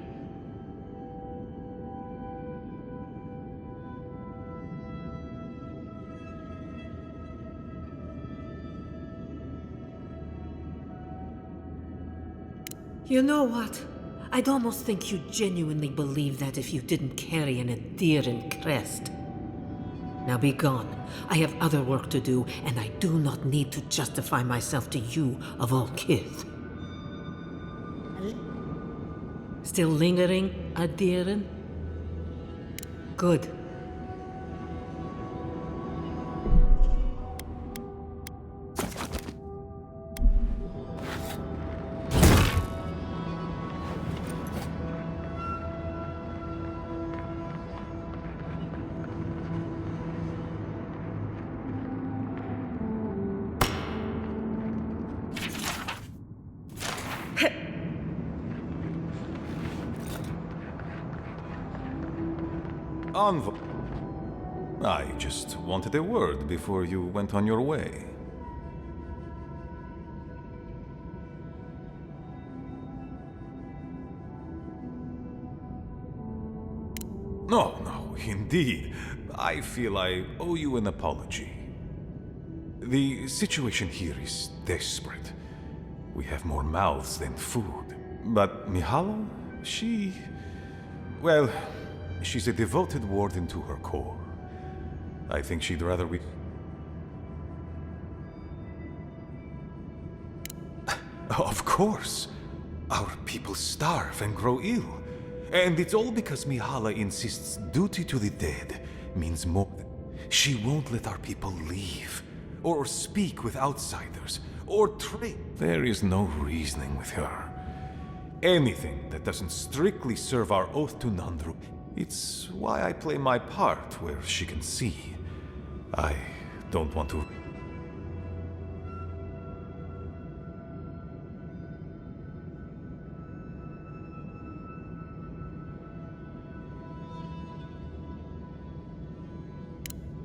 You know what? I'd almost think you genuinely believe that if you didn't carry an adherent crest. Now be gone. I have other work to do, and I do not need to justify myself to you of all kith. Still lingering, adherent? Good. Envoy. I just wanted a word before you went on your way. No, indeed. I feel I owe you an apology. The situation here is desperate. We have more mouths than food. But Mihala, she... well... she's a devoted warden to her core. I think she'd rather we... Of course. Our people starve and grow ill. And it's all because Mihala insists duty to the dead means more. She won't let our people leave, or speak with outsiders, or trade. There is no reasoning with her. Anything that doesn't strictly serve our oath to Nandru. It's why I play my part where she can see. I don't want to...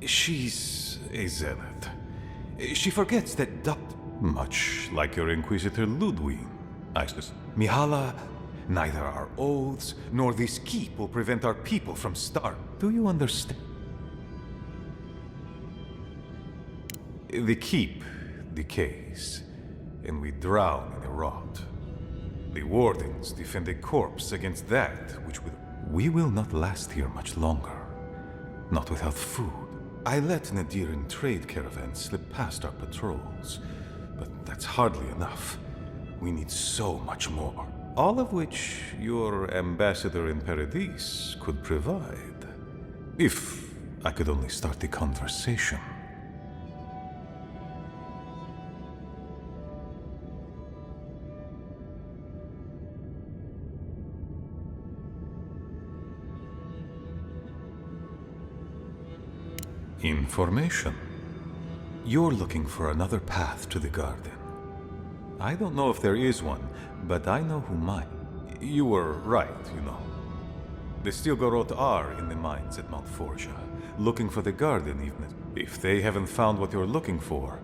She's a zealot. She forgets that much like your Inquisitor Ludwig. Mihala, neither our oaths nor this keep will prevent our people from starving. Do you understand? The keep decays, and we drown in a rot. The wardens defend a corpse against that which will... We will not last here much longer. Not without food. I let Nadiran trade caravans slip past our patrols, but that's hardly enough. We need so much more. All of which your ambassador in Paradis could provide. If I could only start the conversation. Information. You're looking for another path to the garden. I don't know if there is one, but I know who might. You were right, you know. The Stilgarot are in the mines at Mount Forja, looking for the garden even if they haven't found what you're looking for.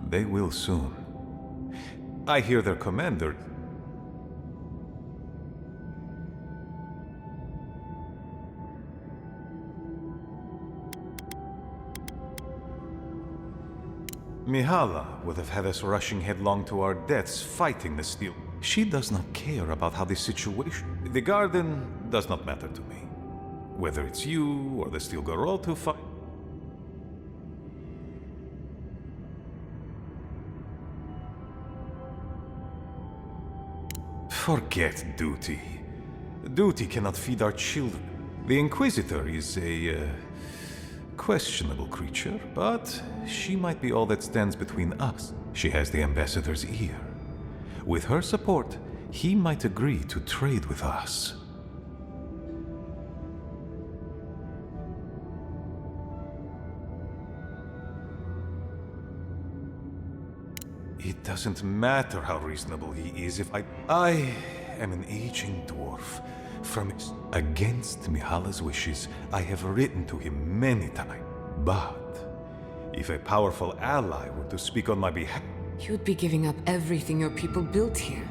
They will soon. I hear their commander... Mihala would have had us rushing headlong to our deaths fighting the steel. She does not care about how the situation... The garden does not matter to me. Whether it's you or the Stilgarot who fight... Forget duty. Duty cannot feed our children. The Inquisitor is a... questionable creature, but she might be all that stands between us. She has the ambassador's ear. With her support, he might agree to trade with us. It doesn't matter how reasonable he is if I am an aging dwarf. Against Mihala's wishes, I have written to him many times. But if a powerful ally were to speak on my behalf... You'd be giving up everything your people built here.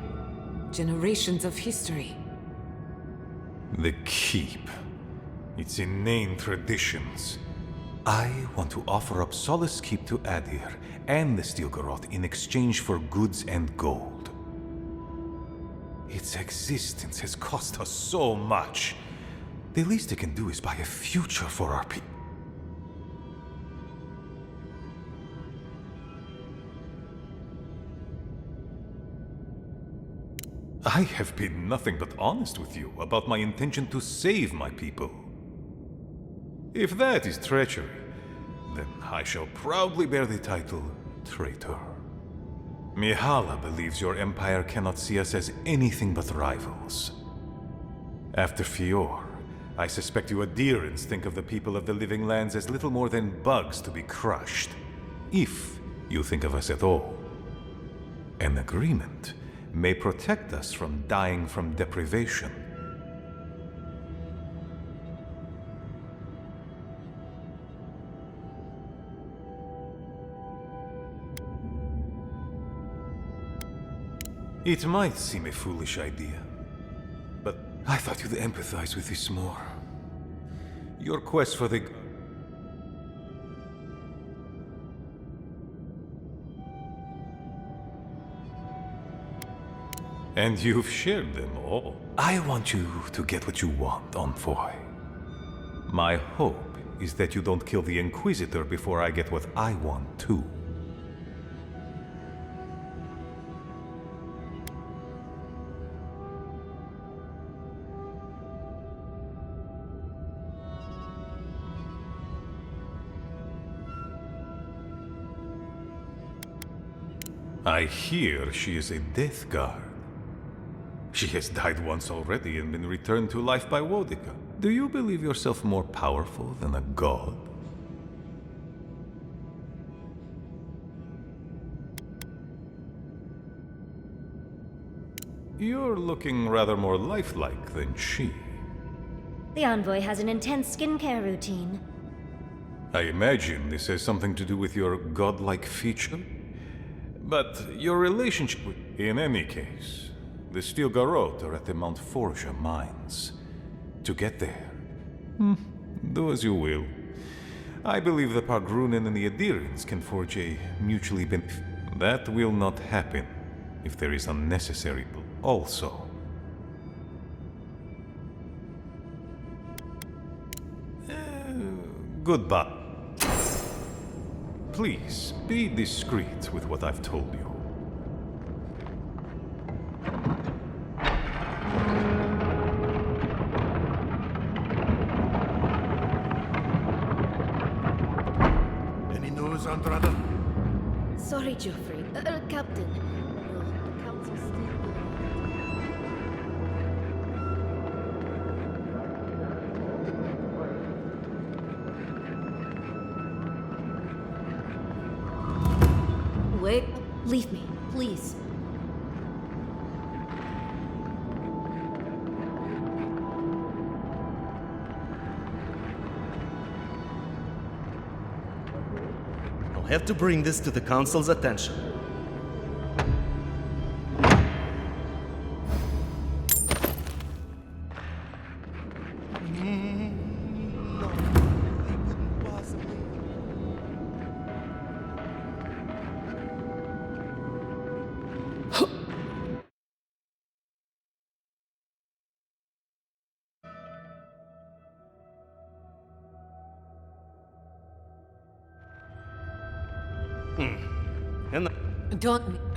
Generations of history. The Keep. Its inane traditions. I want to offer up Solace Keep to Adir and the Stilgarot in exchange for goods and gold. Its existence has cost us so much. The least it can do is buy a future for our people. I have been nothing but honest with you about my intention to save my people. If that is treachery, then I shall proudly bear the title traitor. Mihala believes your empire cannot see us as anything but rivals. After Fior, I suspect you Adirans think of the people of the Living Lands as little more than bugs to be crushed. If you think of us at all. An agreement may protect us from dying from deprivation. It might seem a foolish idea, but I thought you'd empathize with this more. Your quest for the... And you've shared them all. I want you to get what you want, Envoy. My hope is that you don't kill the Inquisitor before I get what I want, too. I hear she is a death guard. She has died once already and been returned to life by Wodica. Do you believe yourself more powerful than a god? You're looking rather more lifelike than she. The Envoy has an intense skincare routine. I imagine this has something to do with your godlike feature. But your relationship with... In any case, the Steel Garrote are at the Mount Forja mines. To get there, do as you will. I believe the Pargrunen and the Adirians can forge a mutually That will not happen if there is unnecessary also. Goodbye. Please, be discreet with what I've told you. Any news, Andrada? Sorry, Geoffrey. Captain. The council still... Wait, leave me, please. I'll have to bring this to the Council's attention.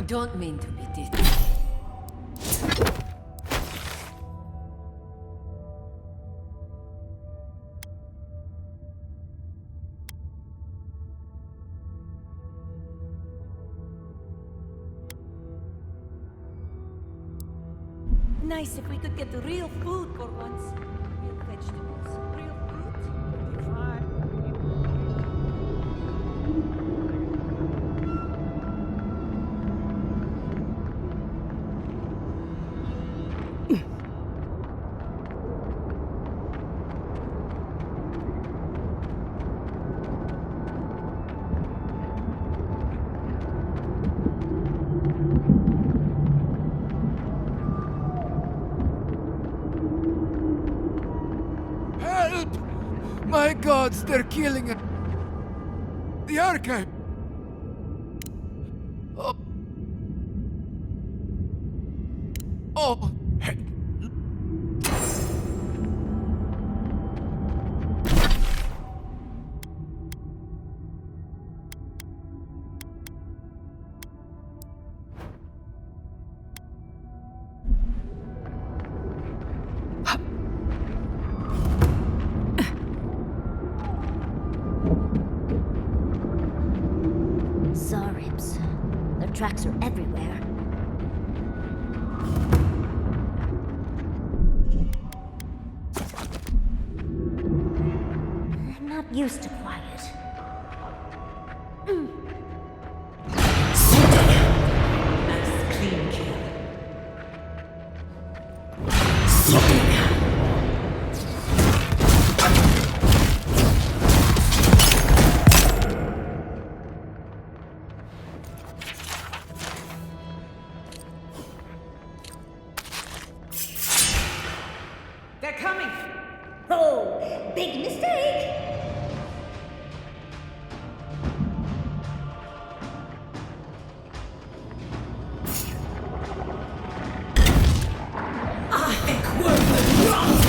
Don't mean to be this. Nice if we could get the real food for once. Real vegetables, real fruit. My gods, they're killing it. The archive. Oh. Oh. Hey. Zaribs. Their tracks are everywhere. I'm not used to quiet. Clean kill. They're coming! Oh, big mistake! I think we're wrong!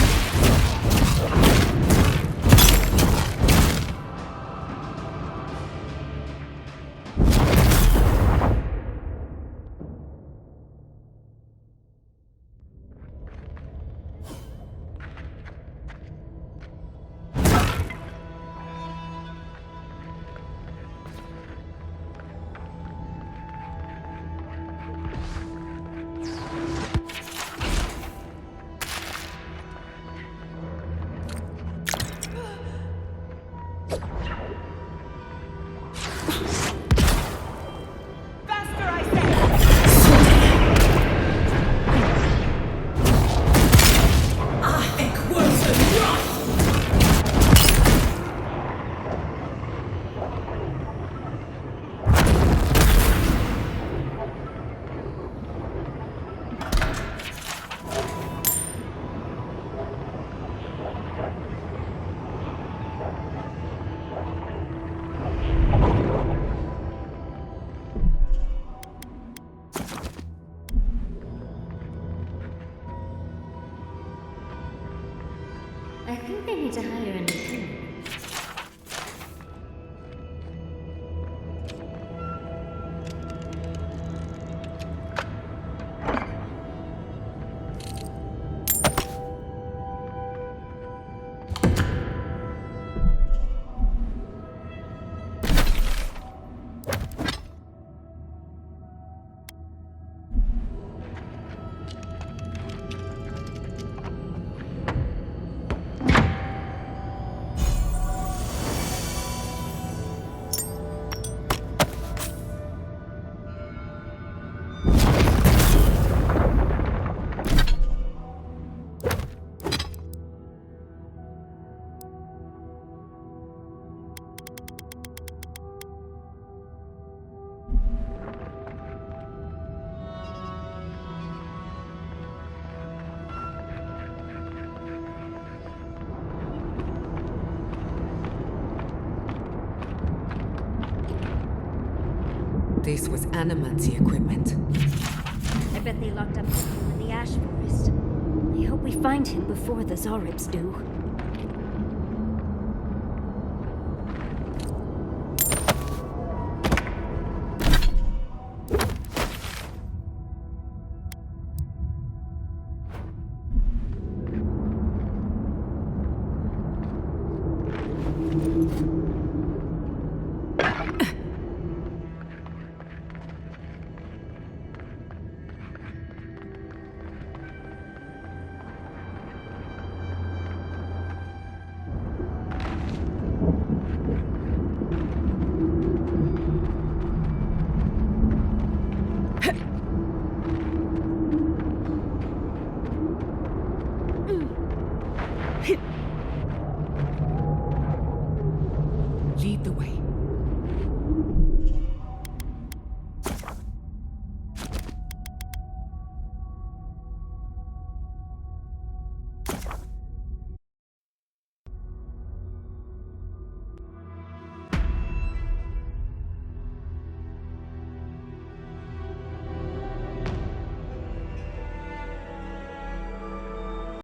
think they need to hire a new team. This was Animancy equipment. I bet they locked up him in the Ash Forest. I hope we find him before the Zoribs do.